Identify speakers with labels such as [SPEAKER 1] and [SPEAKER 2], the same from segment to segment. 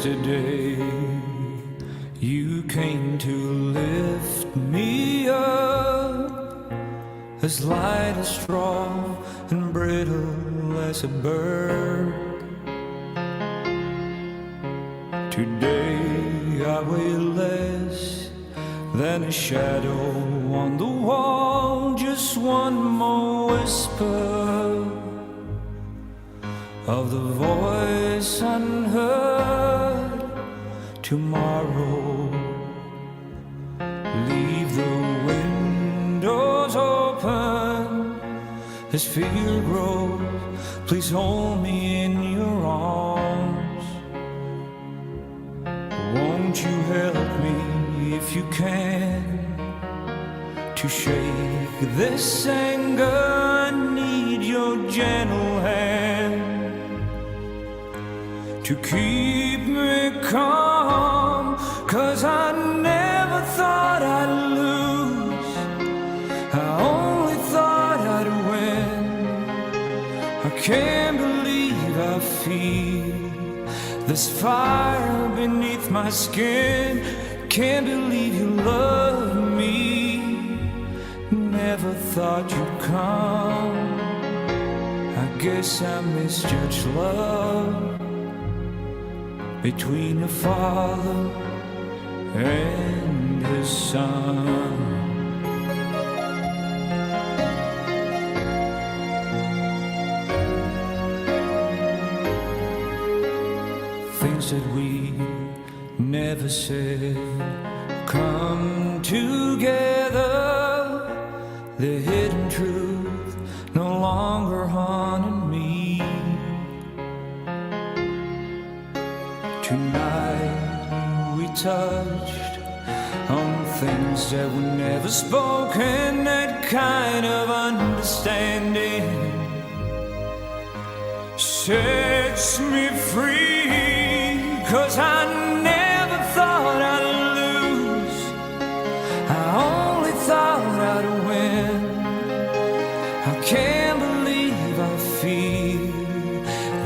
[SPEAKER 1] Yesterday you came to lift me up, as light as straw and brittle as a bird. Today I weigh less than a shadow on the wall, just one more whisper of the voice unheard. Tomorrow, leave the windows open as fear grows. Please hold me in your arms. Won't you help me if you can to shake this anger? I need your gentle hand to keep me calm, 'cause I never thought I'd lose, I only thought I'd win. I can't believe I feel this fire beneath my skin. Can't believe you love me, never thought you'd come. I guess I misjudged love between a father and his son. Things that we never said come together. The hidden truth no longer haunted me. Tonight we touched on things that were never spoken. That kind of understanding sets me free, 'cause I never thought I'd lose, I only thought I'd win. I can't believe I feel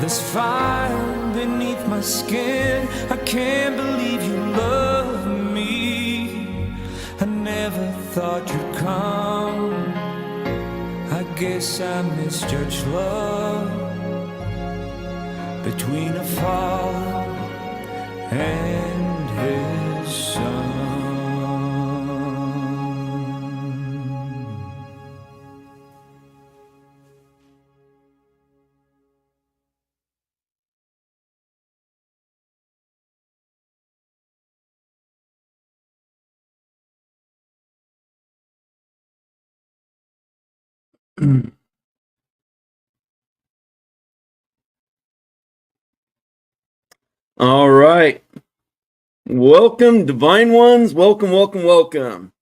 [SPEAKER 1] this fire beneath my skin. I can't believe you love me, I never thought you'd come. I guess I misjudged love between a father and his son.
[SPEAKER 2] All right. Welcome, Divine Ones. Welcome, welcome, welcome.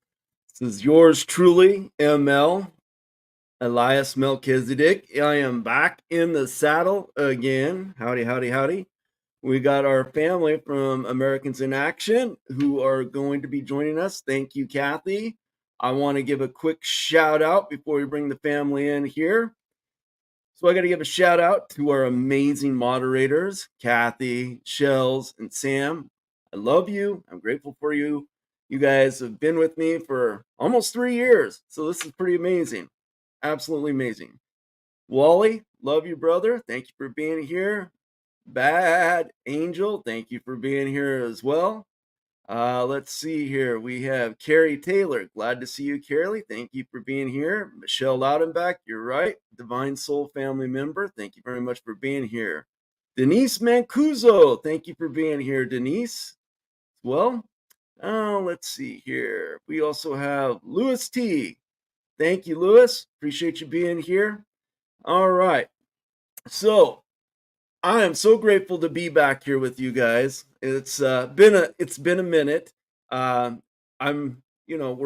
[SPEAKER 2] This is yours truly, ML, ELias Melchizedek. I am back in the saddle again. Howdy, howdy, howdy. We got our family from Americans in Action who are going to be joining us. Thank you, Kathy. I want to give a quick shout out before we bring the family in here. So I got to give a shout out to our amazing moderators, Kathy, Shells, and Sam. I love you. I'm grateful for you. You guys have been with me for almost 3 years. So this is pretty amazing. Absolutely amazing. Wally, love you, brother. Thank you for being here. Bad Angel, thank you for being here as well. Let's see here. We have Carrie Taylor. Glad to see you, Carrie. Thank you for being here. Michelle Loudenbach, you're right. Divine Soul family member. Thank you very much for being here. Denise Mancuso. Thank you for being here, Denise. Well, let's see here. We also have Louis T. Thank you, Louis. Appreciate you being here. All right. So I am so grateful to be back here with you guys. It's been a minute. We're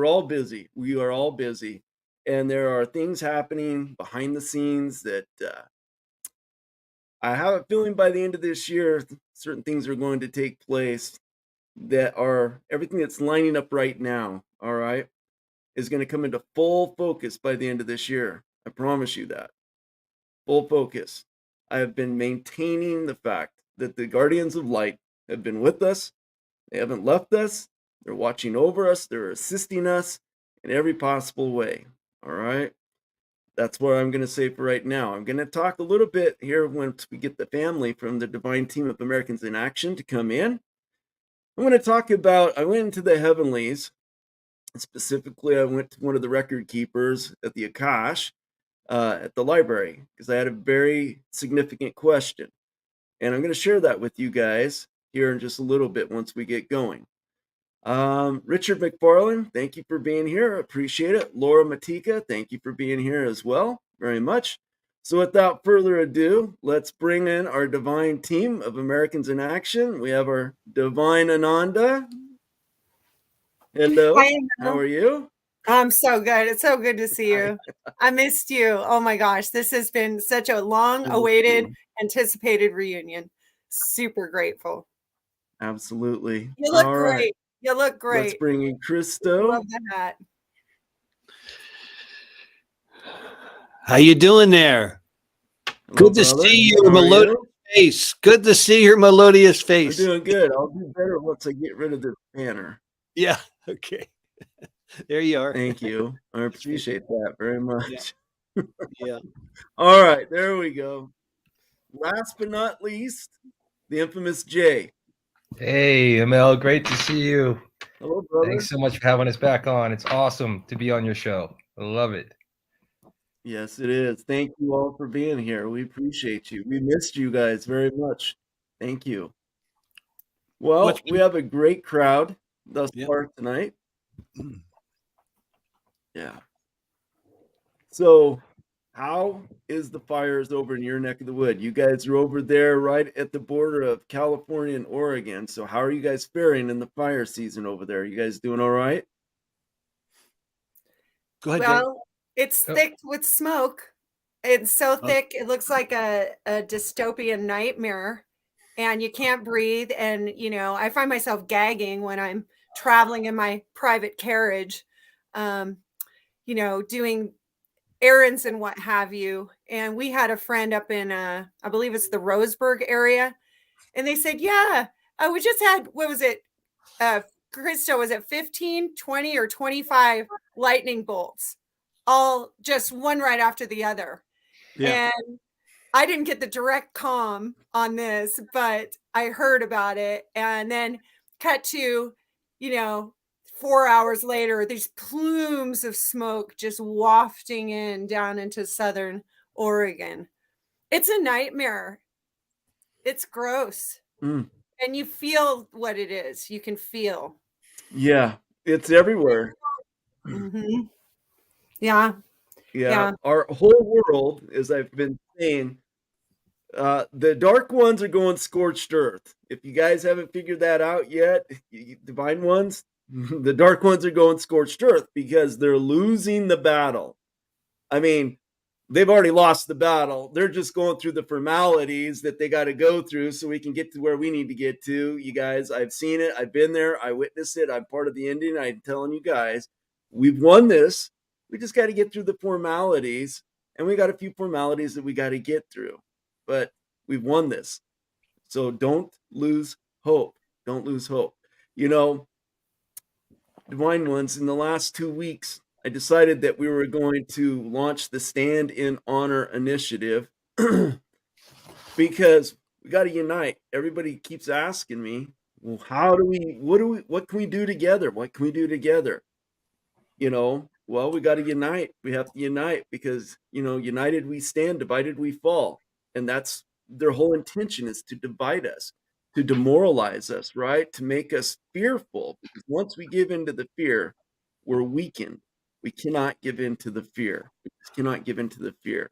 [SPEAKER 2] all busy. We are all busy, and there are things happening behind the scenes that I have a feeling by the end of this year, certain things are going to take place that are everything that's lining up right now. All right, is going to come into full focus by the end of this year. I promise you that. Full focus. I have been maintaining the fact that the Guardians of Light have been with us. They haven't left us. They're watching over us. They're assisting us in every possible way. All right. That's what I'm going to say for right now. I'm going to talk a little bit here once we get the family from the Divine Team of Americans in Action to come in. I'm going to talk about, I went into the heavenlies. Specifically, I went to one of the record keepers at the Akash at the library because I had a very significant question. And I'm going to share that with you guys here in just a little bit once we get going. Richard McFarland, thank you for being here. Appreciate it. Laura Matika, thank you for being here as well. Very much. So without further ado, let's bring in our Divine Team of Americans in Action. We have our Divine Ananda. Hello.
[SPEAKER 3] Hi,
[SPEAKER 2] How are you?
[SPEAKER 3] I'm so good. It's so good to see you. I missed you. Oh my gosh. This has been such a long awaited, anticipated reunion. Super grateful.
[SPEAKER 2] Absolutely.
[SPEAKER 3] You look
[SPEAKER 2] All
[SPEAKER 3] great.
[SPEAKER 2] Right.
[SPEAKER 3] You look great.
[SPEAKER 2] Let's bring in Christo.
[SPEAKER 3] Love the hat.
[SPEAKER 4] How you doing there?
[SPEAKER 2] Hello,
[SPEAKER 4] Good to
[SPEAKER 2] brother.
[SPEAKER 4] see your
[SPEAKER 2] How are
[SPEAKER 4] melodious face. Good to see your melodious
[SPEAKER 2] I'm
[SPEAKER 4] face.
[SPEAKER 2] doing good. I'll do better once I get rid of this banner.
[SPEAKER 4] Yeah. Okay. There you are.
[SPEAKER 2] Thank you. I appreciate that very much.
[SPEAKER 4] Yeah.
[SPEAKER 2] All right. There we go. Last but not least, the infamous Jay.
[SPEAKER 5] Hey, Emil, great to see you.
[SPEAKER 2] Hello, brother.
[SPEAKER 5] Thanks so much for having us back on. It's awesome to be on your show. I love it.
[SPEAKER 2] Yes, it is. Thank you all for being here. We appreciate you. We missed you guys very much. Thank you. Well, we have a great crowd thus far tonight. Yeah. So, how is the fires over in your neck of the wood? You guys are over there right at the border of California and Oregon. So, how are you guys faring in the fire season over there? You guys doing all right?
[SPEAKER 4] Go ahead,
[SPEAKER 3] Well, it's thick with smoke. It's so thick. It looks like a dystopian nightmare, and you can't breathe. And, you know, I find myself gagging when I'm traveling in my private carriage, you know, doing errands and what have you. And we had a friend up in, I believe it's the Roseburg area. And they said, yeah, we just had, what was it? Christo, was it 15, 20 or 25 lightning bolts, all just one right after the other. Yeah. And I didn't get the direct comm on this, but I heard about it. And then cut to, you know, 4 hours later, these plumes of smoke just wafting in down into southern Oregon. It's a nightmare. It's gross. And you feel what it is. You can feel.
[SPEAKER 2] Yeah, it's everywhere.
[SPEAKER 3] Mm-hmm. Yeah.
[SPEAKER 2] Our whole world, as I've been saying, the dark ones are going scorched earth. If you guys haven't figured that out yet, divine ones, the dark ones are going scorched earth because they're losing the battle. I mean, they've already lost the battle. They're just going through the formalities that they got to go through so we can get to where we need to get to. You guys, I've seen it. I've been there. I witnessed it. I'm part of the ending. I'm telling you guys, we've won this. We just got to get through the formalities, and we got a few formalities that we got to get through. But we've won this. So don't lose hope. Don't lose hope. You know, Divine Ones, in the last 2 weeks, I decided that we were going to launch the Stand in Honor initiative because we got to unite. Everybody keeps asking me, well, what can we do together? What can we do together? You know, well, we got to unite. We have to unite because, you know, united we stand, divided we fall. And that's their whole intention, is to divide us, to demoralize us, right? To make us fearful. Because once we give into the fear, we're weakened. We cannot give in to the fear. We just cannot give in to the fear.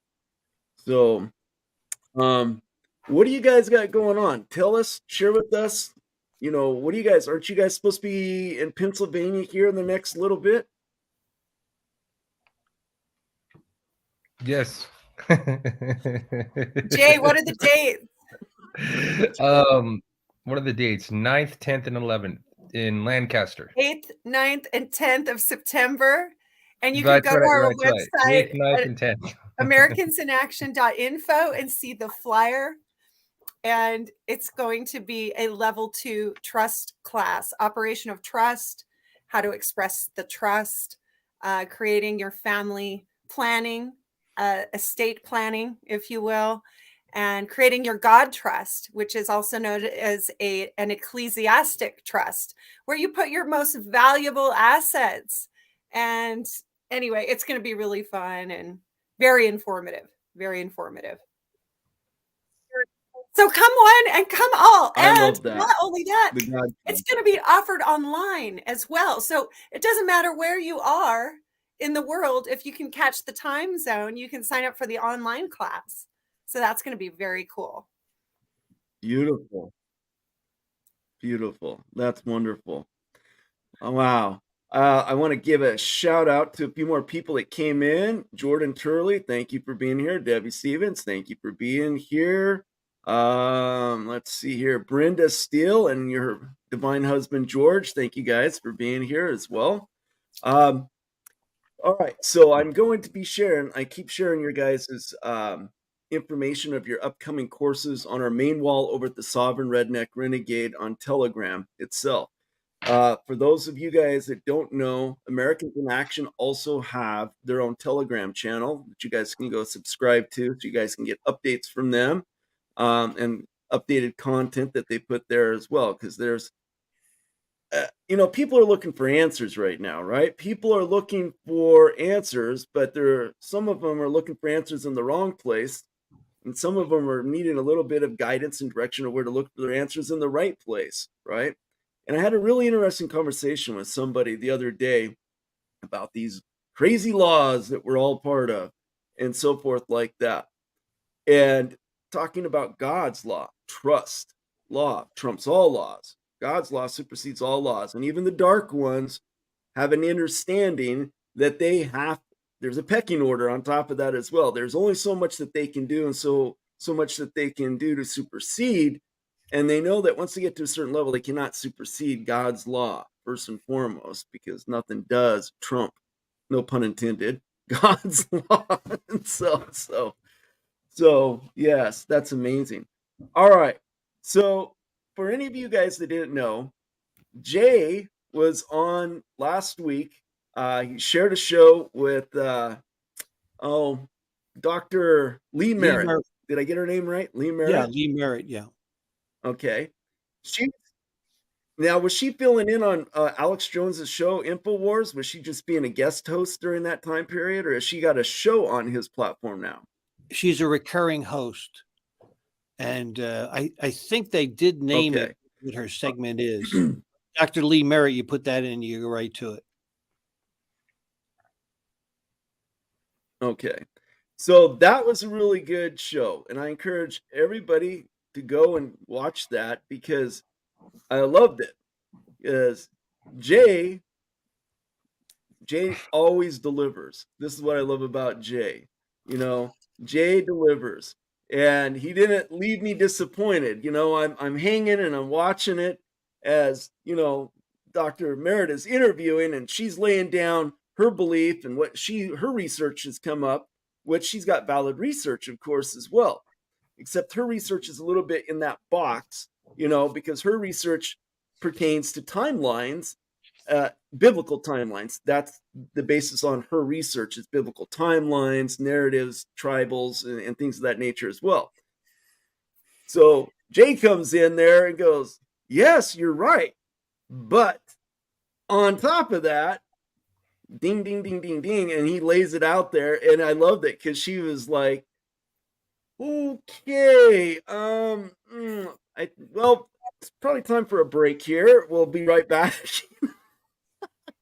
[SPEAKER 2] So, what do you guys got going on? Tell us, share with us, you know, what do you guys, aren't you guys supposed to be in Pennsylvania here in the next little bit?
[SPEAKER 5] Yes.
[SPEAKER 3] Jay, what are the dates?
[SPEAKER 5] What are the dates? 9th, 10th, and 11th in Lancaster.
[SPEAKER 3] 8th, 9th, and 10th of September. And you
[SPEAKER 5] That's
[SPEAKER 3] can go to our
[SPEAKER 5] right.
[SPEAKER 3] website,
[SPEAKER 5] 8th, 9th, and 10th.
[SPEAKER 3] AmericansInAction.info, and see the flyer. And it's going to be a level 2 trust class, operation of trust, how to express the trust, creating your family planning, estate planning, if you will, and creating your God trust, which is also known as an ecclesiastic trust, where you put your most valuable assets. And anyway, it's going to be really fun and very informative, very informative. So come one and come all.
[SPEAKER 2] I
[SPEAKER 3] And
[SPEAKER 2] love that.
[SPEAKER 3] not only that,
[SPEAKER 2] The God
[SPEAKER 3] it's going to be offered online as well. So it doesn't matter where you are in the world. If you can catch the time zone, you can sign up for the online class. So that's going to be very cool.
[SPEAKER 2] Beautiful. Beautiful. That's wonderful. Oh, wow. I want to give a shout out to a few more people that came in. Jordan Turley, thank you for being here. Debbie Stevens, thank you for being here. Let's see here. Brenda Steele and your divine husband, George, thank you guys for being here as well. All right. So I'm going to be sharing, I keep sharing your guys' information of your upcoming courses on our main wall over at the Sovereign Redneck Renegade on Telegram itself. For those of you guys that don't know, Americans in Action also have their own Telegram channel that you guys can go subscribe to, so you guys can get updates from them and updated content that they put there as well. Because there's, people are looking for answers right now, right? People are looking for answers, but some of them are looking for answers in the wrong place. And some of them are needing a little bit of guidance and direction of where to look for their answers in the right place, right? And I had a really interesting conversation with somebody the other day about these crazy laws that we're all part of and so forth like that. And talking about God's law, trust, law trumps all laws. God's law supersedes all laws. And even the dark ones have an understanding that there's a pecking order on top of that as well. There's only so much that they can do and so much that they can do to supersede. And they know that once they get to a certain level, they cannot supersede God's law, first and foremost, because nothing does trump, no pun intended, God's law. So yes, that's amazing. All right. So for any of you guys that didn't know, Jay was on last week. He shared a show with, Dr. Lee Merritt. Did I get her name right? Lee Merritt?
[SPEAKER 4] Yeah, Lee Merritt, yeah.
[SPEAKER 2] Okay. Was she filling in on Alex Jones's show, InfoWars? Was she just being a guest host during that time period, or has she got a show on his platform now?
[SPEAKER 4] She's a recurring host. And I think they did name it what her segment is. Dr. Lee Merritt, you put that in, you go right to it.
[SPEAKER 2] Okay. So that was a really good show. And I encourage everybody to go and watch that because I loved it. Because Jay always delivers. This is what I love about Jay. Jay delivers. And he didn't leave me disappointed. I'm hanging and I'm watching it as, Dr. Merritt is interviewing and she's laying down her belief and what her research has come up, which she's got valid research, of course, as well. Except her research is a little bit in that box, because her research pertains to timelines, biblical timelines. That's the basis on her research is biblical timelines, narratives, tribals, and things of that nature as well. So Jay comes in there and goes, yes, you're right. But on top of that, ding, ding, ding, ding, ding. And he lays it out there. And I loved it because she was like, okay, it's probably time for a break here. We'll be right back.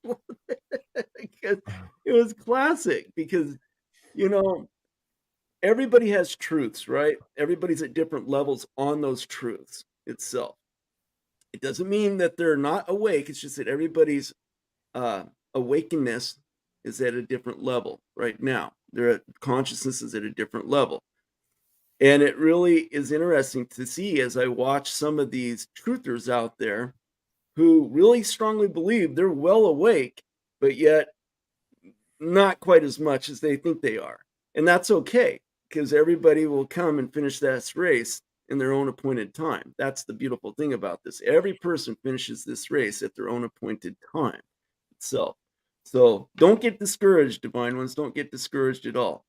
[SPEAKER 2] Because it was classic because, everybody has truths, right? Everybody's at different levels on those truths itself. It doesn't mean that they're not awake. It's just that everybody's awakeness is at a different level right now. Their consciousness is at a different level. And it really is interesting to see as I watch some of these truthers out there who really strongly believe they're well awake, but yet not quite as much as they think they are. And that's okay, because everybody will come and finish that race in their own appointed time. That's the beautiful thing about this. Every person finishes this race at their own appointed time itself. So don't get discouraged, divine ones. Don't get discouraged at all.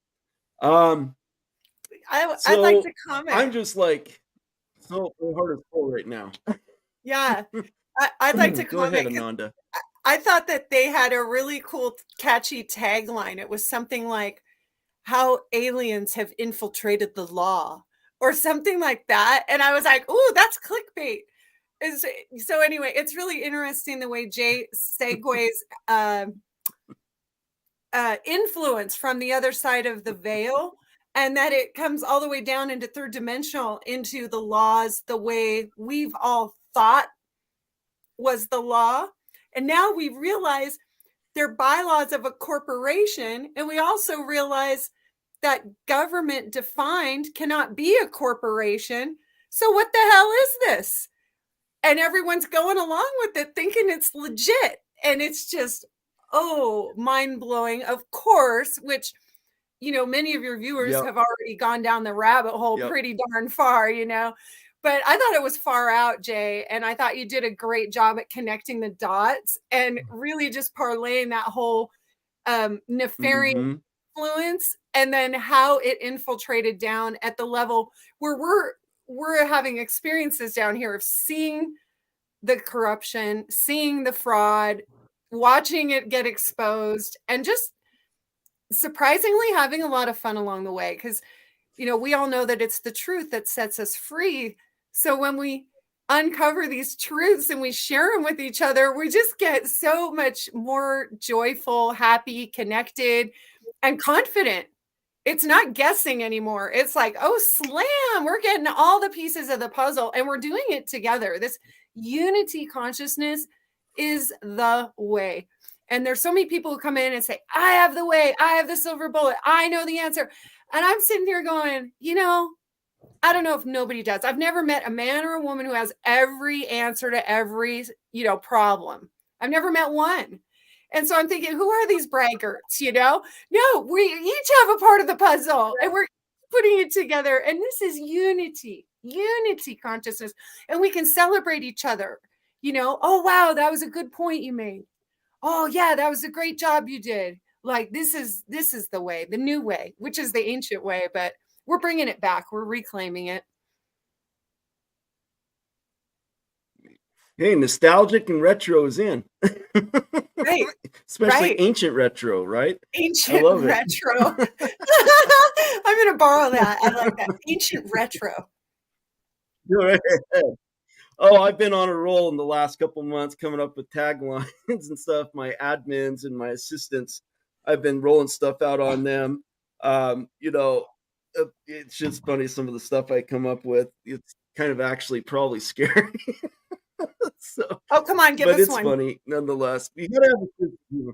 [SPEAKER 3] I'd like to comment.
[SPEAKER 2] I'm just like, so my heart is full right now.
[SPEAKER 3] Yeah, I'd like to
[SPEAKER 2] Go
[SPEAKER 3] comment.
[SPEAKER 2] ahead, Ananda.
[SPEAKER 3] I thought that they had a really cool, catchy tagline. It was something like, how aliens have infiltrated the law, or something like that. And I was like, ooh, that's clickbait. So anyway, it's really interesting the way Jay segues influence from the other side of the veil, and that it comes all the way down into third dimensional, into the laws, the way we've all thought was the law. And now we realize they're bylaws of a corporation. And we also realize that government defined cannot be a corporation. So what the hell is this? And everyone's going along with it, thinking it's legit. And it's just, oh, mind-blowing, of course, which, you know, many of your viewers have already gone down the rabbit hole pretty darn far, you know. But I thought it was far out, Jay, and I thought you did a great job at connecting the dots and really just parlaying that whole nefarious influence, and then how it infiltrated down at the level where we're having experiences down here of seeing the corruption, seeing the fraud, watching it get exposed, and just surprisingly having a lot of fun along the way, because, you know, we all know that it's the truth that sets us free. So when we uncover these truths and we share them with each other, we just get so much more joyful, happy, connected, and confident. It's not guessing anymore. It's like, oh, slam, we're getting all the pieces of the puzzle and we're doing it together. This unity consciousness is the way. And there's so many people who come in and say, I have the way, I have the silver bullet, I know the answer. And I'm sitting here going, you know, I don't know if nobody does. I've never met a man or a woman who has every answer to every, you know, problem. I've never met one. And so I'm thinking, who are these braggarts, you know? No, we each have a part of the puzzle and we're putting it together. And this is unity consciousness. And we can celebrate each other, you know? Oh, wow, that was a good point you made. Oh, yeah, that was a great job you did. Like, this is the way, the new way, which is the ancient way, but we're bringing it back. We're reclaiming it.
[SPEAKER 2] Hey, nostalgic and retro is in.
[SPEAKER 3] Right.
[SPEAKER 2] Especially ancient retro, right?
[SPEAKER 3] Ancient retro. I'm going to borrow that. I like that. Ancient retro.
[SPEAKER 2] Oh, I've been on a roll in the last couple months coming up with taglines and stuff. My admins and my assistants, I've been rolling stuff out on them. You know, it's just funny, some of the stuff I come up with. It's kind of actually probably scary. So,
[SPEAKER 3] oh, come on, give us one.
[SPEAKER 2] But it's funny nonetheless. You gotta have a sense of humor.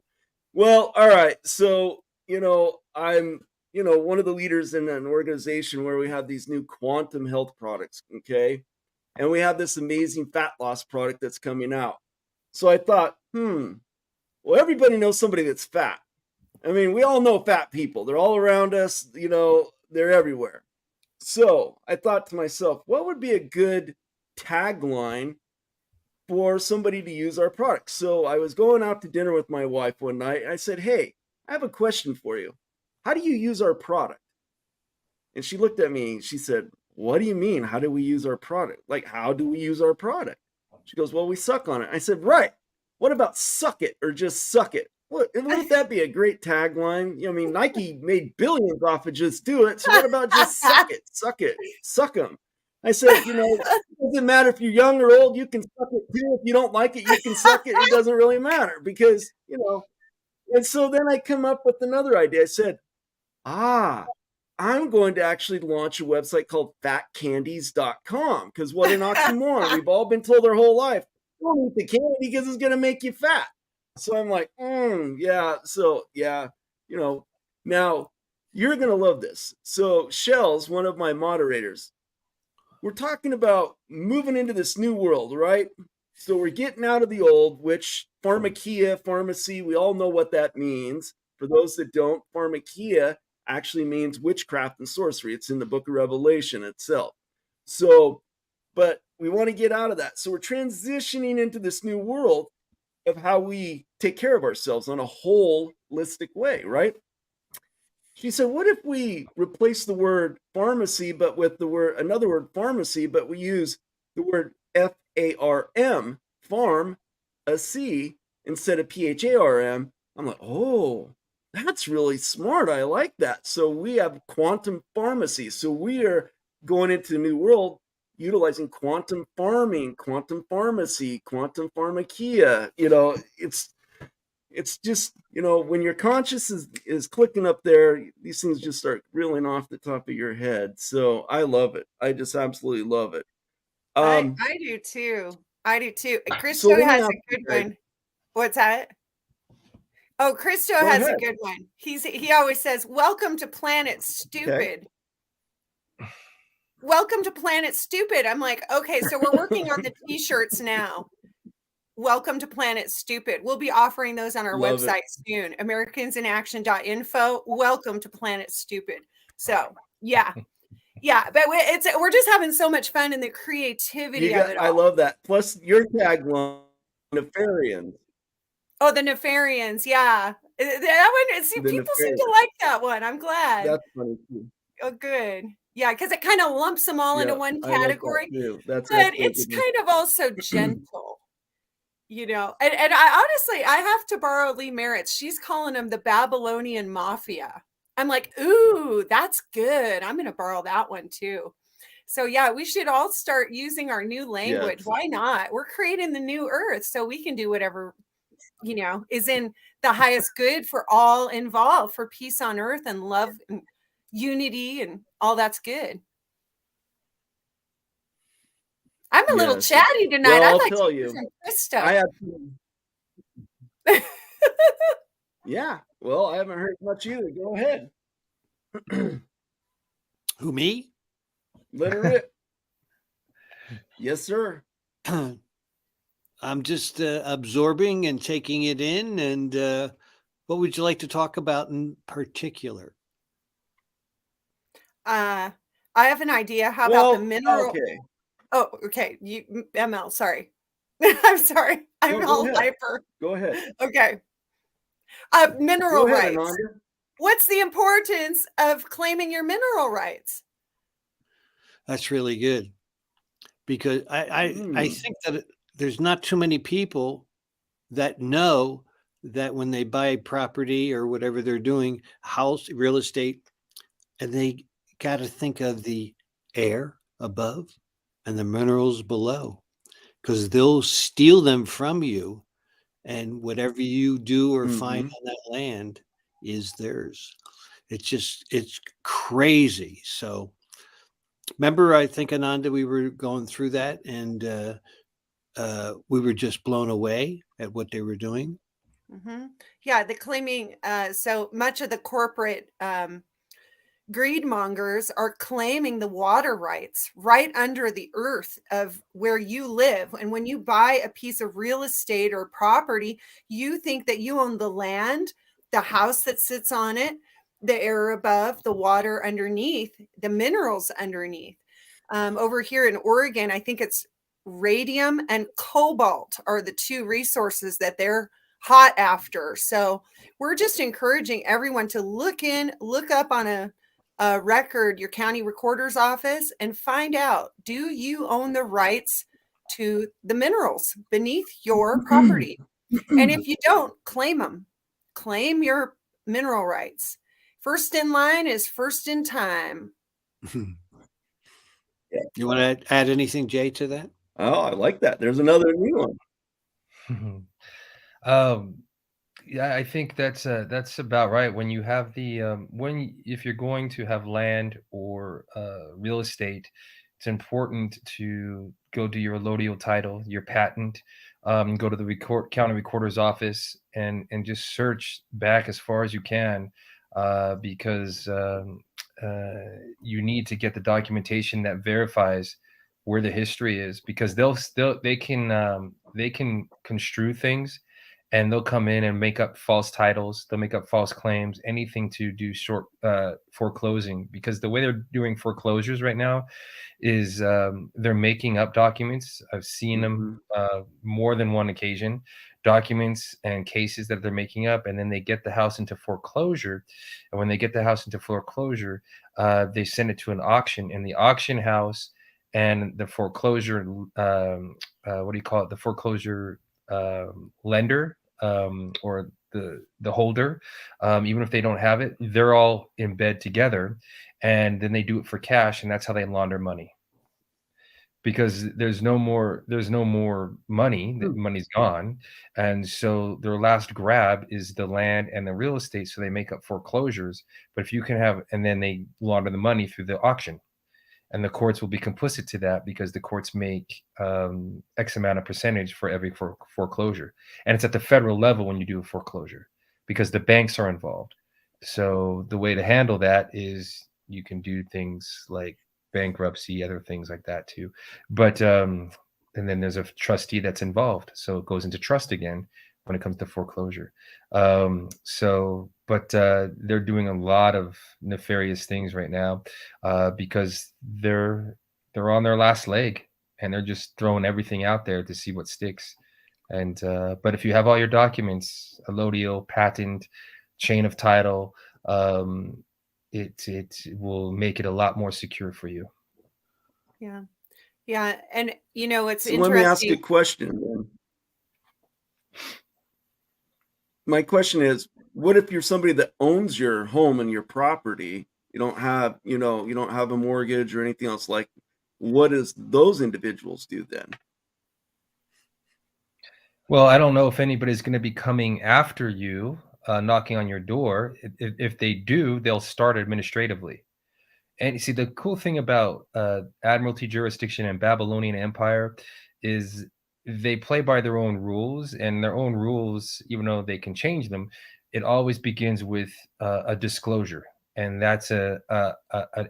[SPEAKER 2] Well, all right. So, you know, I'm, you know, one of the leaders in an organization where we have these new quantum health products, okay? And we have this amazing fat loss product that's coming out. So I thought, well, everybody knows somebody that's fat. I mean, we all know fat people. They're all around us, you know, they're everywhere. So I thought to myself, what would be a good tagline for somebody to use our product? So I was going out to dinner with my wife one night. And I said, hey, I have a question for you. How do you use our product? And she looked at me and she said, what do you mean? How do we use our product? Like, how do we use our product? She goes, well, we suck on it. I said, right. What about suck it or just suck it? Wouldn't that be a great tagline? You know, I mean, Nike made billions off of just do it. So what about just suck it, suck them? I said, you know, it doesn't matter if you're young or old, you can suck it too. If you don't like it, you can suck it. It doesn't really matter because, you know, and so then I come up with another idea. I said, I'm going to actually launch a website called fatcandies.com because what an oxymoron. We've all been told our whole life, don't eat the candy because it's going to make you fat. So I'm like, yeah. So, yeah, you know, now you're going to love this. So Shell's one of my moderators. We're talking about moving into this new world, right? So we're getting out of the old, which pharmakia, pharmacy, we all know what that means. For those that don't, pharmakia actually means witchcraft and sorcery. It's in the book of Revelation itself. So, but we want to get out of that. So we're transitioning into this new world of how we take care of ourselves on a holistic way, right? She said, what if we replace the word pharmacy, but with another word pharmacy, but we use the word F-A-R-M, farm, a C, instead of P-H-A-R-M. I'm like, oh, that's really smart. I like that. So we have quantum pharmacy. So we are going into the new world utilizing quantum farming, quantum pharmacy, quantum pharmakia. It's just, when your conscious is clicking up there, these things just start reeling off the top of your head. So I love it. I just absolutely love it.
[SPEAKER 3] I do too.
[SPEAKER 2] So
[SPEAKER 3] Christo
[SPEAKER 2] let me
[SPEAKER 3] has
[SPEAKER 2] ask
[SPEAKER 3] a
[SPEAKER 2] you,
[SPEAKER 3] good
[SPEAKER 2] Greg.
[SPEAKER 3] one. What's that? Oh, Christo
[SPEAKER 2] Go
[SPEAKER 3] has a
[SPEAKER 2] ahead.
[SPEAKER 3] good one. He always says, "Welcome to Planet Stupid." Welcome to Planet Stupid. I'm like, okay, so we're working on the t-shirts now. Welcome to Planet Stupid. We'll be offering those on our
[SPEAKER 2] Love it.
[SPEAKER 3] website soon. Americansinaction.info. Welcome to Planet Stupid. So yeah, but we're just having so much fun in the creativity of it all.
[SPEAKER 2] I love that. Plus your tagline, Nefarians.
[SPEAKER 3] Oh, the Nefarians. Yeah. That one, see,
[SPEAKER 2] The
[SPEAKER 3] people seem
[SPEAKER 2] Nefarians.
[SPEAKER 3] to like that one. I'm glad.
[SPEAKER 2] That's funny too.
[SPEAKER 3] Oh, good. Yeah, because it kind of lumps them all into
[SPEAKER 2] Yeah,
[SPEAKER 3] one
[SPEAKER 2] I like that
[SPEAKER 3] category.
[SPEAKER 2] too. That's
[SPEAKER 3] But
[SPEAKER 2] really
[SPEAKER 3] it's
[SPEAKER 2] good.
[SPEAKER 3] kind of also gentle, and I honestly, I have to borrow Lee Merritt's. She's calling them the Babylonian Mafia. I'm like, ooh, that's good. I'm going to borrow that one too. So yeah, we should all start using our new language.
[SPEAKER 2] Yes.
[SPEAKER 3] Why not? We're creating the new earth, so we can do whatever, is in the highest good for all involved, for peace on earth and love and unity and all that's good. I'm a little chatty tonight.
[SPEAKER 2] Well,
[SPEAKER 3] I'd
[SPEAKER 2] I'll
[SPEAKER 3] like
[SPEAKER 2] tell
[SPEAKER 3] to hear
[SPEAKER 2] you,
[SPEAKER 3] from Christo.
[SPEAKER 2] I have. Yeah. Well, I haven't heard much either. Go ahead.
[SPEAKER 4] Who, me?
[SPEAKER 2] Let her rip. Yes, sir.
[SPEAKER 4] I'm just absorbing and taking it in. And what would you like to talk about in particular?
[SPEAKER 3] I have an idea. How about the mineral?
[SPEAKER 2] Okay.
[SPEAKER 3] Oh, okay. You, ML, sorry. I'm sorry. I'm
[SPEAKER 2] No,
[SPEAKER 3] all
[SPEAKER 2] go ahead.
[SPEAKER 3] hyper.
[SPEAKER 2] Go ahead.
[SPEAKER 3] Okay. Mineral
[SPEAKER 2] Go ahead,
[SPEAKER 3] rights.
[SPEAKER 2] Ananda.
[SPEAKER 3] What's the importance of claiming your mineral rights?
[SPEAKER 4] That's really good, because I think that there's not too many people that know that when they buy property or whatever they're doing, house, real estate, and they got to think of the air above and the minerals below, because they'll steal them from you, and whatever you do or find on that land is theirs. It's crazy. So remember, I think, Ananda, we were going through that, and we were just blown away at what they were doing.
[SPEAKER 3] Mm-hmm. Yeah, the claiming, so much of the corporate greed mongers are claiming the water rights right under the earth of where you live. And when you buy a piece of real estate or property, you think that you own the land, the house that sits on it, the air above, the water underneath, the minerals underneath. Over here in Oregon, I think it's radium and cobalt are the two resources that they're hot after. So we're just encouraging everyone to look up on a record, your county recorder's office, and find out, do you own the rights to the minerals beneath your property? And if you don't, claim them. Claim your mineral rights. First in line is first in time.
[SPEAKER 4] You want to add anything, Jay, to that?
[SPEAKER 2] Oh, I like that. There's another new
[SPEAKER 5] one. Yeah, I think that's about right. When you have the if you're going to have land or real estate, it's important to go do your allodial title, your patent, go to the county recorder's office and just search back as far as you can, because you need to get the documentation that verifies where the history is, because they can construe things and they'll come in and make up false titles. They'll make up false claims, anything to do short foreclosing, because the way they're doing foreclosures right now is they're making up documents. I've seen them more than one occasion, documents and cases that they're making up, and then they get the house into foreclosure. And when they get the house into foreclosure, they send it to an auction, and the auction house and the foreclosure, what do you call it? The foreclosure lender, or the holder, even if they don't have it, they're all in bed together, and then they do it for cash, and that's how they launder money. Because there's no more money. The money's gone, and so their last grab is the land and the real estate. So they make up foreclosures. But if you can have, and then they launder the money through the auction. And the courts will be complicit to that, because the courts make X amount of percentage for every foreclosure. And it's at the federal level when you do a foreclosure, because the banks are involved. So the way to handle that is you can do things like bankruptcy, other things like that too. But and then there's a trustee that's involved. So it goes into trust again when it comes to foreclosure. But they're doing a lot of nefarious things right now, because they're on their last leg, and they're just throwing everything out there to see what sticks. And but if you have all your documents, allodial, patent, chain of title, it will make it a lot more secure for you.
[SPEAKER 3] Yeah. And it's
[SPEAKER 2] So
[SPEAKER 3] interesting.
[SPEAKER 2] let me ask a question then. My question is, what if you're somebody that owns your home and your property? You don't have, you don't have a mortgage or anything else. Like, what does those individuals do then?
[SPEAKER 5] Well, I don't know if anybody's going to be coming after you, knocking on your door. If they do, they'll start administratively. And you see, the cool thing about Admiralty jurisdiction and Babylonian Empire is they play by their own rules, and their own rules, even though they can change them, it always begins with a disclosure. And that's an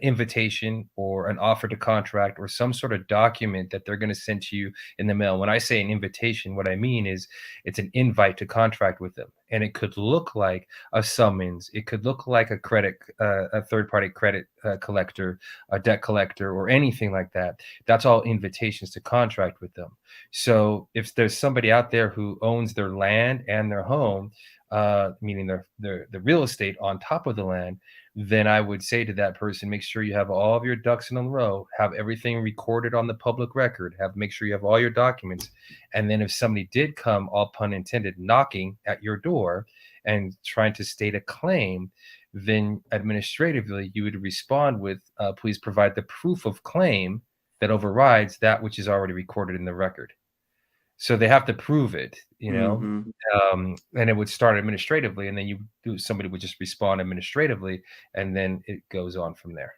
[SPEAKER 5] invitation or an offer to contract or some sort of document that they're going to send to you in the mail. When I say an invitation, what I mean is it's an invite to contract with them. And it could look like a summons. It could look like a third-party credit collector, a debt collector, or anything like that. That's all invitations to contract with them. So if there's somebody out there who owns their land and their home, meaning the real estate on top of the land, then I would say to that person, make sure you have all of your ducks in a row, have everything recorded on the public record, make sure you have all your documents. And then if somebody did come, all pun intended, knocking at your door and trying to state a claim, then administratively you would respond with, please provide the proof of claim that overrides that which is already recorded in the record. So they have to prove it, and it would start administratively, and then somebody would just respond administratively, and then it goes on from there.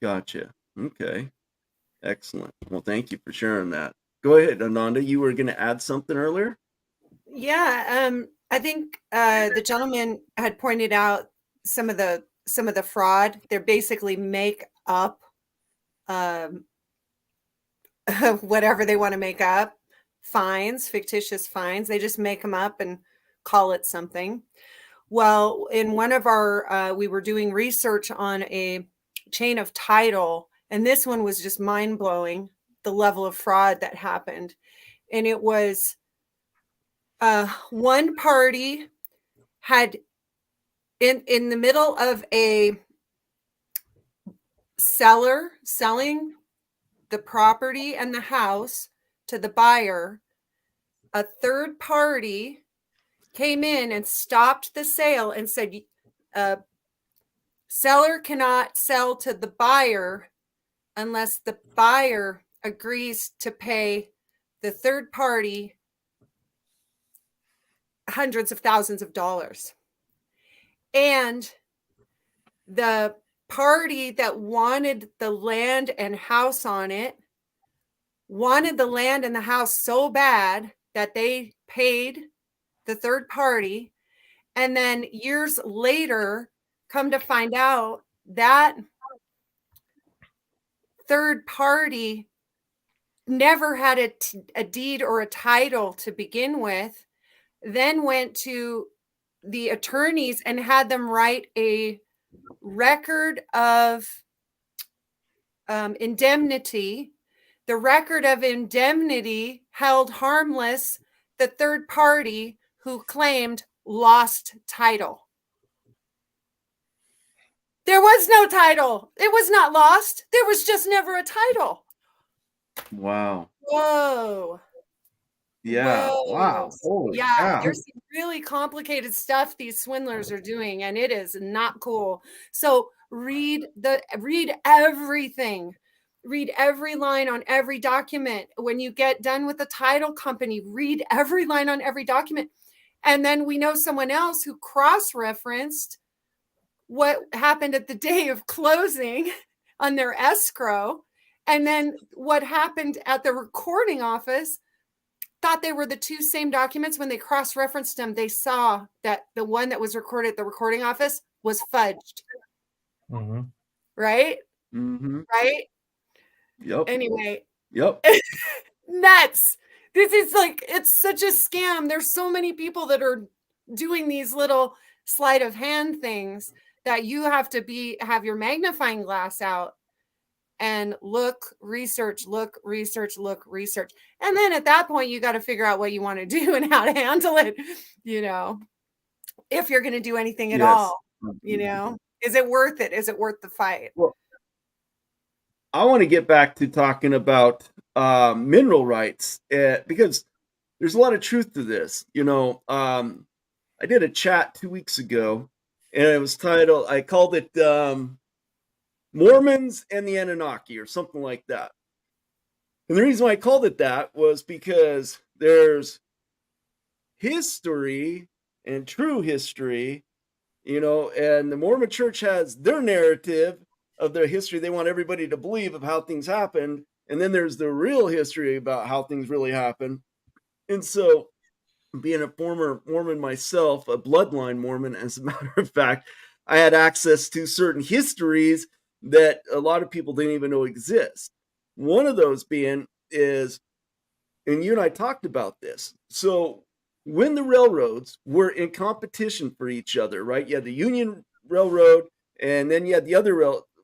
[SPEAKER 2] Gotcha. Okay. Excellent. Well, thank you for sharing that. Go ahead, Ananda. You were going to add something earlier?
[SPEAKER 3] Yeah. I think the gentleman had pointed out some of the fraud. They're basically make up whatever they want to make up, fictitious fines. They just make them up and call it something. Well, in one of our, we were doing research on a chain of title, and this one was just mind blowing, the level of fraud that happened. And it was one party had in the middle of a seller selling the property and the house to the buyer, a third party came in and stopped the sale and said, seller cannot sell to the buyer unless the buyer agrees to pay the third party hundreds of thousands of dollars. And the party that wanted the land and house on it wanted the land and the house so bad that they paid the third party. And then years later, come to find out that third party never had a deed or a title to begin with, then went to the attorneys and had them write a record of indemnity. The record of indemnity held harmless the third party who claimed lost title. There was no title. It was not lost. There was just never a title.
[SPEAKER 2] Wow.
[SPEAKER 3] Whoa.
[SPEAKER 2] Yeah.
[SPEAKER 3] Whoa.
[SPEAKER 2] Wow. Holy
[SPEAKER 3] Yeah,
[SPEAKER 2] cow.
[SPEAKER 3] there's some really complicated stuff these swindlers are doing, and it is not cool. So read everything. Read every line on every document. When you get done with the title company, read every line on every document. And then we know someone else who cross-referenced what happened at the day of closing on their escrow, and then what happened at the recording office. Thought they were the two same documents. When they cross-referenced them, they saw that the one that was recorded at the recording office was fudged.
[SPEAKER 5] Mm-hmm.
[SPEAKER 3] Right?
[SPEAKER 2] Mm-hmm.
[SPEAKER 3] Right?
[SPEAKER 2] Yep.
[SPEAKER 3] Anyway.
[SPEAKER 2] Yep.
[SPEAKER 3] Nuts. This is like, it's such a scam. There's so many people that are doing these little sleight of hand things that you have to have your magnifying glass out and look, research. And then at that point, you got to figure out what you want to do and how to handle it, if you're going to do anything at all, is it worth it? Is it worth the fight?
[SPEAKER 2] Well, I want to get back to talking about mineral rights because there's a lot of truth to this. I did a chat 2 weeks ago, and it was titled, I called it Mormons and the Anunnaki or something like that. And the reason why I called it that was because there's history and true history, and the Mormon Church has their narrative of their history they want everybody to believe of how things happened. And then there's the real history about how things really happen. And so, being a former Mormon myself, a bloodline Mormon, as a matter of fact, I had access to certain histories that a lot of people didn't even know exist. One of those being is, and you and I talked about this. So when the railroads were in competition for each other, right? You had the Union Railroad, and then you had the other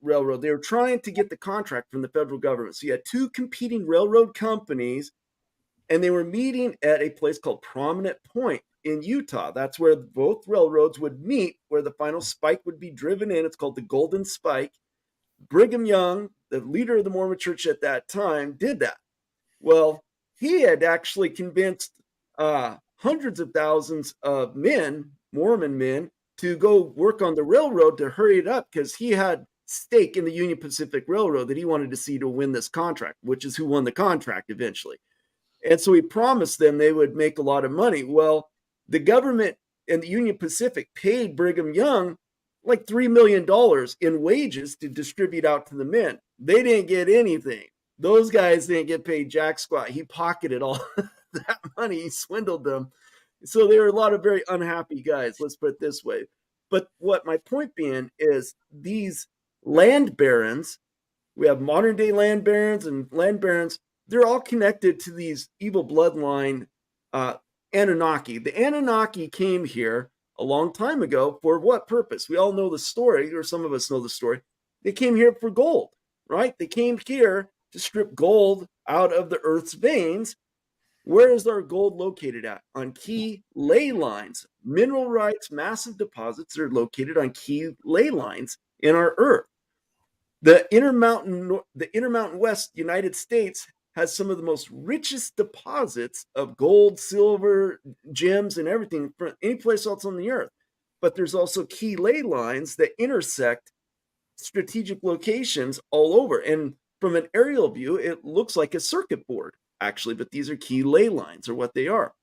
[SPEAKER 2] railroad. They were trying to get the contract from the federal government. So you had two competing railroad companies, and they were meeting at a place called Prominent Point in Utah. That's where both railroads would meet, where the final spike would be driven in. It's called the Golden Spike. Brigham Young, the leader of the Mormon Church at that time, did that. Well, he had actually convinced hundreds of thousands of men, Mormon men, to go work on the railroad to hurry it up because he had stake in the Union Pacific Railroad that he wanted to see to win this contract, which is who won the contract eventually. And so he promised them they would make a lot of money. Well, the government and the Union Pacific paid Brigham Young like $3 million in wages to distribute out to the men. They didn't get anything. Those guys didn't get paid jack squat. He pocketed all that money. He swindled them. So there were a lot of very unhappy guys, let's put it this way. But what my point being is these land barons, we have modern day land barons and land barons, they're all connected to these evil bloodline Anunnaki. The Anunnaki came here a long time ago for what purpose? We all know the story, or some of us know the story. They came here for gold, right? They came here to strip gold out of the earth's veins. Where is our gold located at? On key ley lines. Mineral rights, massive deposits are located on key ley lines in our earth. The Intermountain West United States has some of the most richest deposits of gold, silver, gems, and everything from any place else on the earth. But there's also key ley lines that intersect strategic locations all over. And from an aerial view, it looks like a circuit board, actually, but these are key ley lines, or what they are.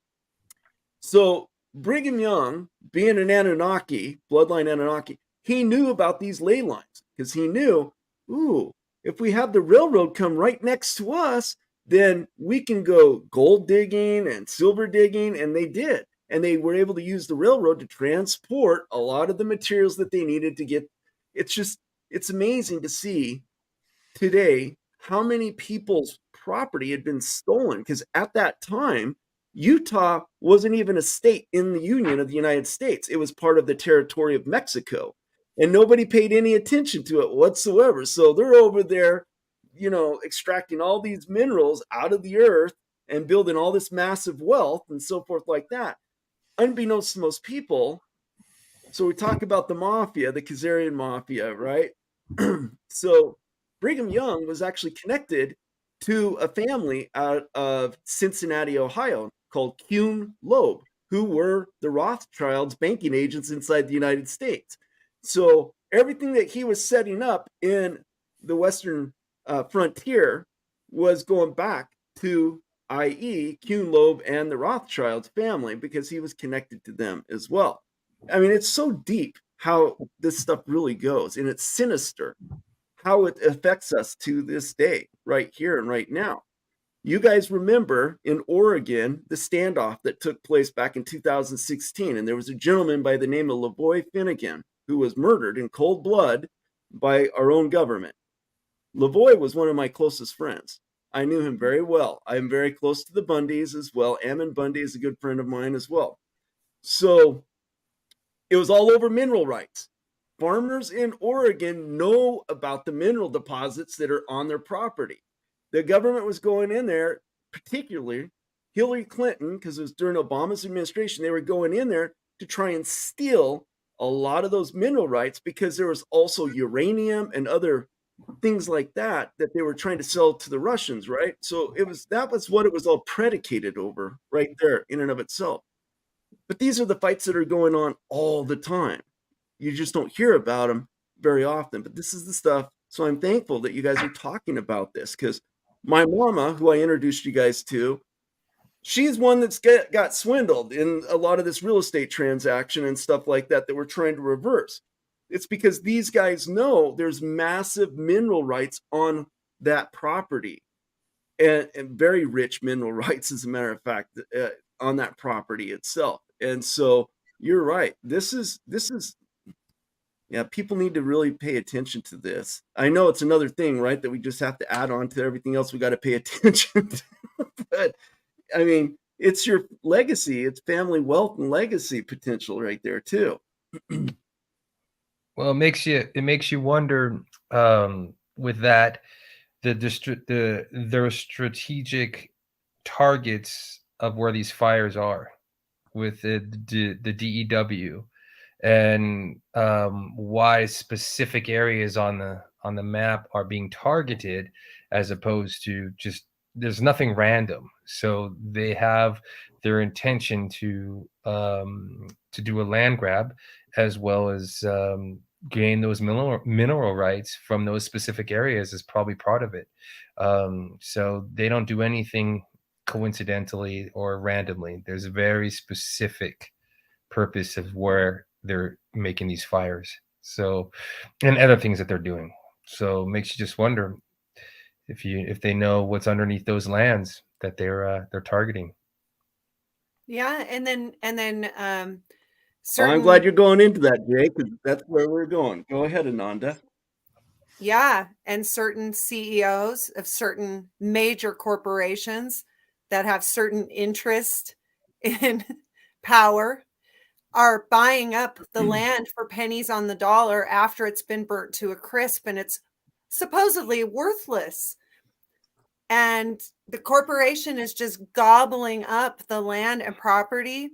[SPEAKER 2] So Brigham Young, being an Anunnaki, bloodline Anunnaki, he knew about these ley lines because he knew, if we have the railroad come right next to us, then we can go gold digging and silver digging. And they did. And they were able to use the railroad to transport a lot of the materials that they needed to get. It's amazing to see today how many people's property had been stolen, because at that time, Utah wasn't even a state in the Union of the United States. It was part of the territory of Mexico, and nobody paid any attention to it whatsoever. So they're over there, extracting all these minerals out of the earth and building all this massive wealth and so forth like that, unbeknownst to most people. So we talk about the mafia, the Khazarian mafia, right? So Brigham Young was actually connected to a family out of Cincinnati, Ohio, called Kuhn Loeb, who were the Rothschilds' banking agents inside the United States. So everything that he was setting up in the Western frontier was going back to, i.e., Kuhn Loeb and the Rothschilds family, because he was connected to them as well. I mean, it's so deep how this stuff really goes, and it's sinister how it affects us to this day, right here and right now. You guys remember in Oregon the standoff that took place back in 2016, and there was a gentleman by the name of Lavoy Finnegan who was murdered in cold blood by our own government. Lavoy was one of my closest friends. I knew him very well. I am very close to the Bundys as well. Ammon Bundy is a good friend of mine as well. So it was all over mineral rights. Farmers in Oregon know about the mineral deposits that are on their property. The government was going in there, particularly Hillary Clinton, because it was during Obama's administration, they were going in there to try and steal a lot of those mineral rights, because there was also uranium and other things like that they were trying to sell to the Russians, right? So that was what it was all predicated over right there in and of itself. But these are the fights that are going on all the time. You just don't hear about them very often, but this is the stuff. So I'm thankful that you guys are talking about this, because my mama, who I introduced you guys to, she's one that's got swindled in a lot of this real estate transaction and stuff like that we're trying to reverse. It's because these guys know there's massive mineral rights on that property, and very rich mineral rights, as a matter of fact, on that property itself. And so you're right. This is yeah, people need to really pay attention to this. I know it's another thing, right, that we just have to add on to everything else we got to pay attention to. But I mean, it's your legacy, it's family wealth and legacy potential right there too.
[SPEAKER 5] Well, it makes you wonder with that their strategic targets of where these fires are with the DEW, and why specific areas on the map are being targeted, as opposed to just, there's nothing random. So they have their intention to do a land grab, as well as gain those mineral rights from those specific areas, is probably part of it. So they don't do anything coincidentally or randomly. There's a very specific purpose of where they're making these fires. So, and other things that they're doing. So it makes you just wonder if they know what's underneath those lands that they're targeting.
[SPEAKER 3] Yeah, and then
[SPEAKER 2] Well, I'm glad you're going into that, Jay, because that's where we're going. Go ahead, Ananda.
[SPEAKER 3] Yeah, and certain CEOs of certain major corporations that have certain interest in power are buying up the land for pennies on the dollar after it's been burnt to a crisp and it's supposedly worthless. And the corporation is just gobbling up the land and property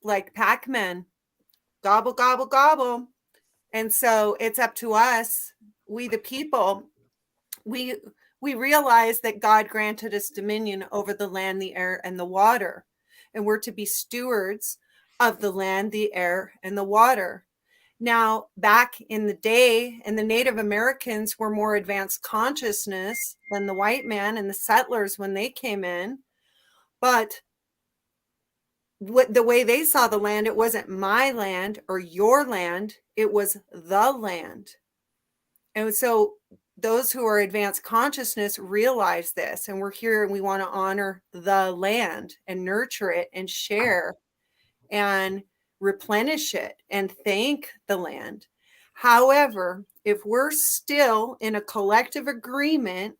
[SPEAKER 3] like Pac-Man. Gobble, gobble, gobble. And so it's up to us, we the people. We realize that God granted us dominion over the land, the air, and the water. And we're to be stewards of the land, the air, and the water. Now, back in the day, and the Native Americans were more advanced consciousness than the white man and the settlers when they came in. But the way they saw the land, it wasn't my land or your land, it was the land. And so those who are advanced consciousness realize this, and we're here and we want to honor the land and nurture it and share and replenish it and thank the land. However, if we're still in a collective agreement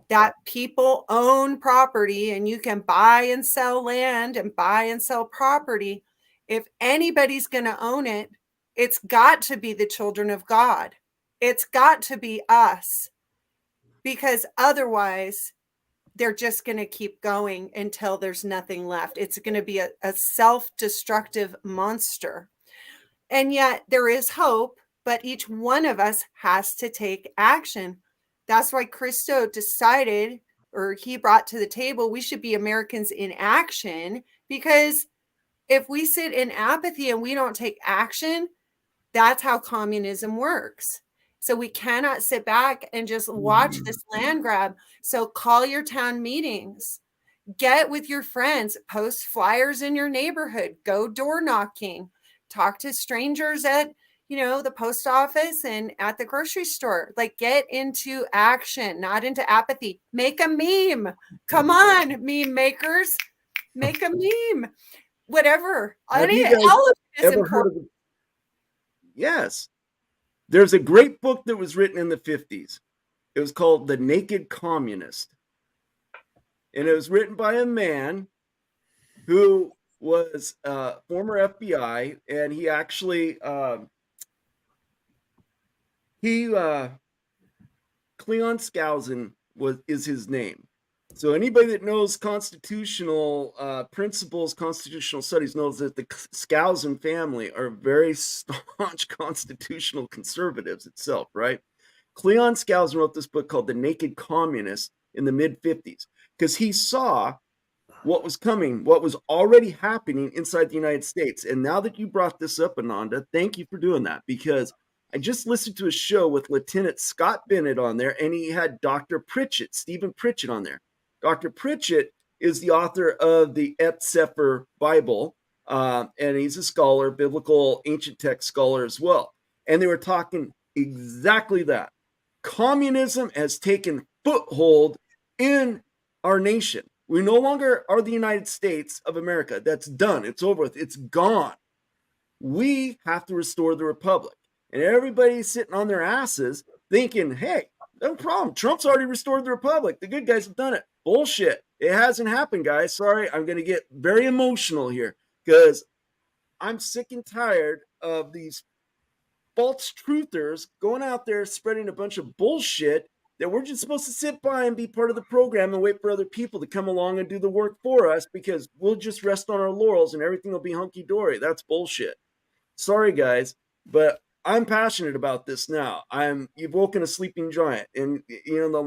[SPEAKER 3] that people own property and you can buy and sell land and buy and sell property. If anybody's going to own it, it's got to be the children of God. It's got to be us, because otherwise they're just going to keep going until there's nothing left. It's going to be a self-destructive monster. And yet there is hope, but each one of us has to take action. That's why Christo decided, or he brought to the table, we should be Americans in action, because if we sit in apathy and we don't take action, that's how communism works. So we cannot sit back and just watch this land grab. So call your town meetings, get with your friends, post flyers in your neighborhood, go door knocking, talk to strangers at, the post office and at the grocery store. Like, get into action, not into apathy. Make a meme. Come on, meme makers. Make a meme. Whatever. All of it is important.
[SPEAKER 2] Yes. There's a great book that was written in the 50s. It was called The Naked Communist. And it was written by a man who was former FBI, and he actually Cleon Skousen is his name. So anybody that knows constitutional principles, constitutional studies, knows that the Skousen family are very staunch constitutional conservatives itself, right? Cleon Skousen wrote this book called The Naked Communist in the mid-50s because he saw what was coming, what was already happening inside the United States. And now that you brought this up, Ananda, thank you for doing that, because I just listened to a show with Lieutenant Scott Bennett on there, and he had Dr. Pritchett, Stephen Pritchett, on there. Dr. Pritchett is the author of the Sefer Bible, and he's a scholar, biblical ancient text scholar as well. And they were talking exactly that. Communism has taken foothold in our nation. We no longer are the United States of America. That's done. It's over with. It's gone. We have to restore the republic. And everybody's sitting on their asses thinking, hey, no problem. Trump's already restored the republic. The good guys have done it. Bullshit. It hasn't happened, guys. Sorry, I'm going to get very emotional here because I'm sick and tired of these false truthers going out there spreading a bunch of bullshit that we're just supposed to sit by and be part of the program and wait for other people to come along and do the work for us because we'll just rest on our laurels and everything will be hunky-dory. That's bullshit. Sorry, guys, but I'm passionate about this now. You've woken a sleeping giant. And,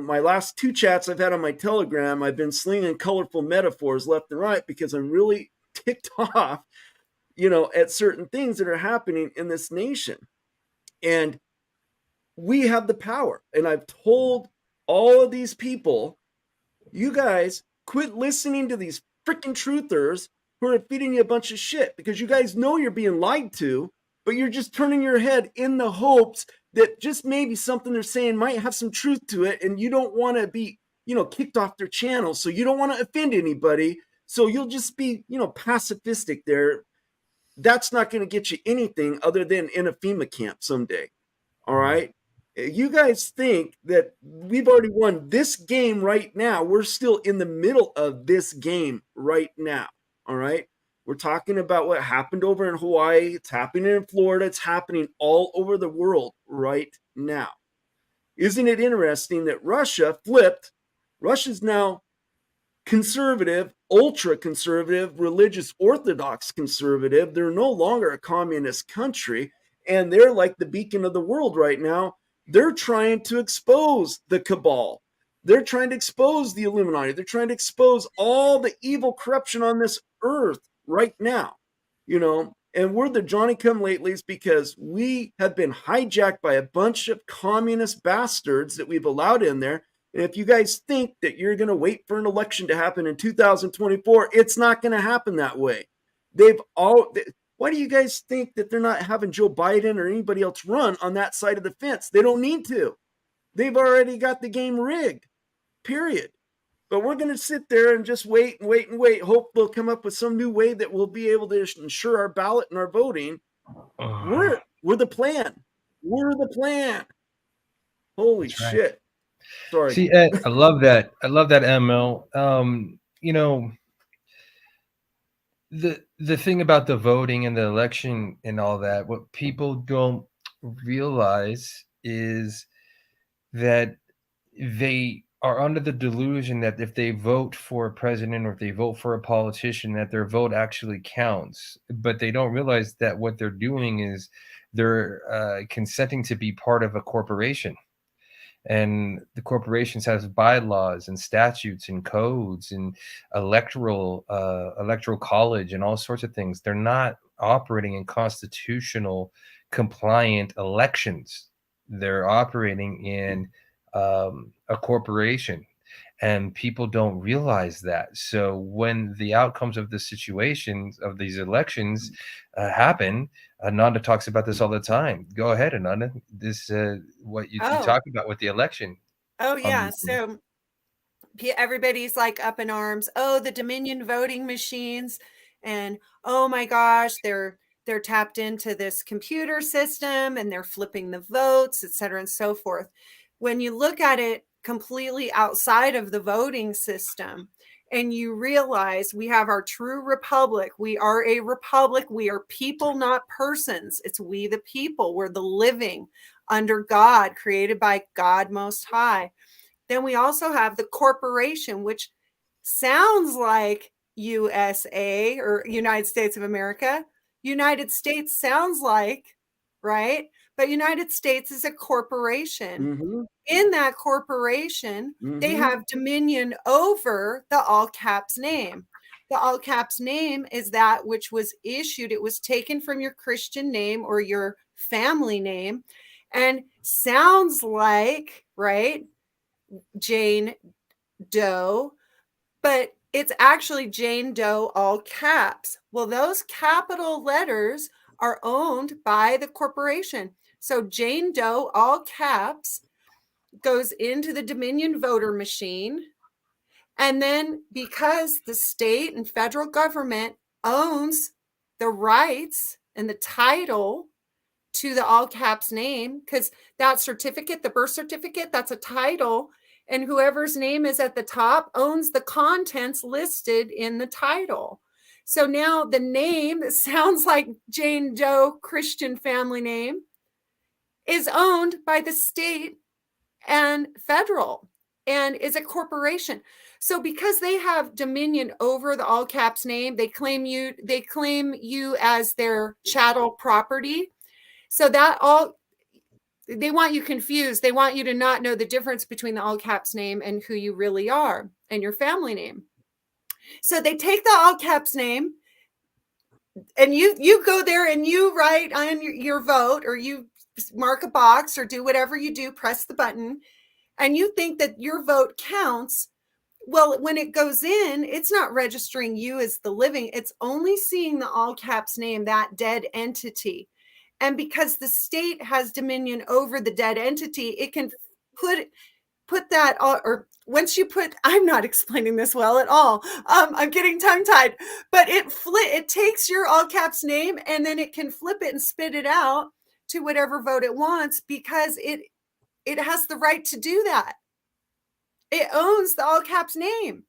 [SPEAKER 2] my last 2 chats I've had on my Telegram, I've been slinging colorful metaphors left and right because I'm really ticked off, at certain things that are happening in this nation. And we have the power. And I've told all of these people, you guys quit listening to these freaking truthers who are feeding you a bunch of shit because you guys know you're being lied to, but you're just turning your head in the hopes that just maybe something they're saying might have some truth to it. And you don't want to be, kicked off their channel. So you don't want to offend anybody. So you'll just be, pacifistic there. That's not going to get you anything other than in a FEMA camp someday. All right. You guys think that we've already won this game right now. We're still in the middle of this game right now. All right. We're talking about what happened over in Hawaii. It's happening in Florida. It's happening all over the world right now. Isn't it interesting that Russia flipped? Russia's now conservative, ultra-conservative, religious Orthodox conservative. They're no longer a communist country, and they're like the beacon of the world right now. They're trying to expose the cabal. They're trying to expose the Illuminati. They're trying to expose all the evil corruption on this earth right now, and we're the Johnny-come-latelys because we have been hijacked by a bunch of communist bastards that we've allowed in there. And if you guys think that you're going to wait for an election to happen in 2024, it's not going to happen that way. Why do you guys think that they're not having Joe Biden or anybody else run on that side of the fence? They don't need to. They've already got the game rigged, period. But we're going to sit there and just wait and wait and wait. Hope they'll come up with some new way that we'll be able to ensure our ballot and our voting. We're the plan. We're the plan. Holy shit. Sorry.
[SPEAKER 5] See, Ed, I love that. I love that, ML. You know, the thing about the voting and the election and all that, what people don't realize is that they are under the delusion that if they vote for a president or if they vote for a politician, that their vote actually counts. But they don't realize that what they're doing is they're consenting to be part of a corporation. And the corporations has bylaws and statutes and codes and electoral college and all sorts of things. They're not operating in constitutional compliant elections. They're operating in a corporation, and people don't realize that. So when the outcomes of the situations of these elections happen, Ananda talks about this all the time. Go ahead, Ananda. This what you talk about with the election.
[SPEAKER 3] Oh yeah. So everybody's like up in arms. Oh, the Dominion voting machines, and oh my gosh, they're tapped into this computer system and they're flipping the votes, et cetera, and so forth. When you look at it completely outside of the voting system, and you realize we have our true republic. We are a republic. We are people, not persons. It's we the people. We're the living under God, created by God Most High. Then we also have the corporation, which sounds like USA or United States of America. United States sounds like, right? But United States is a corporation. In that corporation, they have dominion over the all caps name. The all caps name is that which was issued. It was taken from your Christian name or your family name and sounds like, right, Jane Doe, but it's actually Jane Doe all caps. Well, those capital letters are owned by the corporation. So Jane Doe all caps goes into the Dominion voter machine. And then because the state and federal government owns the rights and the title to the all caps name, because that certificate, the birth certificate, that's a title. And whoever's name is at the top owns the contents listed in the title. So now the name that sounds like Jane Doe Christian family name is owned by the state and federal and is a corporation. So because they have dominion over the all caps name, they claim you as their chattel property. So that all, they want you confused. They want you to not know the difference between the all caps name and who you really are and your family name. So they take the all caps name and you go there and you write on your vote, or you mark a box or do whatever you do, press the button, and you think that your vote counts. Well, when it goes in, it's not registering you as the living. It's only seeing the all caps name, that dead entity. And because the state has dominion over the dead entity, it can put that, or once you put, I'm not explaining this well at all. I'm getting tongue tied, but it takes your all caps name and then it can flip it and spit it out to whatever vote it wants, because it has the right to do that. It owns the all caps name.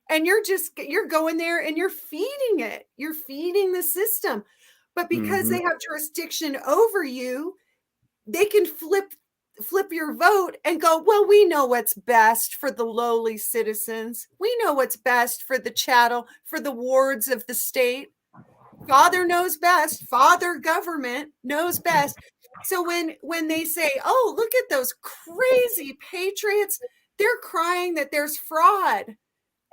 [SPEAKER 3] And you're going there and you're feeding it. You're feeding the system. But because they have jurisdiction over you, they can flip your vote and go, well, we know what's best for the lowly citizens. We know what's best for the chattel, for the wards of the state. Father knows best. Father government knows best. So when they say, oh, look at those crazy patriots, they're crying that there's fraud.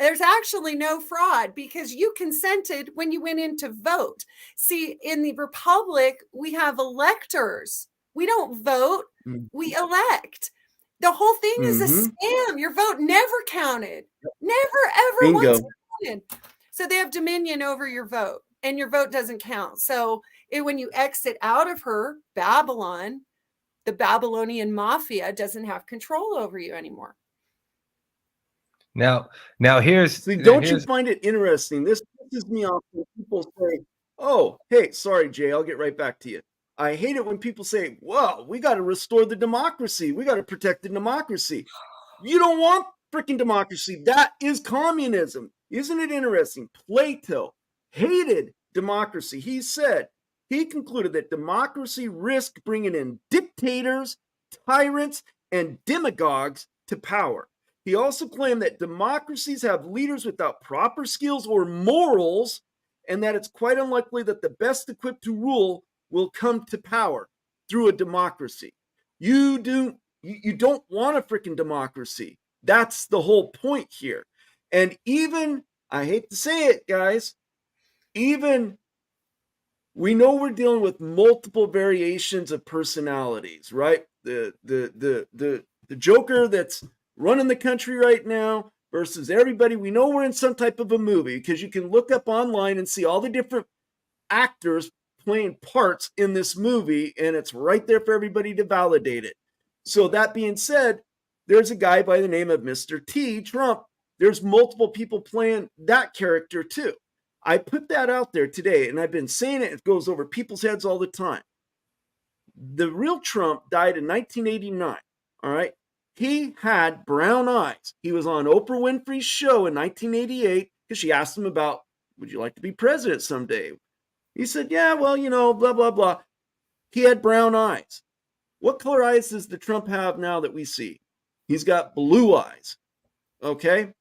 [SPEAKER 3] There's actually no fraud, because you consented when you went in to vote. See, in the Republic, we have electors. We don't vote, we elect. The whole thing is a scam. Your vote never counted. Never, ever once counted. So they have dominion over your vote, and your vote doesn't count. So when you exit out of her, Babylon, the Babylonian mafia doesn't have control over you anymore.
[SPEAKER 5] Now here's.
[SPEAKER 2] See, don't you find it interesting? This pisses me off when people say, oh, hey, sorry, Jay, I'll get right back to you. I hate it when people say, well, we got to restore the democracy. We got to protect the democracy. You don't want freaking democracy. That is communism. Isn't it interesting? Plato hated democracy. He concluded that democracy risked bringing in dictators, tyrants, and demagogues to power. He also claimed that democracies have leaders without proper skills or morals, and that it's quite unlikely that the best equipped to rule will come to power through a democracy. You don't want a freaking democracy. That's the whole point here. And even, I hate to say it, guys, even we know we're dealing with multiple variations of personalities, right? The Joker that's running the country right now versus everybody. We know we're in some type of a movie because you can look up online and see all the different actors playing parts in this movie, and it's right there for everybody to validate it. So that being said, there's a guy by the name of Mr. T, Trump. There's multiple people playing that character too. I put that out there today, and I've been saying it. It goes over people's heads all the time. The real Trump died in 1989, all right? He had brown eyes. He was on Oprah Winfrey's show in 1988 because she asked him about, would you like to be president someday? He said, yeah, well, blah, blah, blah. He had brown eyes. What color eyes does the Trump have now that we see? He's got blue eyes, okay?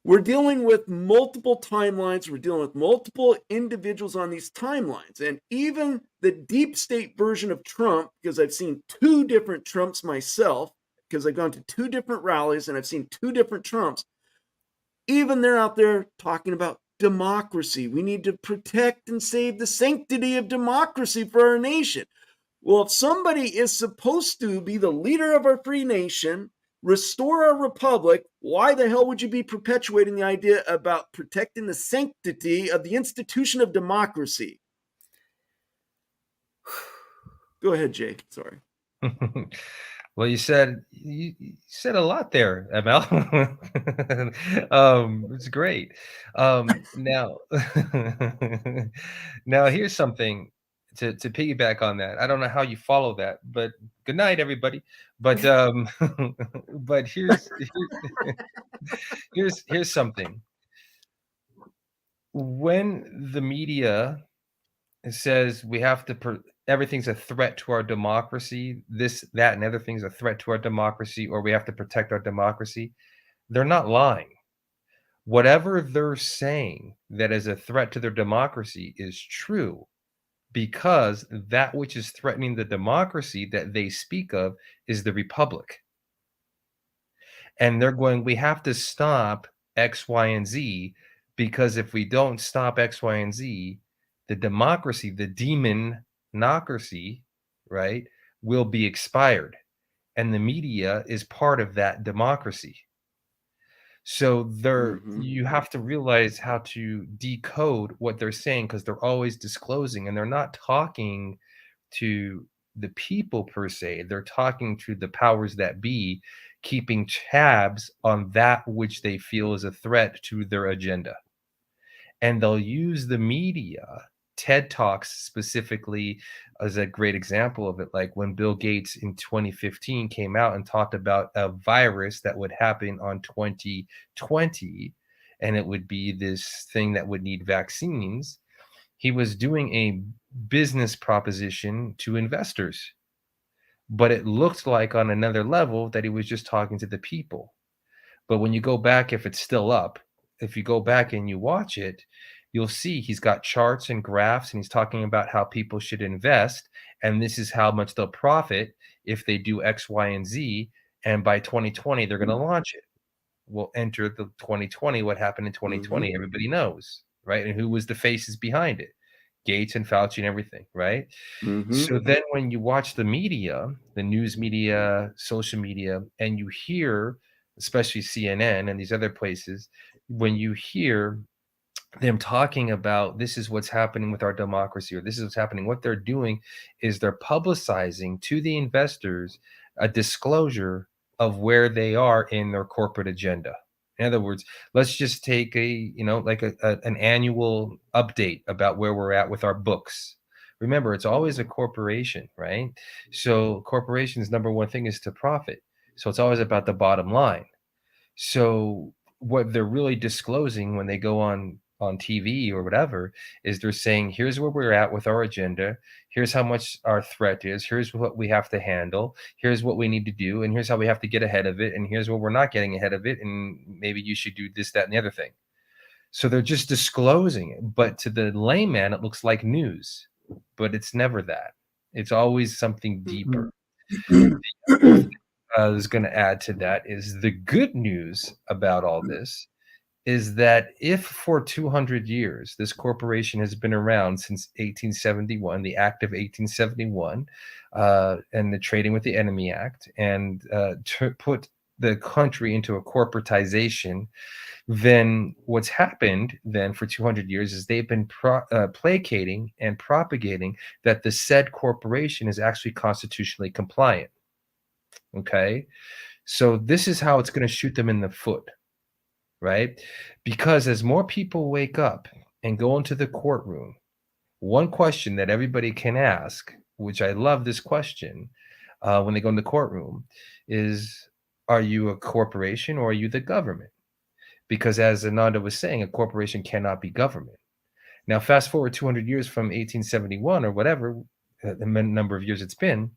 [SPEAKER 2] We're dealing with multiple timelines. We're dealing with multiple individuals on these timelines. And even the deep state version of Trump, because I've seen two different Trumps myself, because I've gone to two different rallies and I've seen two different Trumps, even they're out there talking about democracy. We need to protect and save the sanctity of democracy for our nation. Well, if somebody is supposed to be the leader of our free nation, restore our republic, why the hell would you be perpetuating the idea about protecting the sanctity of the institution of democracy? Go ahead, Jay. Sorry.
[SPEAKER 5] Well, you said a lot there, ML. It's great. Now, now here's something to piggyback on that. I don't know how you follow that, but good night, everybody. But but here's something. When the media says we have to everything's a threat to our democracy, this, that, and other things a threat to our democracy, or we have to protect our democracy, they're not lying. Whatever they're saying that is a threat to their democracy is true, because that which is threatening the democracy that they speak of is the republic. And they're going, we have to stop X, Y, and Z, because if we don't stop X, Y, and Z, the democracy, the demon-nocracy, right, will be expired. And the media is part of that democracy. So you have to realize how to decode what they're saying, because they're always disclosing, and they're not talking to the people per se. They're talking to the powers that be, keeping tabs on that which they feel is a threat to their agenda. And they'll use the media. TED Talks specifically as a great example of it, like when Bill Gates in 2015 came out and talked about a virus that would happen on 2020, and it would be this thing that would need vaccines. He was doing a business proposition to investors, but it looked like on another level that he was just talking to the people. But when you go back, if it's still up, if you go back and you watch it, you'll see he's got charts and graphs, and he's talking about how people should invest, and this is how much they'll profit if they do X, Y, and Z, and by 2020 they're going to launch it. We'll enter the 2020. What happened in 2020? Everybody knows, right? And who was the faces behind it? Gates and Fauci and everything, right? So then when you watch the media, the news media, social media, and you hear, especially CNN and these other places, when you hear them talking about this is what's happening with our democracy, or this is what's happening, what they're doing is they're publicizing to the investors a disclosure of where they are in their corporate agenda. In other words, let's just take an annual update about where we're at with our books. Remember, it's always a corporation, right? So corporations' number one thing is to profit. So it's always about the bottom line. So what they're really disclosing when they go on TV or whatever is they're saying, here's where we're at with our agenda. Here's how much our threat is. Here's what we have to handle. Here's what we need to do. And here's how we have to get ahead of it. And here's where we're not getting ahead of it. And maybe you should do this, that, and the other thing. So they're just disclosing it. But to the layman, it looks like news, but it's never that. It's always something deeper. I was going to add to that is the good news about all this is that if for 200 years this corporation has been around since 1871, the Act of 1871, and the Trading with the Enemy Act, and to put the country into a corporatization, then what's happened then for 200 years is they've been placating and propagating that the said corporation is actually constitutionally compliant. Okay, so this is how it's going to shoot them in the foot, right? Because as more people wake up and go into the courtroom, one question that everybody can ask, which I love this question, when they go in the courtroom, is, are you a corporation or are you the government? Because as Ananda was saying, a corporation cannot be government. Now, fast forward 200 years from 1871 or whatever, the number of years it's been,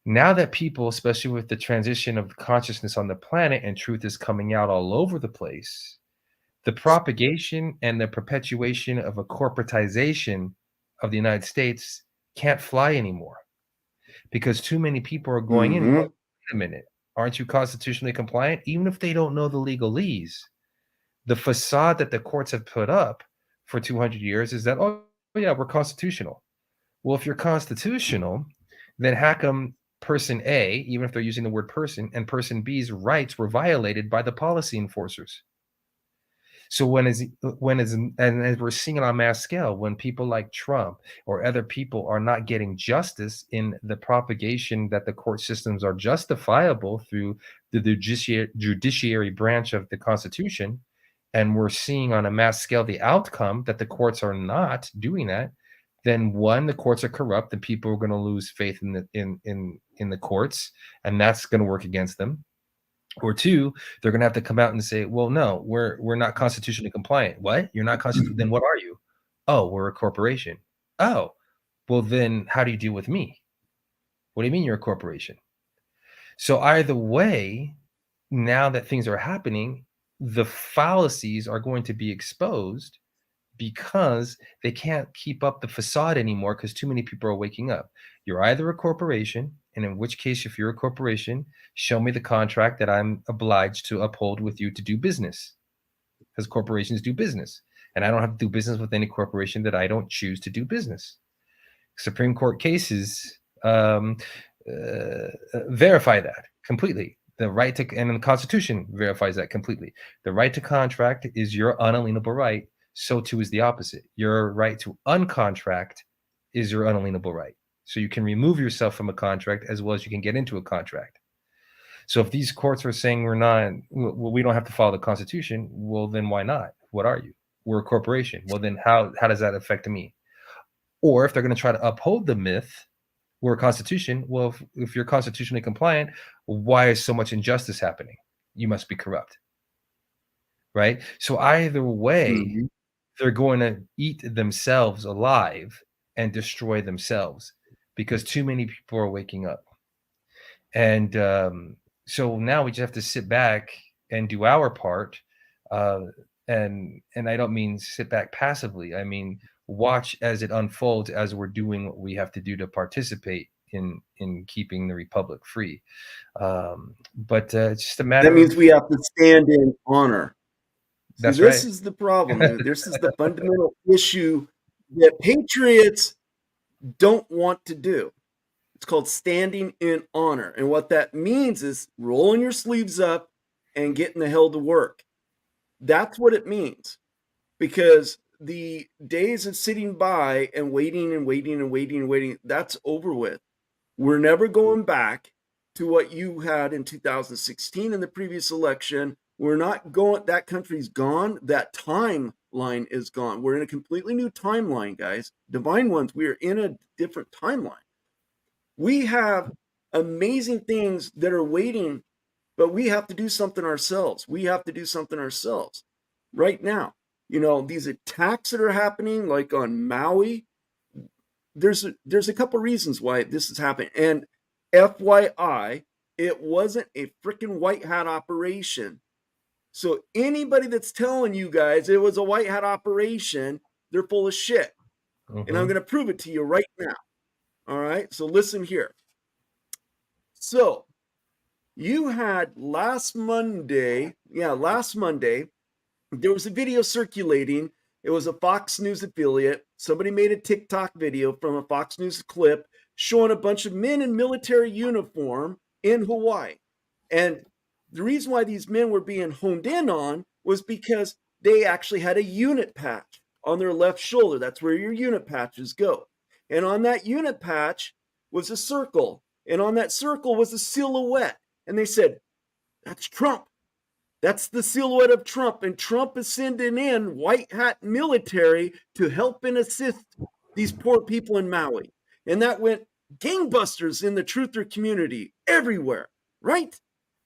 [SPEAKER 5] now that people, especially with the transition of consciousness on the planet and truth is coming out all over the place, the propagation and the perpetuation of a corporatization of the United States can't fly anymore because too many people are going in. Wait a minute, aren't you constitutionally compliant? Even if they don't know the legalese, the facade that the courts have put up for 200 years is that, oh yeah, we're constitutional. Well, if you're constitutional, then how come person A, even if they're using the word person, and person B's rights were violated by the policy enforcers? So as we're seeing it on mass scale, when people like Trump or other people are not getting justice in the propagation that the court systems are justifiable through the judiciary branch of the Constitution, and we're seeing on a mass scale the outcome that the courts are not doing that, then one, the courts are corrupt and people are going to lose faith in the courts, and that's going to work against them. Or two, they're going to have to come out and say, well, no, we're not constitutionally compliant. What? You're not constitutional? Then what are you? Oh, we're a corporation. Oh, well, then how do you deal with me? What do you mean you're a corporation? So either way, now that things are happening, the fallacies are going to be exposed because they can't keep up the facade anymore because too many people are waking up. You're either a corporation, and in which case, if you're a corporation, show me the contract that I'm obliged to uphold with you to do business, because corporations do business, and I don't have to do business with any corporation that I don't choose to do business. Supreme Court cases verify that completely. The right to, and the Constitution verifies that completely. The right to contract is your unalienable right. So too is the opposite. Your right to uncontract is your unalienable right. So you can remove yourself from a contract as well as you can get into a contract. So if these courts are saying we don't have to follow the Constitution, well, then why not? What are you? We're a corporation. Well, then how does that affect me? Or if they're going to try to uphold the myth, we're a constitution. Well, if you're constitutionally compliant, why is so much injustice happening? You must be corrupt. Right? So either way, they're going to eat themselves alive and destroy themselves because too many people are waking up. And so now we just have to sit back and do our part. And I don't mean sit back passively. I mean, watch as it unfolds as we're doing what we have to do to participate in keeping the Republic free. But it's just a matter.
[SPEAKER 2] That means we have to stand in honor.
[SPEAKER 5] That's
[SPEAKER 2] See, this
[SPEAKER 5] right.
[SPEAKER 2] is the problem. This is the fundamental issue that patriots don't want to do. It's called standing in honor. And what that means is rolling your sleeves up and getting the hell to work. That's what it means. Because the days of sitting by and waiting and waiting and waiting and waiting, that's over with. We're never going back to what you had in 2016 in the previous election. We're not going, that country's gone. That timeline is gone. We're in a completely new timeline, guys. Divine ones, we are in a different timeline. We have amazing things that are waiting, but we have to do something ourselves. We have to do something ourselves right now. You know, these attacks that are happening, like on Maui, there's a couple reasons why this is happening. And FYI, it wasn't a freaking white hat operation. So anybody that's telling you guys it was a white hat operation, they're full of shit. And I'm going to prove it to you right now. All right. So listen here. So you had last Monday, there was a video circulating. It was a Fox News affiliate. Somebody made a TikTok video from a Fox News clip showing a bunch of men in military uniform in Hawaii. And the reason why these men were being honed in on was because they actually had a unit patch on their left shoulder. That's where your unit patches go. And on that unit patch was a circle. And on that circle was a silhouette. And they said, that's Trump. That's the silhouette of Trump. And Trump is sending in white hat military to help and assist these poor people in Maui. And that went gangbusters in the truther community everywhere, right?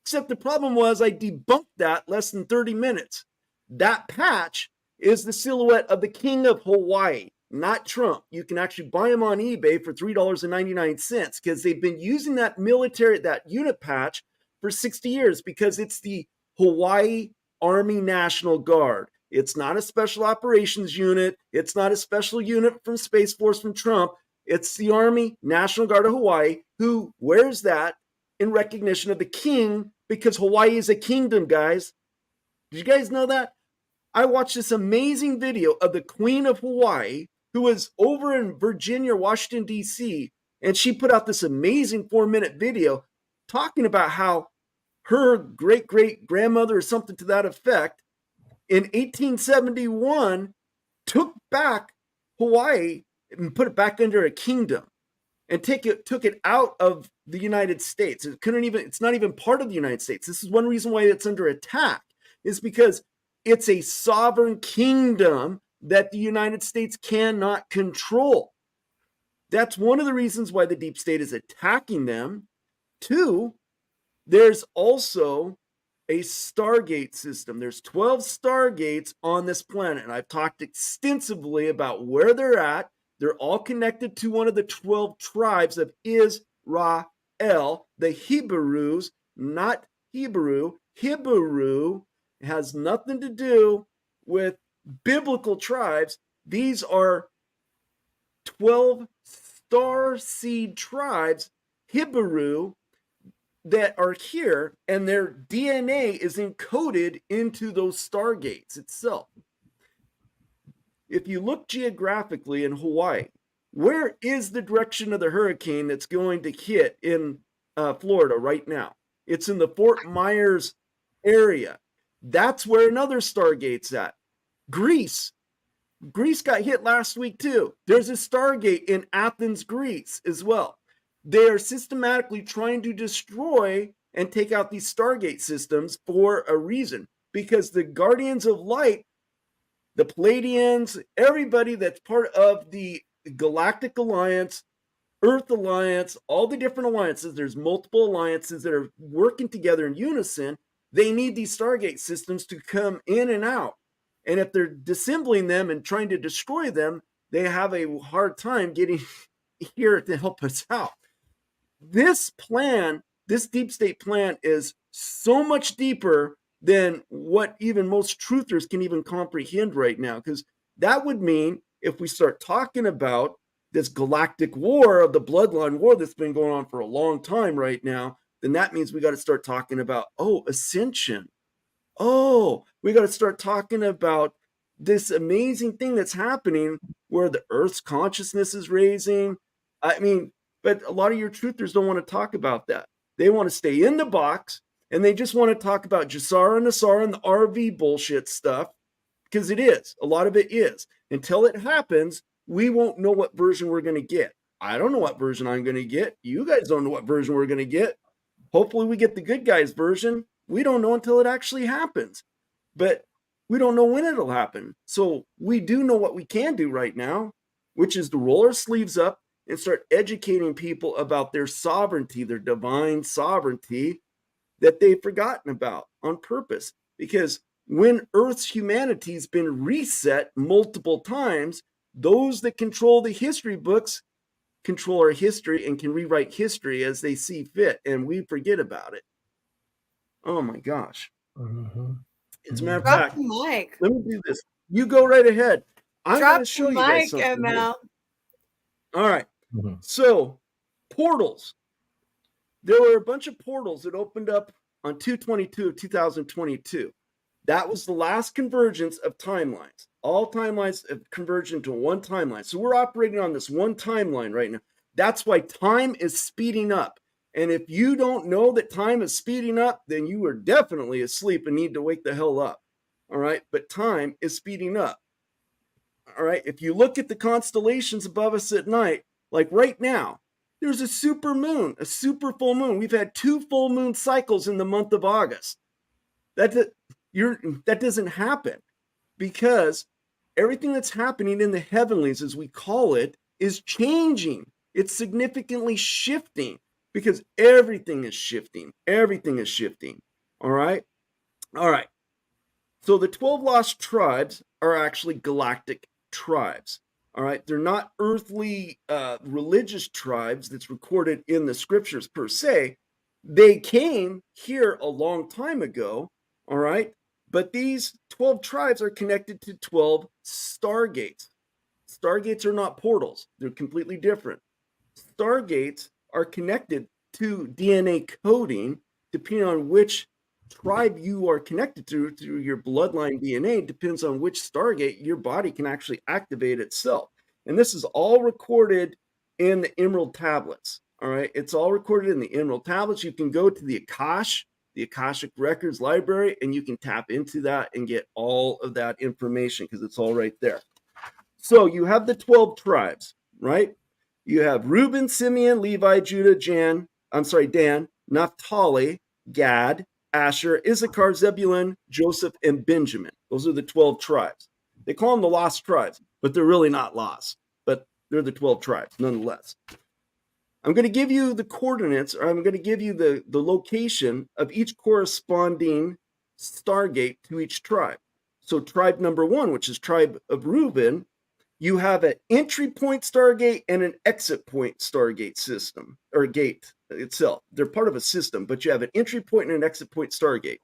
[SPEAKER 2] Except the problem was I debunked that less than 30 minutes. That patch is the silhouette of the king of Hawaii, not Trump. You can actually buy them on eBay for $3.99 because they've been using that unit patch for 60 years because it's the Hawaii Army National Guard. It's not a special operations unit. It's not a special unit from Space Force from Trump. It's the Army National Guard of Hawaii who wears that in recognition of the king because Hawaii is a kingdom, guys. Did you guys know that? I watched this amazing video of the Queen of Hawaii who was over in Virginia, Washington, D.C., and she put out this amazing 4-minute video talking about how her great-great-grandmother or something to that effect in 1871 took back Hawaii and put it back under a kingdom and took it out of the United States. It's not even part of the United States. This is one reason why it's under attack, is because it's a sovereign kingdom that the United States cannot control. That's one of the reasons why the deep state is attacking them. 2, there's also a Stargate system. There's 12 Stargates on this planet, and I've talked extensively about where they're at. They're all connected to one of the 12 tribes of Israel, the Hebrews, not Hebrew. Hebrew has nothing to do with biblical tribes. These are 12 star seed tribes, Hebrew, that are here, and their DNA is encoded into those Stargates itself. If you look geographically in Hawaii, where is the direction of the hurricane that's going to hit in Florida right now? It's in the Fort Myers area. That's where another Stargate's at. Greece got hit last week too. There's a Stargate in Athens, Greece as well. They are systematically trying to destroy and take out these Stargate systems for a reason, because the Guardians of Light, the Pleiadians, everybody that's part of the Galactic Alliance, Earth Alliance, all the different alliances, there's multiple alliances that are working together in unison. They need these Stargate systems to come in and out. And if they're disassembling them and trying to destroy them, they have a hard time getting here to help us out. This plan, this deep state plan, is so much deeper than what even most truthers can even comprehend right now, because that would mean if we start talking about this galactic war of the bloodline war that's been going on for a long time right now, then that means we got to start talking about, ascension. We got to start talking about this amazing thing that's happening where the Earth's consciousness is raising. But a lot of your truthers don't want to talk about that. They want to stay in the box, and they just want to talk about Jasara and Nasara and the RV bullshit stuff, because it is. A lot of it is. Until it happens, we won't know what version we're going to get. I don't know what version I'm going to get. You guys don't know what version we're going to get. Hopefully we get the good guys version. We don't know until it actually happens. But we don't know when it'll happen. So we do know what we can do right now, which is to roll our sleeves up and start educating people about their sovereignty, their divine sovereignty that they've forgotten about on purpose. Because when Earth's humanity has been reset multiple times, those that control the history books control our history and can rewrite history as they see fit, and we forget about it. Oh my gosh. As a matter of fact,
[SPEAKER 3] Mike.
[SPEAKER 2] let me do this. You go right ahead. I'm going to show you guys
[SPEAKER 3] Mike,
[SPEAKER 2] something here.
[SPEAKER 3] ML.
[SPEAKER 2] All right. So, portals. There were a bunch of portals that opened up on 2/22 of 2022. That was the last convergence of timelines. All timelines have converged into one timeline. So we're operating on this one timeline right now. That's why time is speeding up. And if you don't know that time is speeding up, then you are definitely asleep and need to wake the hell up. All right. But time is speeding up. All right. If you look at the constellations above us at night, like right now, there's a super moon, a super full moon. We've had 2 full moon cycles in the month of August. That doesn't happen because everything that's happening in the heavenlies, as we call it, is changing. It's significantly shifting because everything is shifting. Everything is shifting. All right. All right. So the 12 lost tribes are actually galactic tribes. All right. They're not earthly religious tribes that's recorded in the scriptures per se. They came here a long time ago. All right. But these 12 tribes are connected to 12 stargates. Stargates are not portals. They're completely different. Stargates are connected to DNA coding, depending on which tribe you are connected to through your bloodline DNA, depends on which Stargate your body can actually activate itself. And this is all recorded in the Emerald Tablets. All right. It's all recorded in the Emerald Tablets. You can go to the Akashic Records Library, and you can tap into that and get all of that information because it's all right there. So you have the 12 tribes, right? You have Reuben, Simeon, Levi, Judah, Dan, Naphtali, Gad, Asher, Issachar, Zebulun, Joseph, and Benjamin. Those are the 12 tribes. They call them the lost tribes, but they're really not lost. But they're the 12 tribes nonetheless. I'm going to give you the coordinates, or I'm going to give you the location of each corresponding Stargate to each tribe. So tribe number 1, which is tribe of Reuben, you have an entry point Stargate and an exit point Stargate system, or gate itself. They're part of a system, but you have an entry point and an exit point Stargate.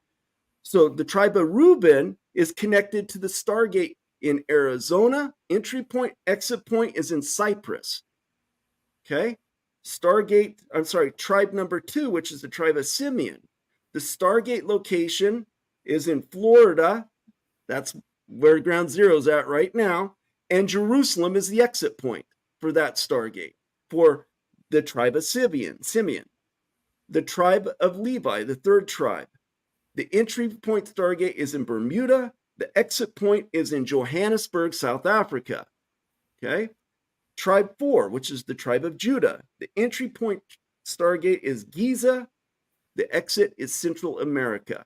[SPEAKER 2] So the tribe of Reuben is connected to the Stargate in Arizona. Entry point, exit point is in Cyprus. Okay? Tribe number 2, which is the tribe of Simeon. The Stargate location is in Florida. That's where Ground Zero is at right now. And Jerusalem is the exit point for that Stargate for the tribe of Simeon. The tribe of Levi, the 3rd tribe. The entry point Stargate is in Bermuda. The exit point is in Johannesburg, South Africa. Okay? Tribe 4, which is the tribe of Judah. The entry point Stargate is Giza. The exit is Central America.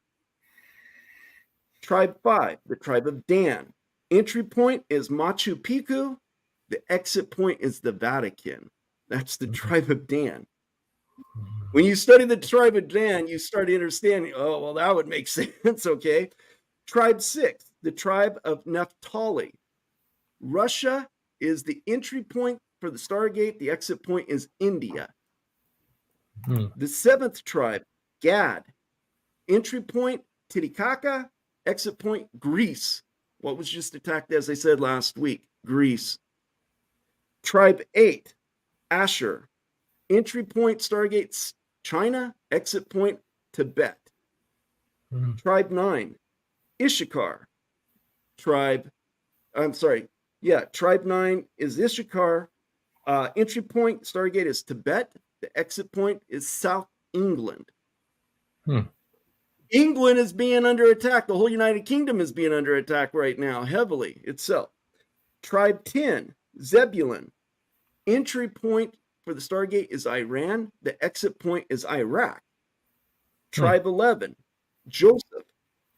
[SPEAKER 2] Tribe 5, the tribe of Dan. Entry point is Machu Picchu. The exit point is the Vatican. That's the tribe of Dan. When you study the tribe of Dan, you start understanding, oh, well, that would make sense, okay? Tribe 6, the tribe of Naphtali. Russia is the entry point for the Stargate. The exit point is India. The 7th tribe, Gad. Entry point, Titicaca. Exit point, Greece. What was just attacked, as I said last week, Greece. Tribe 8, Asher. Entry point, Stargates, China. Exit point, Tibet. Tribe 9, Issachar. Tribe 9 is Issachar. Entry point, Stargate is Tibet. The exit point is South England. England is being under attack. The whole United Kingdom is being under attack right now, heavily itself. Tribe 10, Zebulun. Entry point for the Stargate is Iran. The exit point is Iraq. Tribe 11, Joseph.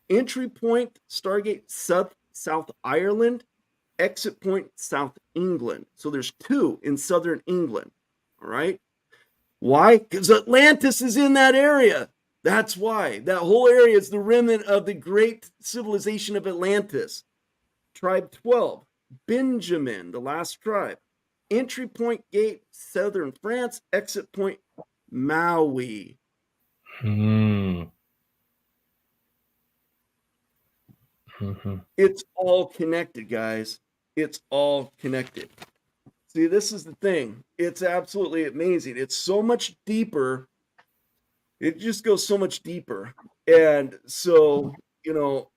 [SPEAKER 2] Entry point, Stargate South Ireland. exit point South England. So there's 2 in southern England. All right. Why? Because Atlantis is in that area. That's why. That whole area is the remnant of the great civilization of Atlantis. Tribe 12, Benjamin, the last tribe. Entry point gate, southern France. Exit point, Maui. It's all connected, guys. It's all connected. See, this is the thing. It's absolutely amazing. It's so much deeper. It just goes so much deeper. And so, you know,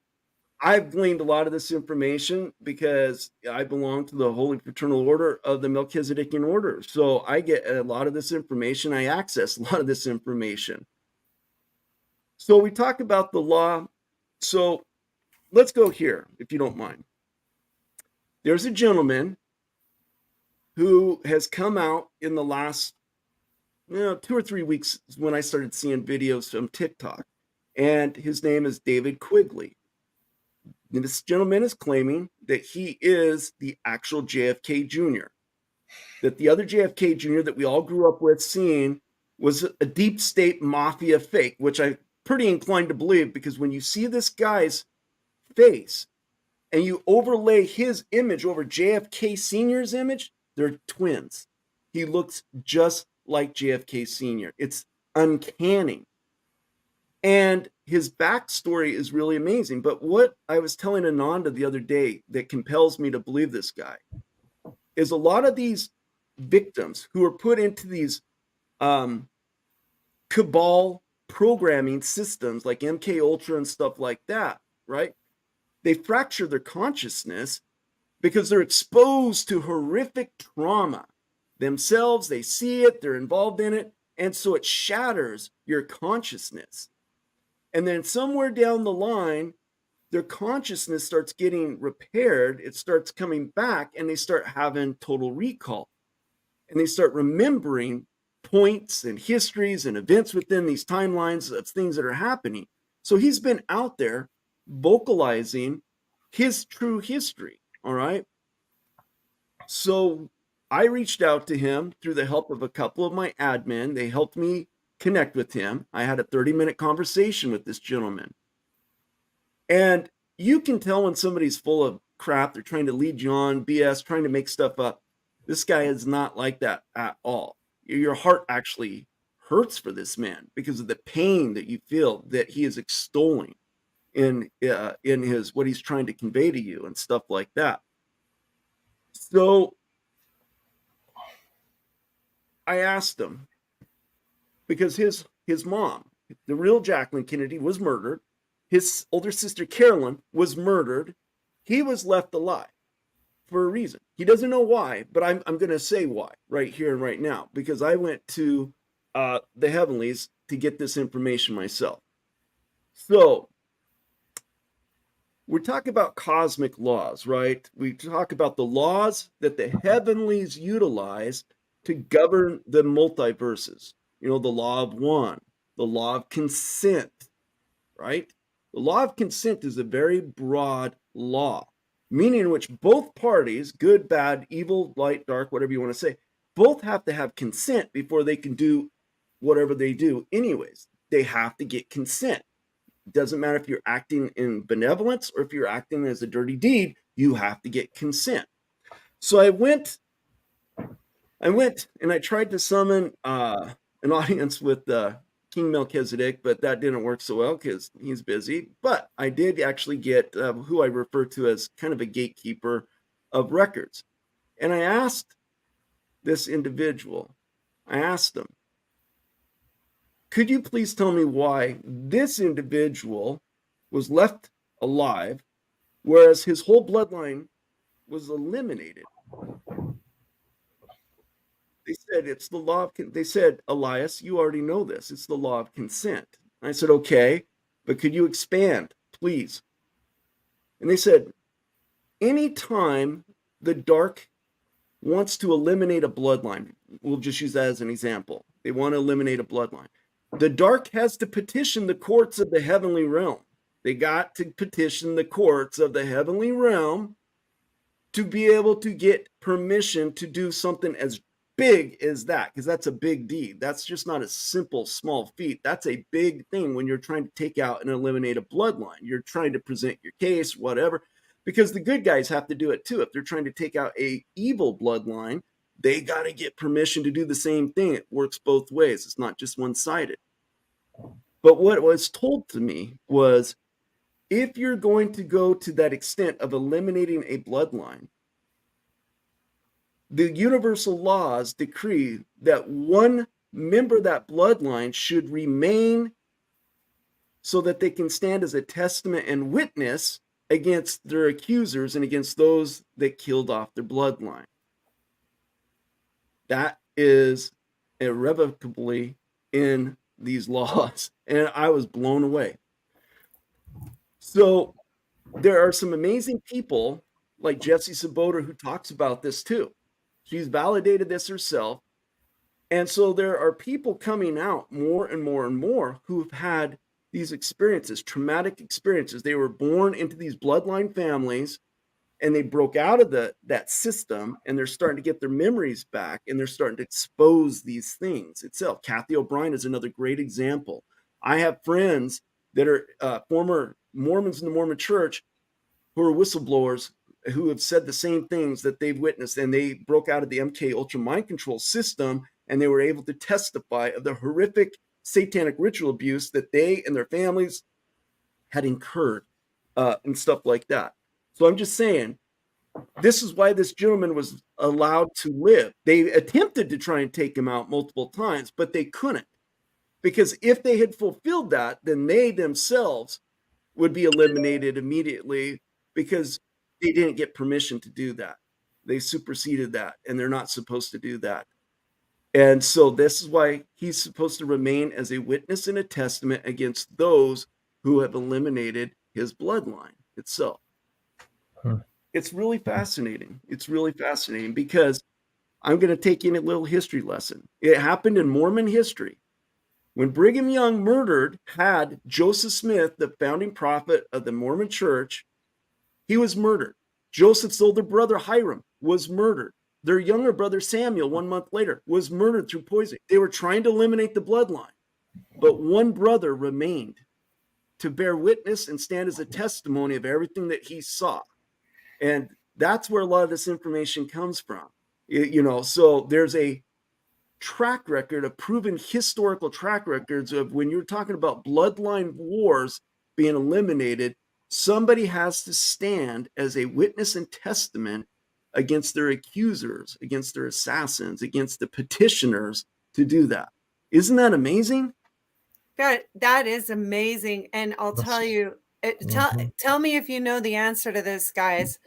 [SPEAKER 2] I've gleaned a lot of this information because I belong to the Holy Fraternal Order of the Melchizedekian Order. So I get a lot of this information. I access a lot of this information. So we talk about the law. So let's go here, if you don't mind. There's a gentleman who has come out in the last 2 or 3 weeks when I started seeing videos from TikTok. And his name is David Quigley. And this gentleman is claiming that he is the actual JFK Jr., that the other JFK Jr. that we all grew up with seeing was a deep state mafia fake, which I'm pretty inclined to believe, because when you see this guy's face and you overlay his image over JFK Sr.'s image, they're twins. He looks just like JFK Sr. It's uncanny. And his backstory is really amazing. But what I was telling Ananda the other day that compels me to believe this guy is a lot of these victims who are put into these cabal programming systems like MK Ultra and stuff like that, right? They fracture their consciousness because they're exposed to horrific trauma themselves. They see it, they're involved in it, and so it shatters your consciousness. And then somewhere down the line, their consciousness starts getting repaired. It starts coming back, and they start having total recall. And they start remembering points and histories and events within these timelines of things that are happening. So he's been out there vocalizing his true history, all right? So I reached out to him through the help of a couple of my admin. They helped me connect with him. I had a 30-minute conversation with this gentleman. And you can tell when somebody's full of crap, they're trying to lead you on, BS, trying to make stuff up. This guy is not like that at all. Your heart actually hurts for this man because of the pain that you feel that he is extolling in his what he's trying to convey to you and stuff like that. So I asked him, because his mom, the real Jacqueline Kennedy, was murdered. His older sister Carolyn was murdered. He was left alive for a reason. He doesn't know why, but I'm going to say why right here and right now, because I went to the heavenlies to get this information myself. So we're talking about cosmic laws, right? We talk about the laws that the heavenlies utilize to govern the multiverses. You know, the law of one, the law of consent, right? The law of consent is a very broad law, meaning in which both parties, good, bad, evil, light, dark, whatever you want to say, both have to have consent before they can do whatever they do. Anyways, they have to get consent. It doesn't matter if you're acting in benevolence or if you're acting as a dirty deed, you have to get consent. So I went and I tried to summon an audience with King Melchizedek, but that didn't work so well because he's busy. But I did actually get who I refer to as kind of a gatekeeper of records. And I asked this individual, I asked him, could you please tell me why this individual was left alive, whereas his whole bloodline was eliminated? They said, it's the law of, they said, ELias, you already know this. It's the law of consent. I said, okay, but could you expand, please? And they said, anytime the dark wants to eliminate a bloodline, we'll just use that as an example. They want to eliminate a bloodline. The dark has to petition the courts of the heavenly realm. They got to petition the courts of the heavenly realm to be able to get permission to do something as big as that, because that's a big deed. That's just not a simple small feat. That's a big thing when you're trying to take out and eliminate a bloodline. You're trying to present your case, whatever, because the good guys have to do it too. If they're trying to take out a evil bloodline, they got to get permission to do the same thing. It works both ways. It's not just one-sided. But what was told to me was, if you're going to go to that extent of eliminating a bloodline, the universal laws decree that one member of that bloodline should remain so that they can stand as a testament and witness against their accusers and against those that killed off their bloodline. That is irrevocably in these laws, and I was blown away. So there are some amazing people like Jessie Saboter who talks about this too. She's validated this herself. And so there are people coming out more and more and more who have had these experiences, traumatic experiences. They were born into these bloodline families, and they broke out of that system, and they're starting to get their memories back, and they're starting to expose these things itself. Kathy O'Brien is another great example. I have friends that are former Mormons in the Mormon Church who are whistleblowers who have said the same things that they've witnessed, and they broke out of the MK Ultra mind control system, and they were able to testify of the horrific satanic ritual abuse that they and their families had incurred and stuff like that. So I'm just saying, this is why this gentleman was allowed to live. They attempted to try and take him out multiple times, but they couldn't. Because if they had fulfilled that, then they themselves would be eliminated immediately, because they didn't get permission to do that. They superseded that, and they're not supposed to do that. And so this is why he's supposed to remain as a witness and a testament against those who have eliminated his bloodline itself. It's really fascinating. It's really fascinating, because I'm going to take in a little history lesson. It happened in Mormon history. When Brigham Young had Joseph Smith, the founding prophet of the Mormon Church, he was murdered. Joseph's older brother Hiram was murdered. Their younger brother Samuel, 1 month later, was murdered through poisoning. They were trying to eliminate the bloodline, but one brother remained to bear witness and stand as a testimony of everything that he saw. And that's where a lot of this information comes from. So there's a track record of proven historical track records of, when you're talking about bloodline wars being eliminated, somebody has to stand as a witness and testament against their accusers, against their assassins, against the petitioners to do that. Isn't that amazing?
[SPEAKER 3] That is amazing. And I'll tell you, tell me if you know the answer to this, guys.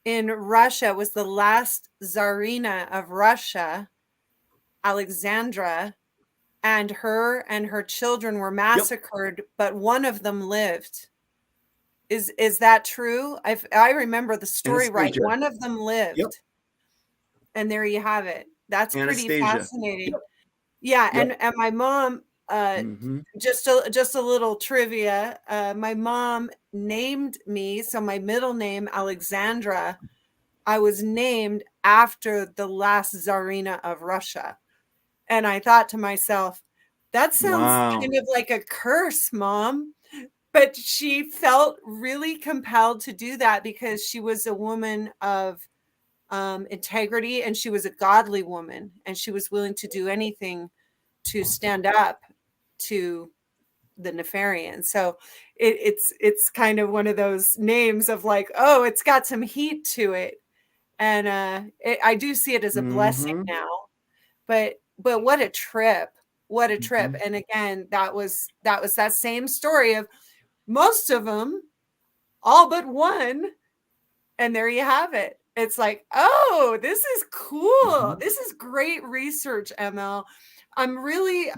[SPEAKER 3] In Russia, was the last Tsarina of Russia, Alexandra, and her children were massacred, but one of them lived. Is that true? I remember the story right. One of them lived. And there you have it. That's pretty fascinating. Yeah, and my mom, just a little trivia. My mom named me, so my middle name, Alexandra, I was named after the last Tsarina of Russia. And I thought to myself, that sounds kind of like a curse, Mom. But she felt really compelled to do that because she was a woman of integrity, and she was a godly woman, and she was willing to do anything to stand up to the Nefarians. So it's kind of one of those names of like, oh, it's got some heat to it. And I do see it as a blessing now. But what a trip. What a trip. And again, that was that same story of most of them, all but one. And there you have it. It's like, oh, this is cool. This is great research, ML. I'm really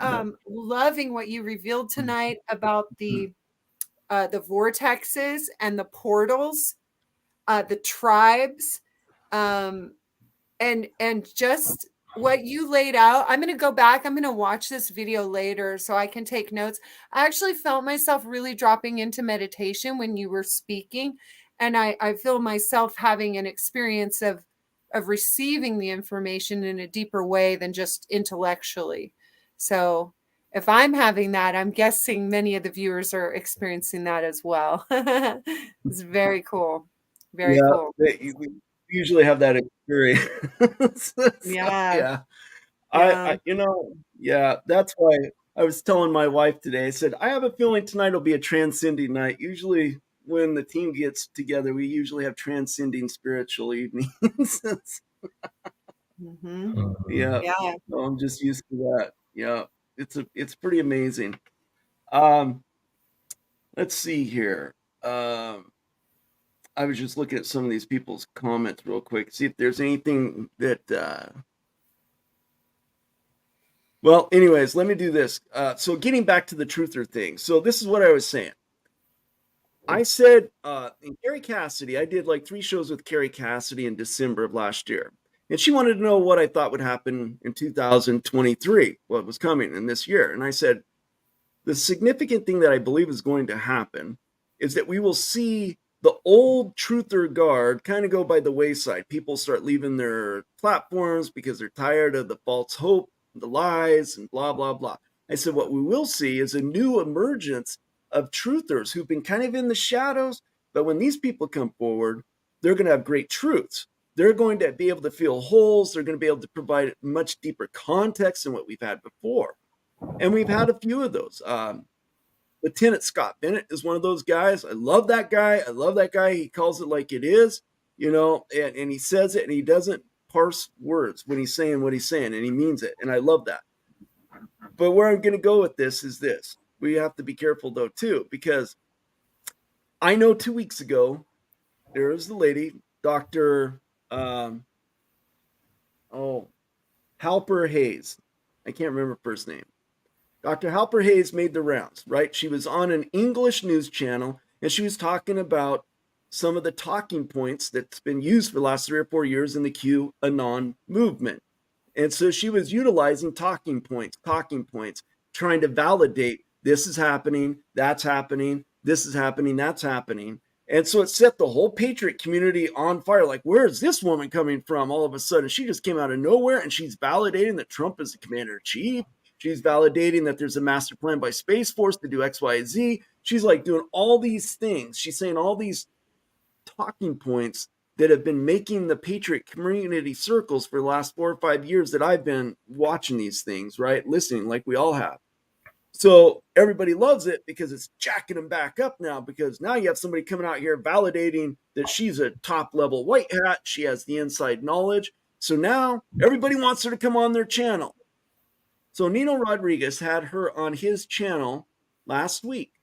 [SPEAKER 3] loving what you revealed tonight about the vortexes and the portals, the tribes, and just what you laid out. I'm going to go back. I'm going to watch this video later so I can take notes. I actually felt myself really dropping into meditation when you were speaking. and I feel myself having an experience of receiving the information in a deeper way than just intellectually. So if I'm having that, I'm guessing many of the viewers are experiencing that as well. It's very cool. Very cool.
[SPEAKER 2] We usually have that experience. So,
[SPEAKER 3] Yeah.
[SPEAKER 2] I that's why I was telling my wife today. I said, I have a feeling tonight will be a transcending night. Usually when the team gets together, we usually have transcending spiritual evenings.
[SPEAKER 3] Mhm.
[SPEAKER 2] Yeah.
[SPEAKER 3] Yeah.
[SPEAKER 2] So I'm just used to that. Yeah. It's pretty amazing. Um, let's see here. I was just looking at some of these people's comments real quick, see if there's anything that well, anyways, let me do this. So getting back to the truther thing. So this is what I was saying. I said in Carrie Cassidy, I did like 3 shows with Carrie Cassidy in December of last year. And she wanted to know what I thought would happen in 2023, what was coming in this year. And I said, the significant thing that I believe is going to happen is that we will see the old truther guard kind of go by the wayside. People start leaving their platforms because they're tired of the false hope, the lies, and blah, blah, blah. I said, what we will see is a new emergence of truthers who've been kind of in the shadows. But when these people come forward, they're going to have great truths. They're going to be able to fill holes. They're going to be able to provide much deeper context than what we've had before. And we've had a few of those. Lieutenant Scott Bennett is one of those guys. I love that guy. He calls it like it is, and he says it, and he doesn't parse words when he's saying what he's saying, and he means it. And I love that. But where I'm going to go with this is this. We have to be careful, though, too, because I know 2 weeks ago, there was the lady, Dr. Halper Hayes. I can't remember her first name. Dr. Halper Hayes made the rounds, right? She was on an English news channel, and she was talking about some of the talking points that's been used for the last 3 or 4 years in the QAnon movement. And so she was utilizing talking points, trying to validate this is happening, that's happening, this is happening, that's happening. And so it set the whole Patriot community on fire. Like, where is this woman coming from all of a sudden? She just came out of nowhere, and she's validating that Trump is the commander-in-chief. She's validating that there's a master plan by Space Force to do X, Y, Z. She's like doing all these things. She's saying all these talking points that have been making the Patriot community circles for the last 4 or 5 years that I've been watching these things, right? Listening like we all have. So everybody loves it because it's jacking them back up now, because now you have somebody coming out here validating that she's a top level white hat. She has the inside knowledge. So now everybody wants her to come on their channel. So Nino Rodriguez had her on his channel last week.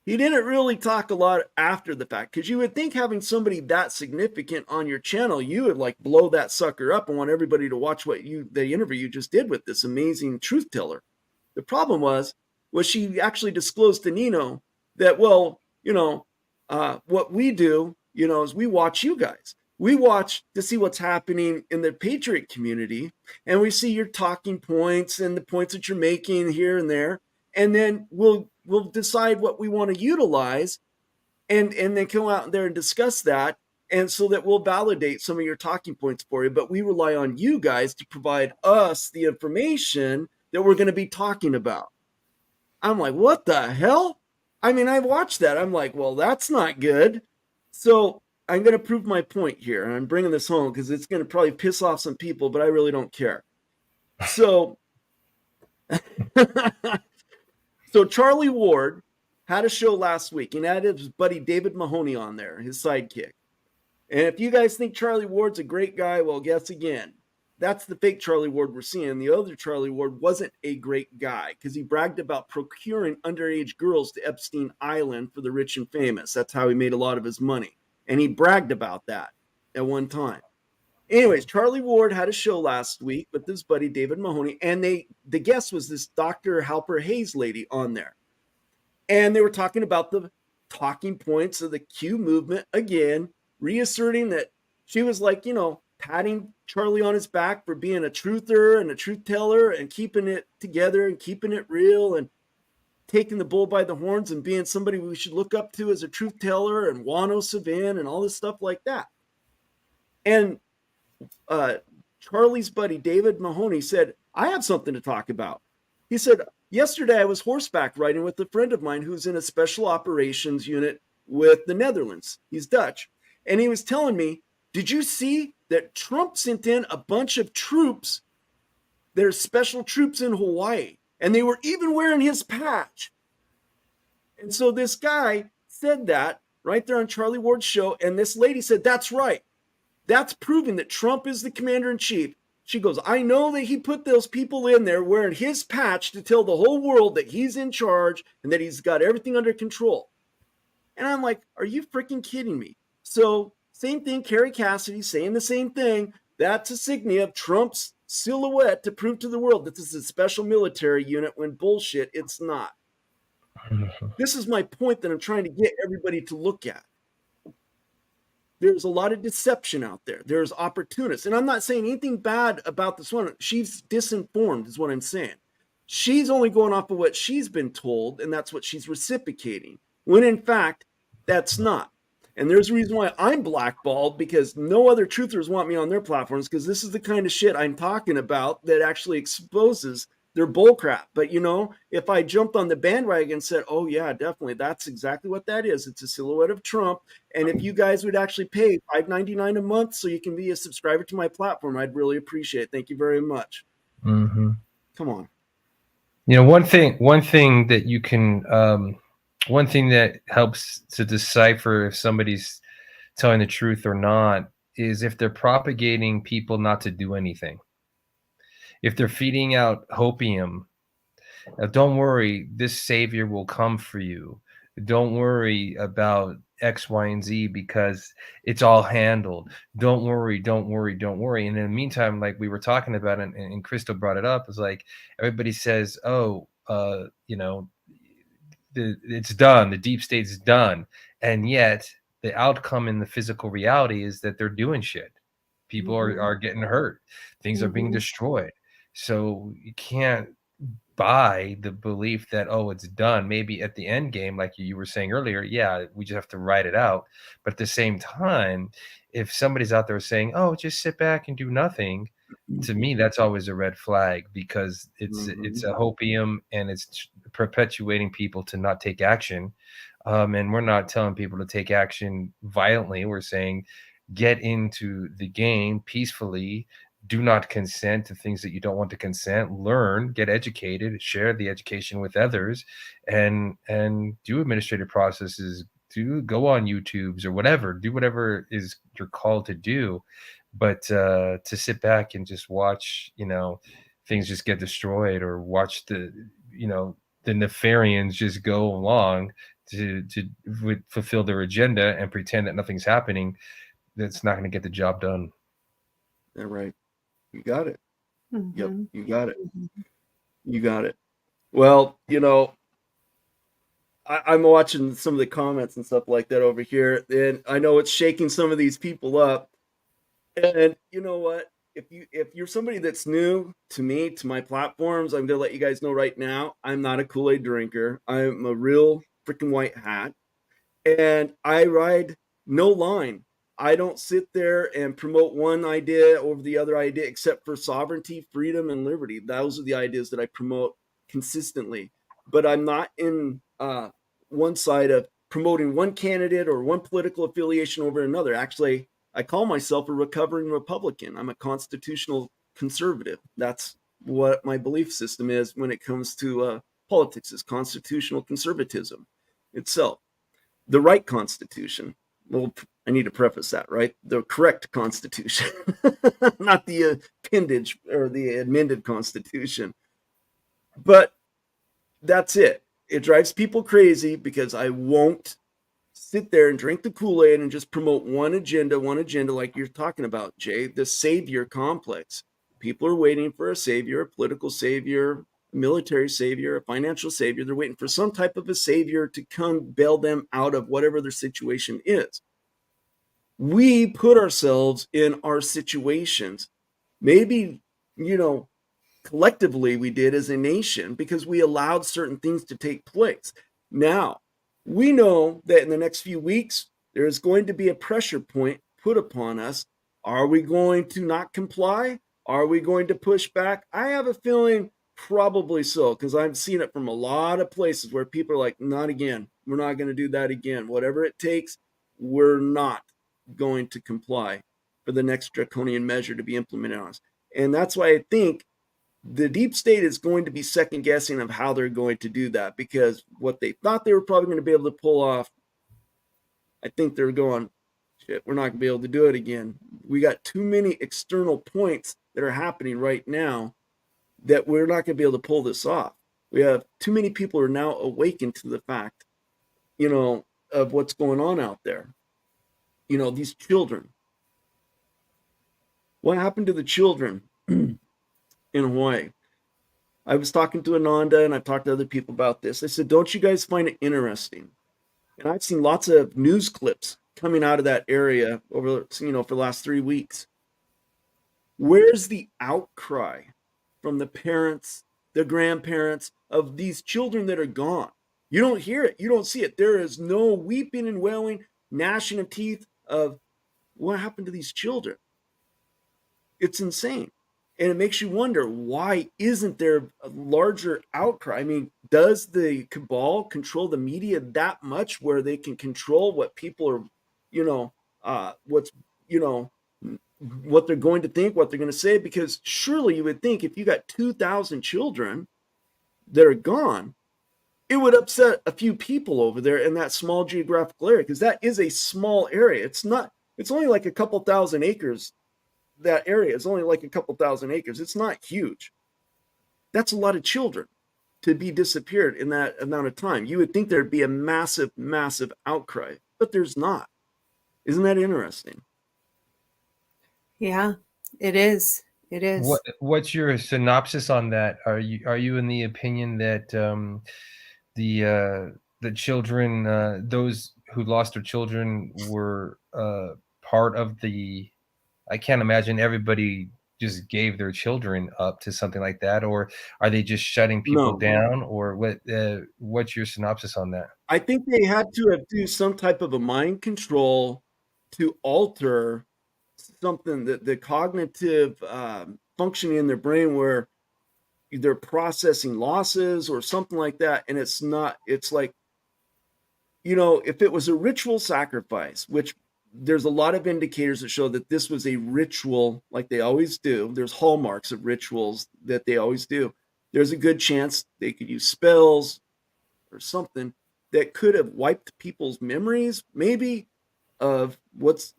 [SPEAKER 2] He didn't really talk a lot after the fact, because you would think having somebody that significant on your channel, you would like blow that sucker up and want everybody to watch the interview you just did with this amazing truth teller. The problem was she actually disclosed to Nino that, what we do, is we watch you guys. We watch to see what's happening in the Patriot community, and we see your talking points and the points that you're making here and there, and then we'll decide what we want to utilize, and then come out there and discuss that, and so that we'll validate some of your talking points for you. But we rely on you guys to provide us the information that we're going to be talking about. I'm like, what the hell? I mean, I've watched that. I'm like, well, that's not good. So I'm going to prove my point here, and I'm bringing this home because it's going to probably piss off some people, but I really don't care. So, so Charlie Ward had a show last week, and had his buddy David Mahoney on there, his sidekick. And if you guys think Charlie Ward's a great guy, well, guess again. That's the fake Charlie Ward we're seeing. The other Charlie Ward wasn't a great guy because he bragged about procuring underage girls to Epstein Island for the rich and famous. That's how he made a lot of his money. And he bragged about that at one time. Anyways, Charlie Ward had a show last week with his buddy David Mahoney, and the guest was this Dr. Halper Hayes lady on there. And they were talking about the talking points of the Q movement again, reasserting that she was like, patting Charlie on his back for being a truther and a truth teller and keeping it together and keeping it real and taking the bull by the horns and being somebody we should look up to as a truth teller and Wano Savan and all this stuff like that. And Charlie's buddy, David Mahoney, said, I have something to talk about. He said, yesterday I was horseback riding with a friend of mine who's in a special operations unit with the Netherlands. He's Dutch. And he was telling me, did you see that Trump sent in a bunch of troops? There's special troops in Hawaii. And they were even wearing his patch. And so this guy said that right there on Charlie Ward's show. And this lady said, that's right. That's proving that Trump is the commander in chief. She goes, I know that he put those people in there wearing his patch to tell the whole world that he's in charge and that he's got everything under control. And I'm like, are you freaking kidding me? So same thing, Kerry Cassidy saying the same thing. That's a signia of Trump's silhouette to prove to the world that this is a special military unit when bullshit, it's not. This is my point that I'm trying to get everybody to look at. There's a lot of deception out there. There's opportunists. And I'm not saying anything bad about this one. She's disinformed is what I'm saying. She's only going off of what she's been told, and that's what she's reciprocating. When in fact, that's not. And there's a reason why I'm blackballed, because no other truthers want me on their platforms, because this is the kind of shit I'm talking about that actually exposes their bullcrap. But, you know, if I jumped on the bandwagon and said, oh, yeah, definitely, that's exactly what that is. It's a silhouette of Trump. And if you guys would actually pay $5.99 a month so you can be a subscriber to my platform, I'd really appreciate it. Thank you very much.
[SPEAKER 5] Mm-hmm.
[SPEAKER 2] Come on.
[SPEAKER 5] You know, one thing that you can, one thing that helps to decipher if somebody's telling the truth or not is if they're propagating people not to do anything. If they're feeding out hopium, don't worry, this savior will come for you. Don't worry about X, Y, and Z because it's all handled. Don't worry, don't worry, don't worry. And in the meantime, like we were talking about, and Christo brought it up, is like everybody says, oh, you know, it's done. The deep state's done. And yet the outcome in the physical reality is that they're doing shit. People are getting hurt. Things are being destroyed. So you can't buy the belief that, oh, it's done. Maybe at the end game, like you were saying earlier, yeah, we just have to ride it out. But at the same time, if somebody's out there saying, oh, just sit back and do nothing, to me, that's always a red flag, because it's a hopium and it's perpetuating people to not take action. And we're not telling people to take action violently. We're saying get into the game peacefully. Do not consent to things that you don't want to consent. Learn, get educated, share the education with others, and do administrative processes. Do go on YouTubes or whatever. Do whatever is you're called to do. But to sit back and just watch, you know, things just get destroyed, or watch the Nefarians just go along to fulfill their agenda and pretend that nothing's happening, that's not going to get the job done.
[SPEAKER 2] Yeah, right. You got it. Yep, you got it. You got it. Well, you know, I'm watching some of the comments and stuff like that over here, and I know it's shaking some of these people up. And you know what? If you're somebody that's new to me, to my platforms, I'm gonna let you guys know right now, I'm not a Kool-Aid drinker. I'm a real freaking white hat, and I ride no line. I don't sit there and promote one idea over the other idea, except for sovereignty, freedom, and liberty. Those are the ideas that I promote consistently. But I'm not in one side of promoting one candidate or one political affiliation over another. Actually, I call myself a recovering Republican. I'm a constitutional conservative. That's what my belief system is when it comes to politics, is constitutional conservatism itself. The right constitution. Well, I need to preface that, right? The correct constitution, not the appendage or the amended constitution. But that's it. It drives people crazy because I won't sit there and drink the Kool-Aid and just promote one agenda like you're talking about, Jay, the savior complex. People are waiting for a savior, a political savior, a military savior, a financial savior. They're waiting for some type of a savior to come bail them out of whatever their situation is. We put ourselves in our situations. Maybe, you know, collectively we did as a nation because we allowed certain things to take place. Now, we know that in the next few weeks, there is going to be a pressure point put upon us. Are we going to not comply? Are we going to push back? I have a feeling probably so, because I've seen it from a lot of places where people are like, not again. We're not going to do that again. Whatever it takes, we're not going to comply for the next draconian measure to be implemented on us. And that's why I think the deep state is going to be second guessing of how they're going to do that, because what they thought they were probably going to be able to pull off, I think they're going, shit, we're not going to be able to do it again. We got too many external points that are happening right now that we're not going to be able to pull this off. We have too many people who are now awakened to the fact, of what's going on out there. These children. What happened to the children in Hawaii? I was talking to Ananda, and I've talked to other people about this. I said, don't you guys find it interesting? And I've seen lots of news clips coming out of that area over, for the last 3 weeks. Where's the outcry from the parents, the grandparents of these children that are gone? You don't hear it. You don't see it. There is no weeping and wailing, gnashing of teeth of what happened to these children. It's insane. And it makes you wonder, why isn't there a larger outcry? I mean, does the cabal control the media that much where they can control what people are, what they're going to think, what they're going to say? Because surely you would think if you got 2,000 children that are gone, it would upset a few people over there in that small geographical area, because that is a small area. It's only like a couple thousand acres. That area is only like a couple thousand acres. It's not huge. That's a lot of children to be disappeared in that amount of time. You would think there'd be a massive, massive outcry, but there's not. Isn't that interesting?
[SPEAKER 3] Yeah, it is. It is.
[SPEAKER 5] What's your synopsis on that? Are you in the opinion that the children, those who lost their children, were part of the? I can't imagine everybody just gave their children up to something like that, or are they just shutting people down, or what? What's your synopsis on that?
[SPEAKER 2] I think they had to do some type of a mind control to alter something, that the cognitive functioning in their brain, where they're processing losses or something like that. And it's like, if it was a ritual sacrifice, which there's a lot of indicators that show that this was a ritual, like they always do. There's hallmarks of rituals that they always do. There's a good chance they could use spells or something that could have wiped people's memories, maybe, of that's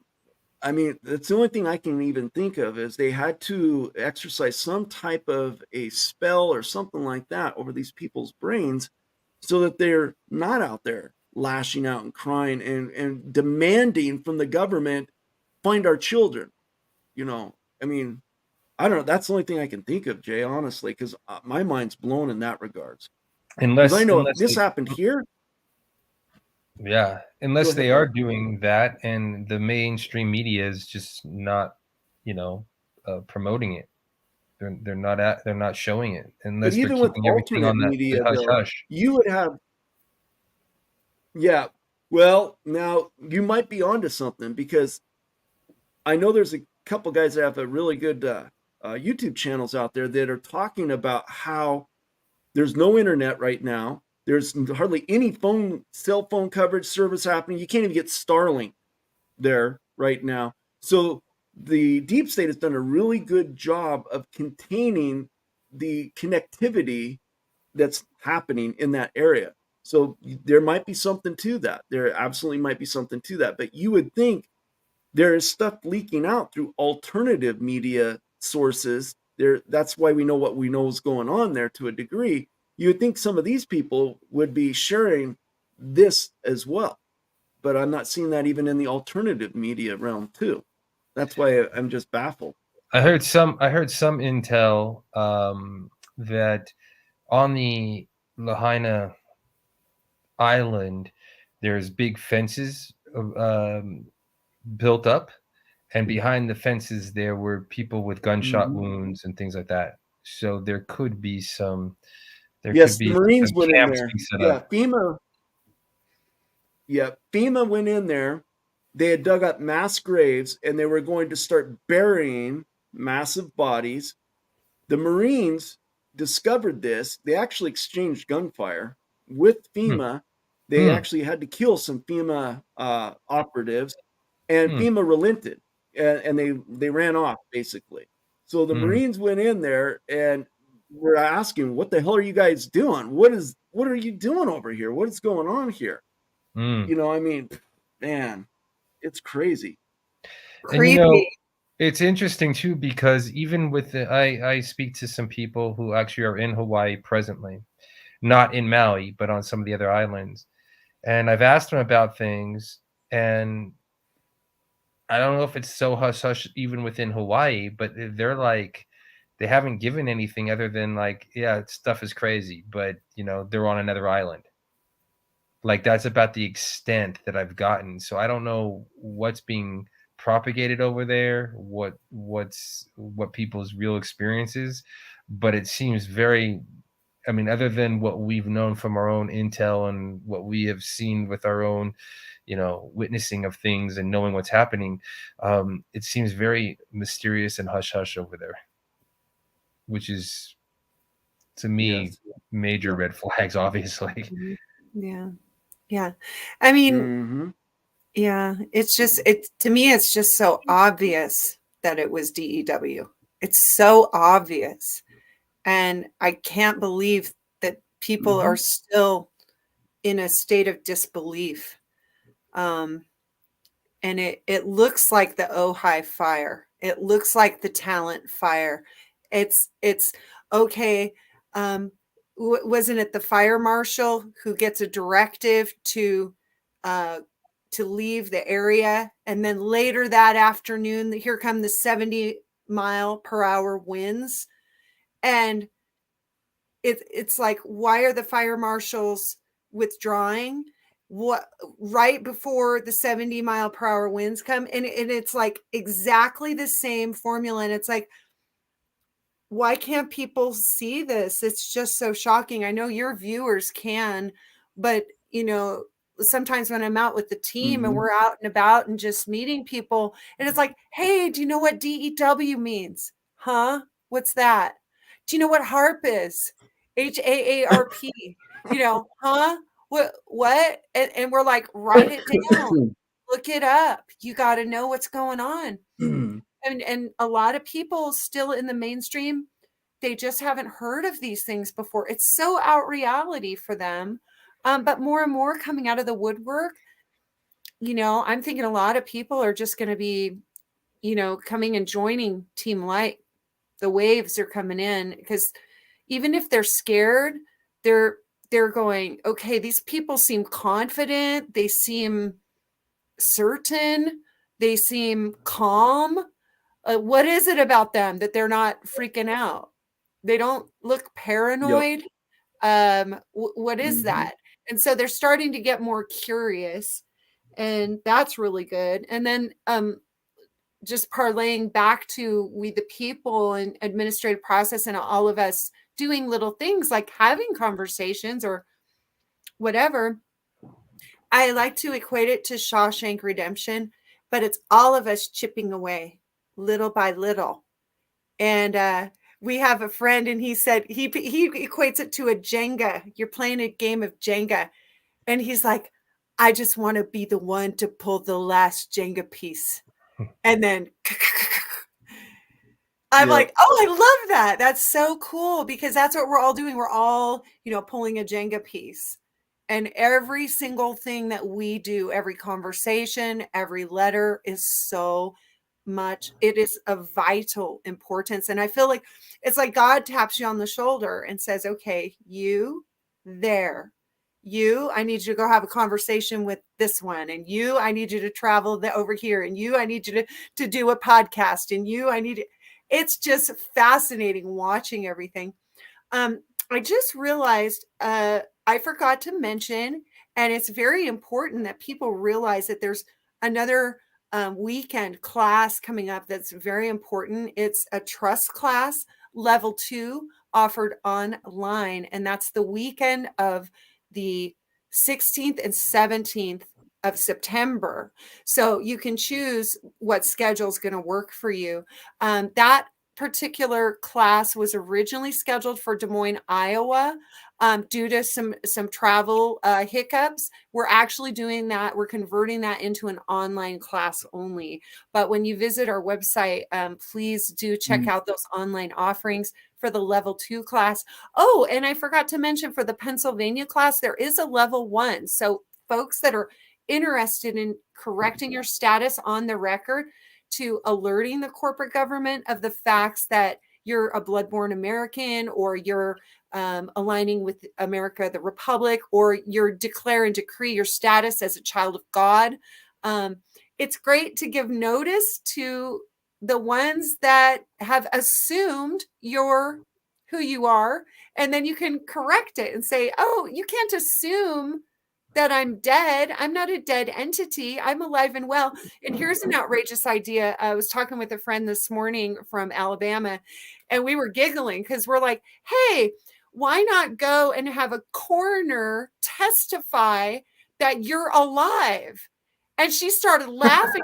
[SPEAKER 2] the only thing I can even think of, is they had to exercise some type of a spell or something like that over these people's brains so that they're not out there lashing out and crying and demanding from the government, find our children. I don't know. That's the only thing I can think of, Jay, honestly, because my mind's blown in that regards. Unless I know this happened here.
[SPEAKER 5] Yeah, unless they are doing that, and the mainstream media is just not, promoting it. They're not showing it, unless they're keeping everything on the hush hush.
[SPEAKER 2] You would have. Yeah, well, now you might be onto something, because I know there's a couple guys that have a really good YouTube channels out there that are talking about how there's no internet right now. There's hardly any cell phone coverage service happening. You can't even get Starlink there right now. So the deep state has done a really good job of containing the connectivity that's happening in that area. So there might be something to that. There absolutely might be something to that. But you would think there is stuff leaking out through alternative media sources. That's why we know what we know is going on there to a degree. You would think some of these people would be sharing this as well. But I'm not seeing that even in the alternative media realm too. That's why I'm just baffled.
[SPEAKER 5] I heard some intel that on the Lahaina island, there's big fences built up, and behind the fences there were people with gunshot wounds and things like that. So there could be some. There
[SPEAKER 2] Yes,
[SPEAKER 5] could
[SPEAKER 2] the
[SPEAKER 5] be
[SPEAKER 2] Marines
[SPEAKER 5] some
[SPEAKER 2] went in
[SPEAKER 5] camps
[SPEAKER 2] there.
[SPEAKER 5] being set
[SPEAKER 2] Yeah,
[SPEAKER 5] up.
[SPEAKER 2] FEMA went in there. They had dug up mass graves and they were going to start burying massive bodies. The Marines discovered this. They actually exchanged gunfire with
[SPEAKER 5] Hmm.
[SPEAKER 2] FEMA. They
[SPEAKER 5] Hmm.
[SPEAKER 2] actually had to kill some FEMA operatives, and
[SPEAKER 5] Hmm.
[SPEAKER 2] FEMA relented, and they ran off basically. So the
[SPEAKER 5] Hmm.
[SPEAKER 2] Marines went in there and were asking, "What the hell are you guys doing? What are you doing over here? What is going on here?"
[SPEAKER 5] Hmm.
[SPEAKER 2] I mean, man, it's crazy.
[SPEAKER 5] And
[SPEAKER 3] Creepy.
[SPEAKER 5] it's interesting too because even with I speak to some people who actually are in Hawaii presently, not in Maui, but on some of the other islands. And I've asked them about things, and I don't know if it's so hush hush even within Hawaii, but they're like they haven't given anything other than like, yeah, stuff is crazy, but they're on another island. Like that's about the extent that I've gotten. So I don't know what's being propagated over there, what people's real experiences, but it seems very, I mean, other than what we've known from our own intel and what we have seen with our own, witnessing of things and knowing what's happening, it seems very mysterious and hush hush over there, which is to me
[SPEAKER 2] Yes.
[SPEAKER 5] major
[SPEAKER 2] Yep.
[SPEAKER 5] red flags, obviously.
[SPEAKER 3] Mhm. Yeah. Yeah. I mean,
[SPEAKER 2] Mm-hmm.
[SPEAKER 3] yeah, to me, it's just so obvious that it was DEW. It's so obvious. And I can't believe that people
[SPEAKER 2] Mm-hmm.
[SPEAKER 3] are still in a state of disbelief. Um, and it looks like the Ojai fire. It looks like the talent fire. It's okay. Wasn't it the fire marshal who gets a directive uh, to leave the area, and then later that afternoon, here come the 70-mile-per-hour winds, and it's like, why are the fire marshals withdrawing? What, right before the 70-mile-per-hour winds come, and it's like exactly the same formula, and it's like, why can't people see this? It's just so shocking. I know your viewers can, but sometimes when I'm out with the team and
[SPEAKER 2] Mm-hmm.
[SPEAKER 3] we're out and about and just meeting people, and it's like, hey, do you know what DEW means? Huh? What's that? Do you know what HARP is? HAARP. Huh? What? And we're like, write it down, look it up. You got to know what's going on. And a lot of people still in the mainstream, they just haven't heard of these things before. It's so out reality for them. But more and more coming out of the woodwork, I'm thinking a lot of people are just going to be, coming and joining Team Light. The waves are coming in, because even if they're scared, they're going, okay, these people seem confident. They seem certain. They seem calm. What is it about them that they're not freaking out? They don't look
[SPEAKER 2] Yep.
[SPEAKER 3] paranoid. What is
[SPEAKER 2] Mm-hmm.
[SPEAKER 3] that? And so they're starting to get more curious, and that's really good. And then just parlaying back to we the people and administrative process, and all of us doing little things like having conversations or whatever. I like to equate it to Shawshank Redemption, but it's all of us chipping away little by little. And we have a friend, and he said he equates it to a Jenga. You're playing a game of Jenga, and he's like, I just want to be the one to pull the last Jenga piece, and then I'm
[SPEAKER 2] Yep.
[SPEAKER 3] like, oh, I love that. That's so cool, because that's what we're all doing. We're all, pulling a Jenga piece. And every single thing that we do, every conversation, every letter is so much. It is of vital importance. And I feel like it's like God taps you on the shoulder and says, okay, you there. You, I need you to go have a conversation with this one. And you, I need you to travel over here. And you, I need you to do a podcast. And you, it's just fascinating watching everything. I just realized I forgot to mention, and it's very important that people realize that there's another weekend class coming up that's very important. It's a trust class. level 2 offered online, and that's the weekend of the 16th and 17th of September. So you can choose what schedule is going to work for you. That particular class was originally scheduled for Des Moines, Iowa. Due to some travel hiccups, we're actually doing that. We're converting that into an online class only. But when you visit our website, please do check out those online offerings for the level 2 class. Oh, and I forgot to mention for the Pennsylvania class, there is a level 1. So folks that are interested in correcting your status on the record, to alerting the corporate government of the facts that you're a bloodborne American, or you're aligning with America, the Republic, or you're declare and decree your status as a child of God. It's great to give notice to the ones that have assumed you're who you are, and then you can correct it and say, oh, you can't assume that I'm dead. I'm not a dead entity. I'm alive and well. And here's an outrageous idea. I was talking with a friend this morning from Alabama, and we were giggling because we're like, hey, why not go and have a coroner testify that you're alive? And she started laughing.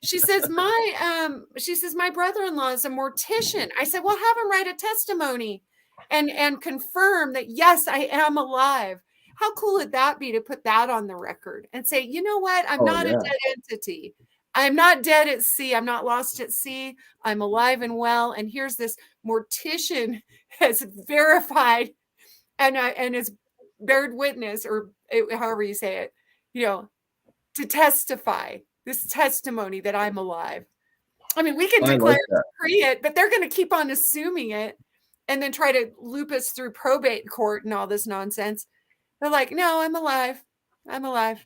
[SPEAKER 3] She says, my brother-in-law is a mortician. I said, well, have him write a testimony and confirm that, yes, I am alive. How cool would that be to put that on the record and say, you know what? I'm not a dead entity. I'm not dead at sea. I'm not lost at sea. I'm alive and well. And here's this mortician has verified and has bared witness, or however you say it, to testify this testimony that I'm alive. I mean, we can declare decree it, but they're going to keep on assuming it and then try to loop us through probate court and all this nonsense. They're like, no, I'm alive. I'm alive.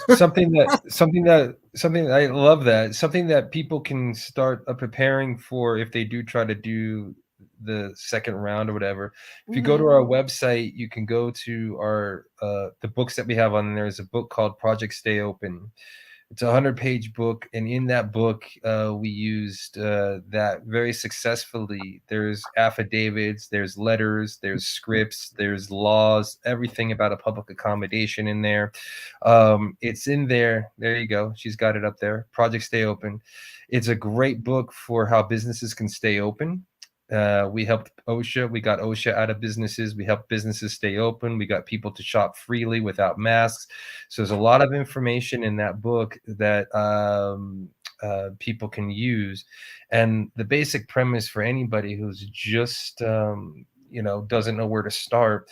[SPEAKER 5] Something that I love, that something that people can start preparing for if they do try to do the second round or whatever. If you go to our website, you can go to our the books that we have on there. Is a book called Project Stay Open. It's a 100-page book, and in that book, we used that very successfully. There's affidavits, there's letters, there's scripts, there's laws, everything about a public accommodation in there. It's in there. There you go. She's got it up there. Project Stay Open. It's a great book for how businesses can stay open. We helped OSHA. We got OSHA out of businesses. We helped businesses stay open. We got people to shop freely without masks. So there's a lot of information in that book that people can use. And the basic premise for anybody who's just, doesn't know where to start,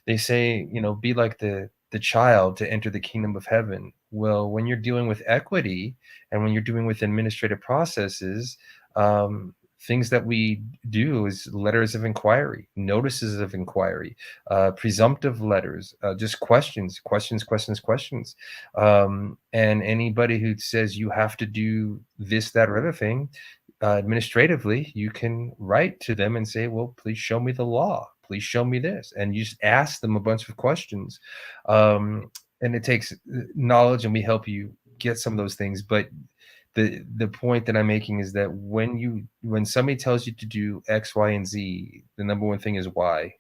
[SPEAKER 5] they say, be like the child to enter the kingdom of heaven. Well, when you're dealing with equity and when you're dealing with administrative processes, things that we do is letters of inquiry, notices of inquiry, presumptive letters, just questions. And anybody who says you have to do this, that, or other thing, administratively, you can write to them and say, well, please show me the law. Please show me this. And you just ask them a bunch of questions. And it takes knowledge, and we help you get some of those things. But the point that I'm making is that when somebody tells you to do X, Y, and Z, the number one thing is why.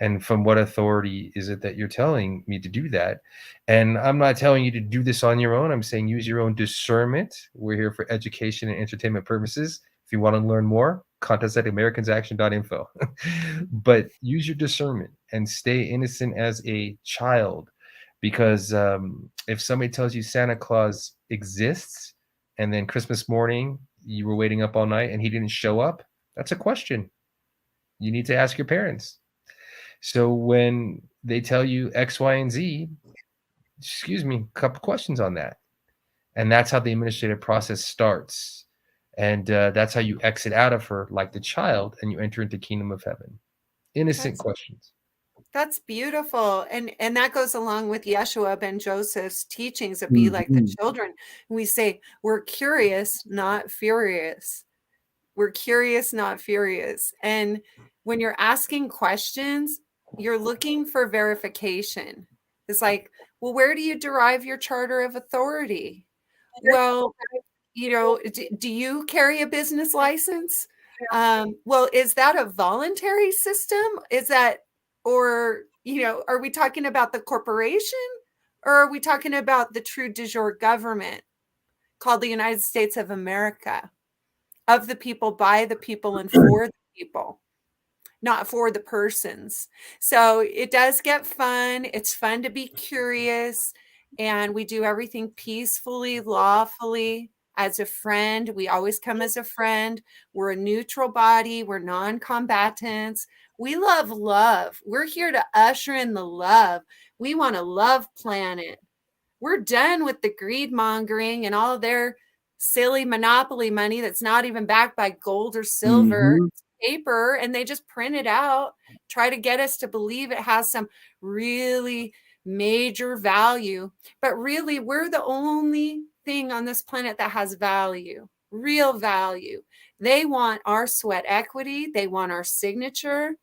[SPEAKER 5] And from what authority is it that you're telling me to do that? And I'm not telling you to do this on your own. I'm saying use your own discernment. We're here for education and entertainment purposes. If you want to learn more, contact us at americansaction.info. But use your discernment and stay innocent as a child. Because if somebody tells you Santa Claus exists, and then Christmas morning, you were waiting up all night and he didn't show up, that's a question. You need to ask your parents. So when they tell you X, Y, and Z, a couple questions on that. And that's how the administrative process starts. And that's how you exit out of her like the child, and you enter into kingdom of heaven. Innocent questions.
[SPEAKER 3] That's beautiful. And that goes along with Yeshua ben Joseph's teachings of be like the children. We say, we're curious, not furious. We're curious, not furious. And when you're asking questions, you're looking for verification. It's like, well, where do you derive your charter of authority? Well, do you carry a business license? Well, is that a voluntary system? Is that, or, are we talking about the corporation, or are we talking about the true de jure government called the United States of America, of the people, by the people, and for the people, not for the persons? So it does get fun. It's fun to be curious, and we do everything peacefully, lawfully. As a friend, we always come as a friend. We're a neutral body. We're non-combatants. We love love. We're here to usher in the love. We want a love planet. We're done with the greed mongering and all their silly monopoly money that's not even backed by gold or silver. It's paper, and they just print it out, try to get us to believe it has some really major value. But really, we're the only thing on this planet that has value, real value. They want our sweat equity. They want our signature.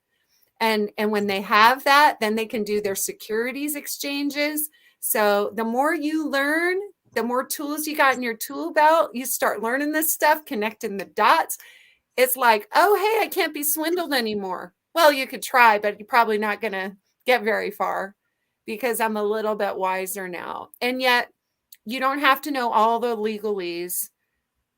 [SPEAKER 3] And when they have that, then they can do their securities exchanges. So the more you learn, the more tools you got in your tool belt, you start learning this stuff, connecting the dots. It's like, oh, hey, I can't be swindled anymore. Well, you could try, but you're probably not going to get very far, because I'm a little bit wiser now. And yet you don't have to know all the legalese.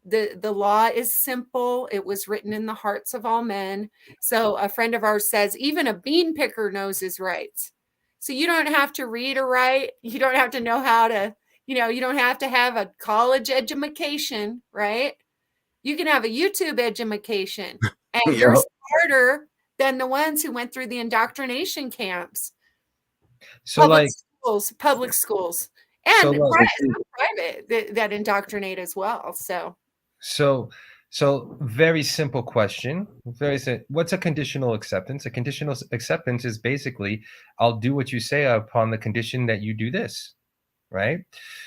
[SPEAKER 3] The law is simple. It was written in the hearts of all men. So a friend of ours says, even a bean picker knows his rights. So you don't have to read or write. You don't have to know how to, you don't have to have a college education, right? You can have a YouTube education, and you're smarter than the ones who went through the indoctrination camps.
[SPEAKER 5] So
[SPEAKER 3] Public schools, and private that indoctrinate as well.
[SPEAKER 5] So very simple question. What's a conditional acceptance? A conditional acceptance is basically, I'll do what you say upon the condition that you do this, right?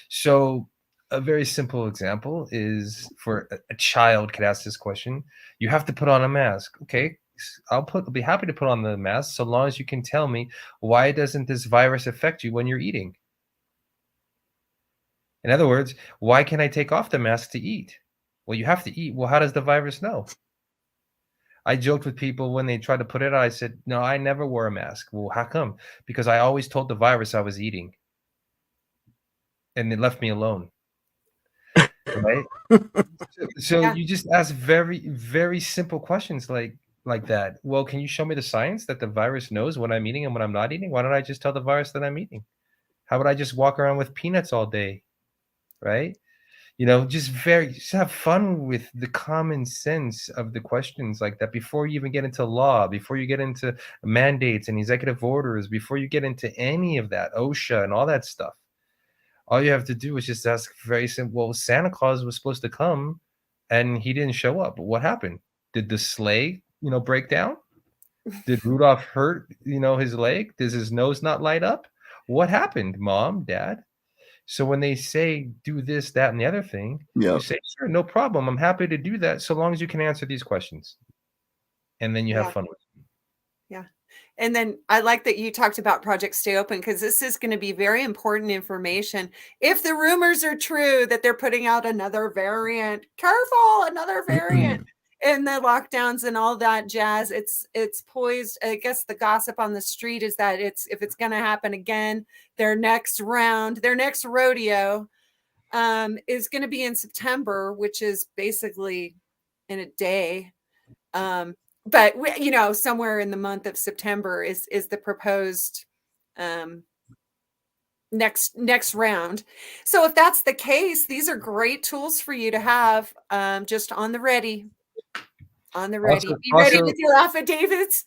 [SPEAKER 5] So a very simple example is, for a child could ask this question, you have to put on a mask. Okay, I'll be happy to put on the mask so long as you can tell me, why doesn't this virus affect you when you're eating? In other words, why can't I take off the mask to eat? Well, you have to eat. Well, how does the virus know? I joked with people when they tried to put it out. I said, no, I never wore a mask. Well, how come? Because I always told the virus I was eating, and they left me alone. Right? So you just ask very, very simple questions like that. Well, can you show me the science that the virus knows when I'm eating and when I'm not eating? Why don't I just tell the virus that I'm eating? How would I just walk around with peanuts all day? Right? Just have fun with the common sense of the questions like that before you even get into law, before you get into mandates and executive orders, before you get into any of that, OSHA and all that stuff. All you have to do is just ask very simple. Well, Santa Claus was supposed to come and he didn't show up. What happened? Did the sleigh, break down? Did Rudolph hurt, his leg? Does his nose not light up? What happened, Mom, Dad? So when they say do this, that, and the other thing, you say, sure, no problem. I'm happy to do that so long as you can answer these questions. And then you have fun with it.
[SPEAKER 3] Yeah. And then I like that you talked about Project Stay Open, because this is going to be very important information. If the rumors are true that they're putting out another variant, careful, another variant. And the lockdowns and all that jazz, it's poised. I guess the gossip on the street is that if it's going to happen again, their next rodeo is going to be in September, which is basically in a day. But somewhere in the month of September is the proposed next round. So if that's the case, these are great tools for you to have just on the ready. Be ready with your affidavits,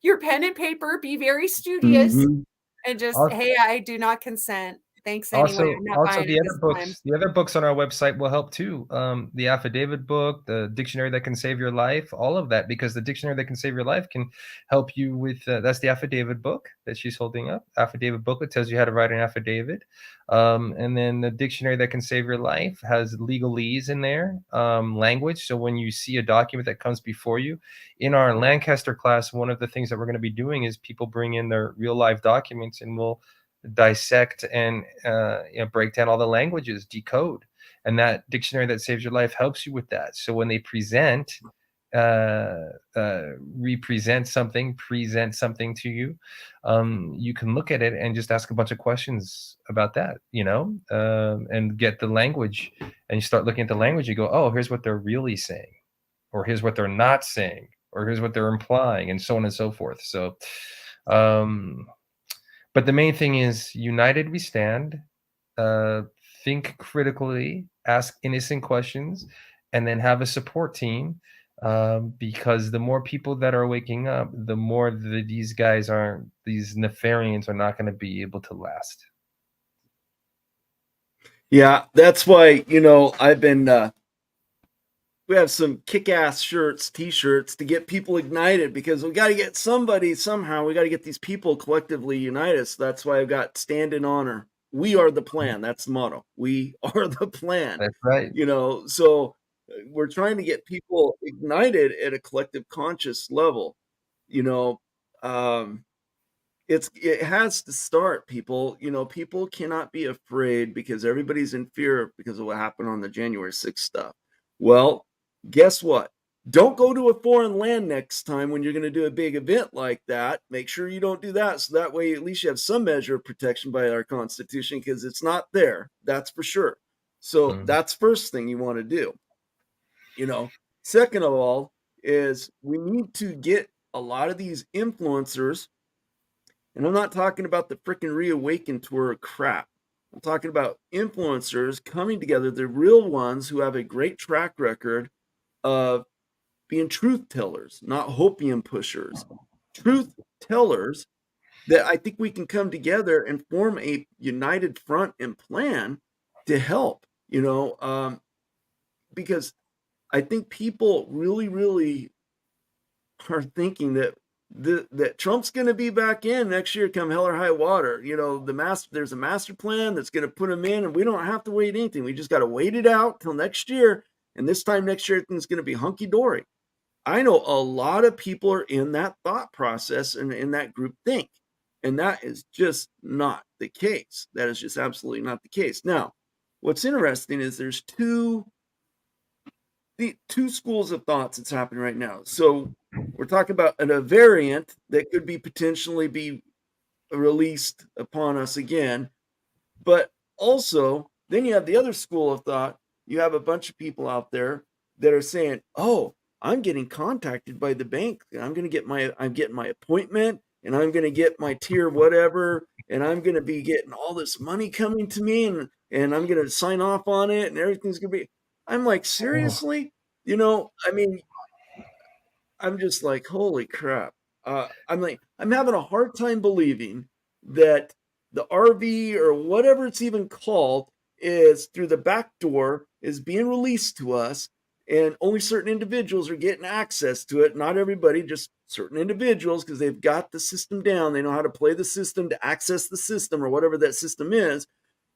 [SPEAKER 3] your pen and paper. Be very studious, and just, hey, I do not consent. Thanks anyway.
[SPEAKER 5] The other books on our website will help too. The affidavit book, the dictionary that can save your life, all of that, because the dictionary that can save your life can help you with. That's the affidavit book that she's holding up. Affidavit booklet tells you how to write an affidavit, and then the dictionary that can save your life has legalese in there, language. So when you see a document that comes before you, in our Lancaster class, one of the things that we're going to be doing is people bring in their real life documents, and we'll dissect and break down all the languages, decode, and that dictionary that saves your life helps you with that. So when they present represent something, present something to you, you can look at it and just ask a bunch of questions about that, and get the language, and you start looking at the language, you go, oh, here's what they're really saying, or here's what they're not saying, or here's what they're implying, and so on and so forth. So, but the main thing is, united we stand, think critically, ask innocent questions, and then have a support team, because the more people that are waking up, the more these Nefarians are not going to be able to last.
[SPEAKER 2] Yeah, that's why, I've been, we have some kick-ass shirts, t-shirts to get people ignited, because we got to get somebody somehow. We got to get these people collectively united. So that's why I've got Stand in Honor. We are the plan. That's the motto. We are the plan.
[SPEAKER 5] That's right.
[SPEAKER 2] So we're trying to get people ignited at a collective conscious level. It has to start, people. People cannot be afraid because everybody's in fear because of what happened on the January 6th stuff. Well, guess what? Don't go to a foreign land next time when you're going to do a big event like that. Make sure you don't do that, so that way at least you have some measure of protection by our Constitution, because it's not there. That's for sure. So that's first thing you want to do. Second of all is we need to get a lot of these influencers, and I'm not talking about the freaking Reawaken tour crap. I'm talking about influencers coming together, the real ones who have a great track record of being truth tellers, not hopium pushers. Truth tellers that I think we can come together and form a united front and plan to help, because I think people really, really are thinking that that Trump's going to be back in next year, come hell or high water. There's a master plan that's going to put him in, and we don't have to wait anything. We just got to wait it out till next year. And this time next year, everything's going to be hunky dory. I know a lot of people are in that thought process and in that group think, and that is just not the case. That is just absolutely not the case. Now, what's interesting is there's two schools of thoughts that's happening right now. So we're talking about a variant that could be potentially be released upon us again. But also, then you have the other school of thought. You have a bunch of people out there that are saying, oh, I'm getting contacted by the bank. I'm getting my appointment, and I'm going to get my tier whatever, and I'm going to be getting all this money coming to me, and I'm going to sign off on it, and everything's going to be. I'm like, seriously? I'm just like, holy crap. I'm having a hard time believing that the RV or whatever it's even called is through the back door is being released to us, and only certain individuals are getting access to it. Not everybody, just certain individuals, because they've got the system down. They know how to play the system to access the system or whatever that system is.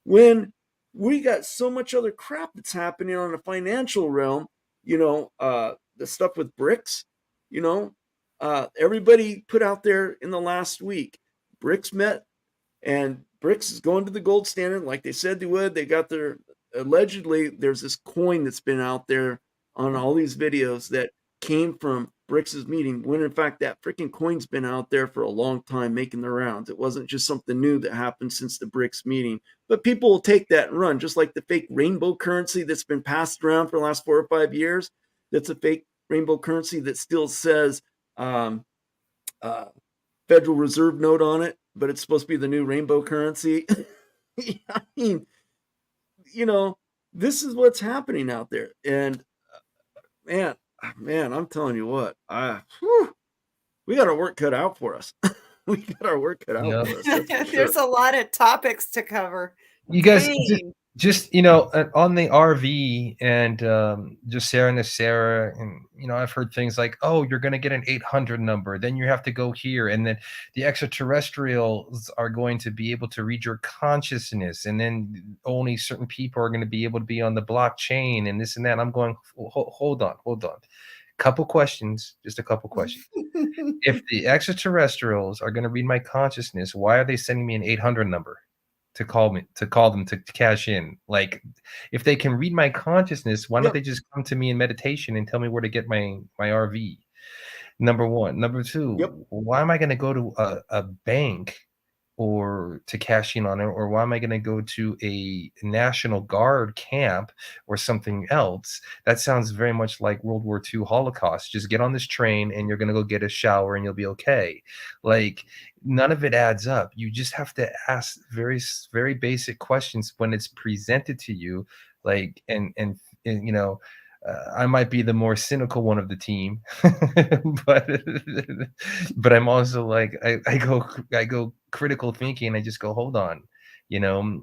[SPEAKER 2] When we got so much other crap that's happening on the financial realm, the stuff with BRICS, everybody put out there in the last week, BRICS met, and BRICS is going to the gold standard like they said they would. They got allegedly, there's this coin that's been out there on all these videos that came from BRICS' meeting, when in fact that freaking coin's been out there for a long time making the rounds. It wasn't just something new that happened since the BRICS meeting, but people will take that and run, just like the fake rainbow currency that's been passed around for the last 4 or 5 years. That's a fake rainbow currency that still says Federal Reserve note on it, but it's supposed to be the new rainbow currency. I mean, this is what's happening out there. And man, I'm telling you what, we got our work cut out for us. We got our work cut out for us.
[SPEAKER 3] There's a lot of topics to cover.
[SPEAKER 5] You guys just on the RV and just Sarah, and I've heard things like, oh, you're going to get an 800 number, then you have to go here, and then the extraterrestrials are going to be able to read your consciousness, and then only certain people are going to be able to be on the blockchain, and this and that. I'm going, hold on. Just a couple questions. If the extraterrestrials are going to read my consciousness, why are they sending me an 800 number? to call them to cash in. Like, if they can read my consciousness, why don't they just come to me in meditation and tell me where to get my RV? Number one. Number two, why am I going to go to a bank or to cash in on it, or why am I going to go to a National Guard camp or something else? That sounds very much like World War II Holocaust. Just get on this train and you're going to go get a shower and you'll be okay. Like, none of it adds up. You just have to ask very, very basic questions when it's presented to you. Like, and you know, I might be the more cynical one of the team, but I'm also like, I go critical thinking. I just go, hold on,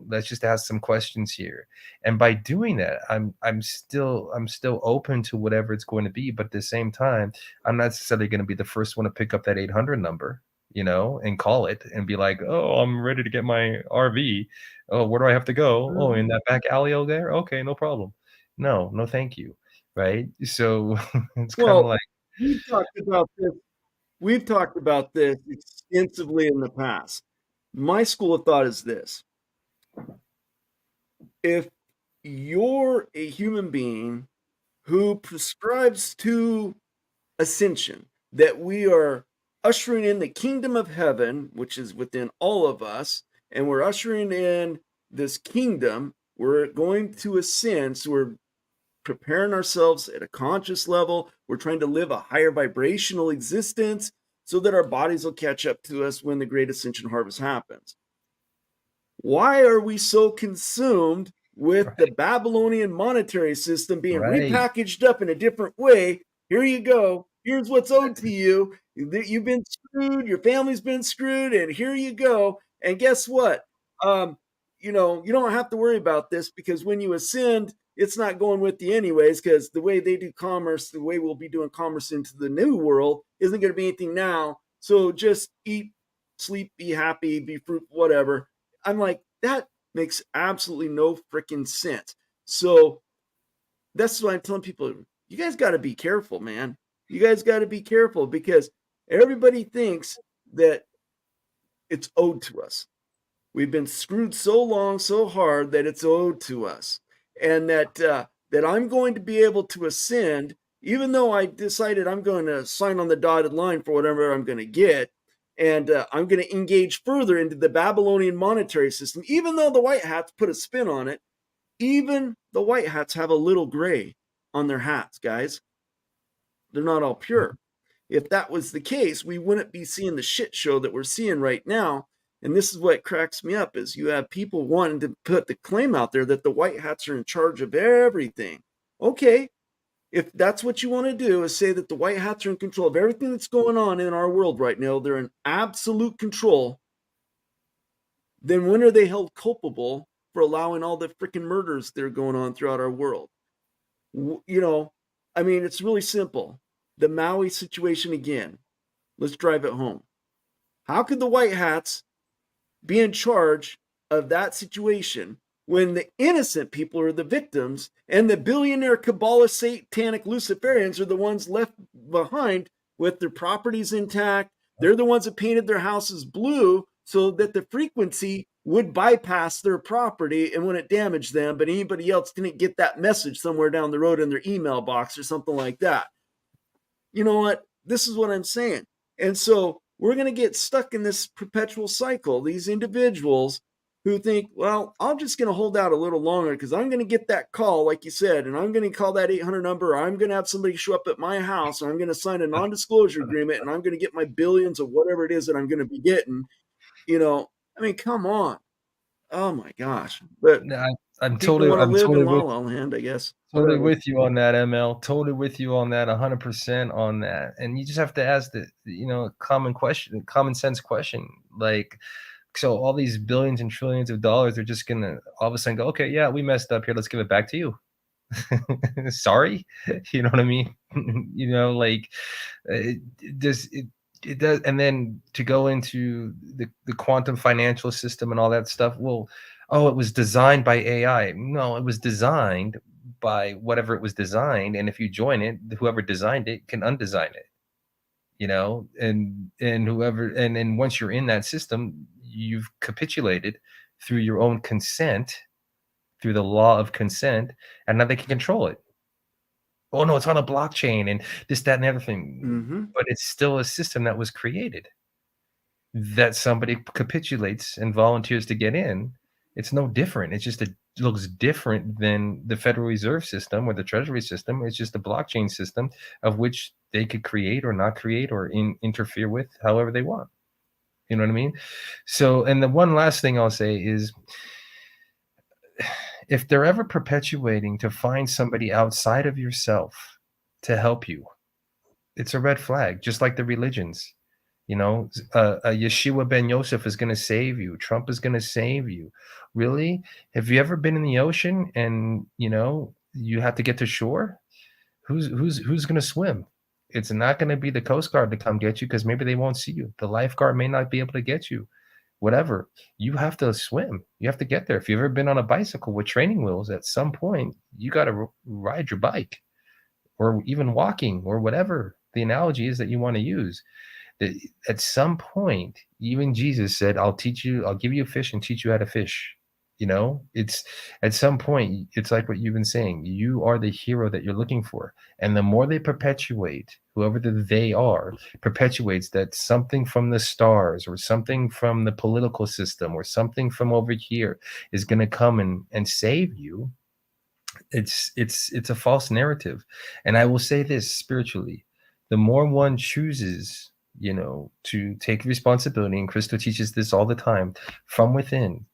[SPEAKER 5] let's just ask some questions here. And by doing that, I'm still open to whatever it's going to be. But at the same time, I'm not necessarily going to be the first one to pick up that 800 number, and call it and be like, oh, I'm ready to get my RV. Oh, where do I have to go? Oh, in that back alley over there. Okay, no problem. No, thank you. Right? So it's kind of like,
[SPEAKER 2] we've talked about this. We've talked about this extensively in the past. My school of thought is this: if you're a human being who prescribes to ascension, that we are ushering in the kingdom of heaven, which is within all of us, and we're ushering in this kingdom, we're going to ascend. So we're preparing ourselves at a conscious level. We're trying to live a higher vibrational existence so that our bodies will catch up to us when the great ascension harvest happens. Why are we so consumed with the Babylonian monetary system being repackaged up in a different way? Here you go. Here's what's owed to you. You've been screwed. Your family's been screwed. And here you go. And guess what? You don't have to worry about this, because when you ascend, it's not going with you anyways, because the way they do commerce, the way we'll be doing commerce into the new world isn't going to be anything now. So just eat, sleep, be happy, be fruitful, whatever. I'm like, that makes absolutely no freaking sense. So that's why I'm telling people, you guys got to be careful, man. You guys got to be careful, because everybody thinks that it's owed to us. We've been screwed so long, so hard, that it's owed to us. And that I'm going to be able to ascend, even though I decided I'm going to sign on the dotted line for whatever I'm going to get. And I'm going to engage further into the Babylonian monetary system, even though the white hats put a spin on it. Even the white hats have a little gray on their hats, guys. They're not all pure. If that was the case, we wouldn't be seeing the shit show that we're seeing right now. And this is what cracks me up, is you have people wanting to put the claim out there that the white hats are in charge of everything. Okay, if that's what you want to do, is say that the white hats are in control of everything that's going on in our world right now, they're in absolute control, then when are they held culpable for allowing all the freaking murders that are going on throughout our world? It's really simple. The Maui situation again. Let's drive it home. How could the white hats be in charge of that situation when the innocent people are the victims, and the billionaire Kabbalah satanic Luciferians are the ones left behind with their properties intact? They're the ones that painted their houses blue so that the frequency would bypass their property and wouldn't damage them, but anybody else didn't get that message somewhere down the road in their email box or something like that. You know what? This is what I'm saying. And so we're going to get stuck in this perpetual cycle. These individuals who think, well, I'm just going to hold out a little longer because I'm going to get that call, like you said, and I'm going to call that 800 number, or I'm going to have somebody show up at my house, and I'm going to sign a non-disclosure agreement, and I'm going to get my billions of whatever it is that I'm going to be getting. Come on. Oh my gosh. But
[SPEAKER 5] I'm totally
[SPEAKER 2] with La La Land, I guess.
[SPEAKER 5] Totally with you on that, ML. Totally with you on that, 100% on that. And you just have to ask the, common sense question. Like, so all these billions and trillions of dollars are just gonna all of a sudden go, okay, yeah, we messed up here. Let's give it back to you. Sorry, you know what I mean? It does. And then to go into the quantum financial system and all that stuff. Well, it was designed by AI. No, it was designed by whatever it was designed, and if you join it, whoever designed it can undesign it. And once you're in that system, you've capitulated through your own consent, through the law of consent, and now they can control it. Oh no, it's on a blockchain and this, that, and everything. But it's still a system that was created that somebody capitulates and volunteers to get in. It's no different. It's just it looks different than the Federal Reserve System or the Treasury system. It's just a blockchain system of which they could create or not create or interfere with however they want. You know what I mean? So, and the one last thing I'll say is, if they're ever perpetuating to find somebody outside of yourself to help you, it's a red flag, just like the religions. You know, Yeshua ben Yosef is going to save you. Trump is going to save you. Really? Have you ever been in the ocean and, you know, you have to get to shore? Who's going to swim? It's not going to be the Coast Guard to come get you because maybe they won't see you. The lifeguard may not be able to get you. Whatever. You have to swim. You have to get there. If you've ever been on a bicycle with training wheels, at some point, you got to ride your bike or even walking or whatever the analogy is that you want to use. That at some point, even Jesus said, I'll give you a fish and teach you how to fish. You know, it's at some point, it's like what you've been saying. You are the hero that you're looking for. And the more they perpetuate, whoever they are, perpetuates that something from the stars or something from the political system or something from over here is going to come and save you. It's a false narrative. And I will say this spiritually, the more one chooses, you know, to take responsibility, and Christo teaches this all the time, from within,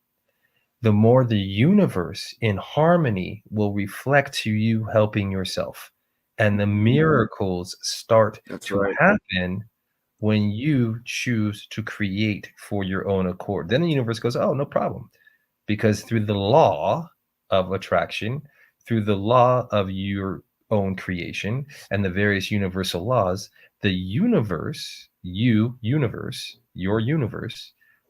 [SPEAKER 5] the more the universe in harmony will reflect to you helping yourself. And the miracles start happen when you choose to create for your own accord. Then the universe goes, oh, no problem. Because through the law of attraction, through the law of your own creation and the various universal laws, the universe, your universe,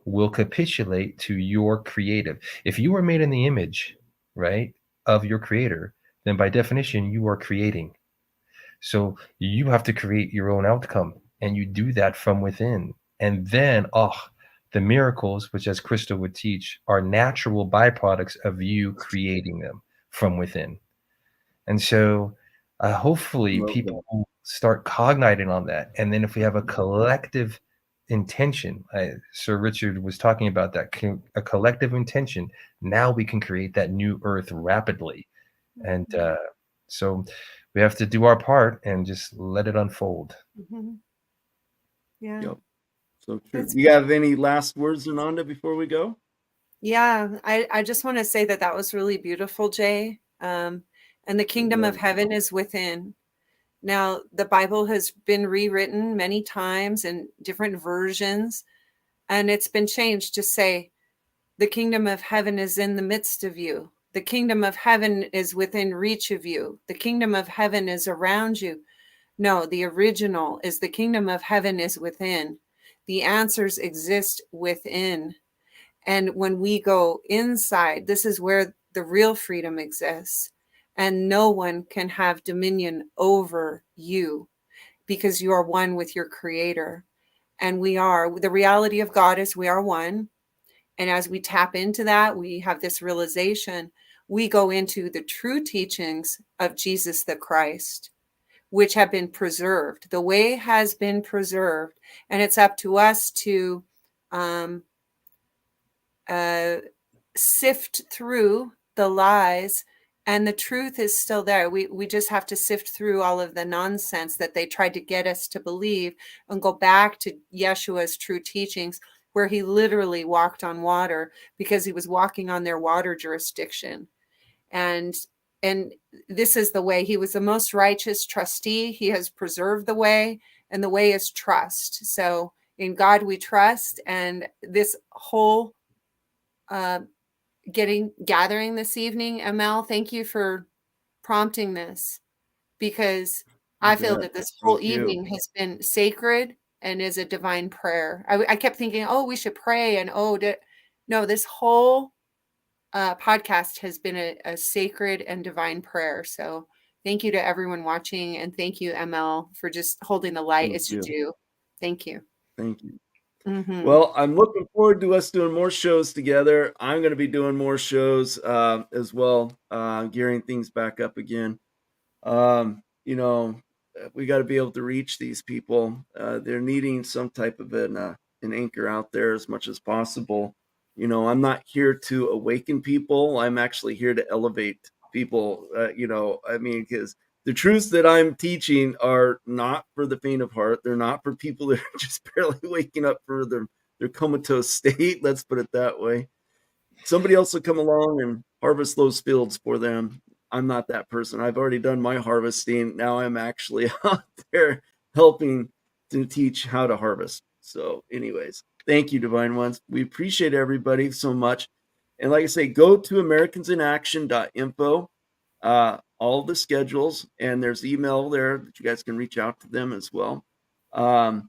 [SPEAKER 5] will capitulate to your creative. If you are made in the image, right, of your creator, then by definition, you are creating. So you have to create your own outcome, and you do that from within. And then, the miracles, which as Christo would teach, are natural byproducts of you creating them from within. And so hopefully people will start cogniting on that. And then if we have a collective intention, Sir Richard was talking about that, a collective intention, now we can create that new earth rapidly. And so we have to do our part and just let it unfold.
[SPEAKER 3] Yeah.
[SPEAKER 2] Yep. So true. You have any last words, Ananda, before we go?
[SPEAKER 3] Yeah, I just want to say that was really beautiful, Jay. And the kingdom of heaven is within. Now, the Bible has been rewritten many times in different versions, and it's been changed to say, the kingdom of heaven is in the midst of you. The kingdom of heaven is within reach of you. The kingdom of heaven is around you. No, the original is the kingdom of heaven is within. The answers exist within. And when we go inside, this is where the real freedom exists. And no one can have dominion over you because you are one with your creator. And the reality of God is we are one. And as we tap into that, we have this realization, we go into the true teachings of Jesus the Christ, which have been preserved. The way has been preserved. And it's up to us to sift through the lies, and the truth is still there. We just have to sift through all of the nonsense that they tried to get us to believe and go back to Yeshua's true teachings, where he literally walked on water because he was walking on their water jurisdiction. And this is the way. He was the most righteous trustee. He has preserved the way, and the way is trust. So in God we trust. And this whole gathering this evening, ML, thank you for prompting this, because I feel that this whole evening has been sacred and is a divine prayer. I kept thinking, oh, we should pray, and no, this whole podcast has been a sacred and divine prayer. So thank you to everyone watching, and thank you, ML, for just holding the light as you do. Thank you.
[SPEAKER 2] Thank you.
[SPEAKER 3] Mhm.
[SPEAKER 2] Well, I'm looking forward to us doing more shows together. I'm going to be doing more shows as well, gearing things back up again. You know, we got to be able to reach these people. They're needing some type of an anchor out there as much as possible. You know, I'm not here to awaken people. I'm actually here to elevate people. You know, I mean, because the truths that I'm teaching are not for the faint of heart. They're not for people that are just barely waking up for their comatose state. Let's put it that way. Somebody else will come along and harvest those fields for them. I'm not that person. I've already done my harvesting. Now I'm actually out there helping to teach how to harvest. So, anyways, thank you, Divine Ones. We appreciate everybody so much. And like I say, go to americansinaction.info, all the schedules, and there's email there that you guys can reach out to them as well. And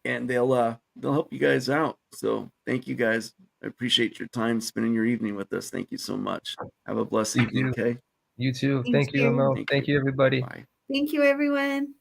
[SPEAKER 2] they'll help you guys out. So thank you guys. I appreciate your time spending your evening with us. Thank you so much. Have a blessed
[SPEAKER 5] Thank
[SPEAKER 2] evening,
[SPEAKER 5] you.
[SPEAKER 2] okay?
[SPEAKER 5] You too.
[SPEAKER 3] Thank
[SPEAKER 5] Thank you,
[SPEAKER 3] you.
[SPEAKER 5] Emil.
[SPEAKER 2] Thank
[SPEAKER 5] Thank
[SPEAKER 2] you.
[SPEAKER 5] you, everybody.
[SPEAKER 2] Bye.
[SPEAKER 3] Thank you, everyone.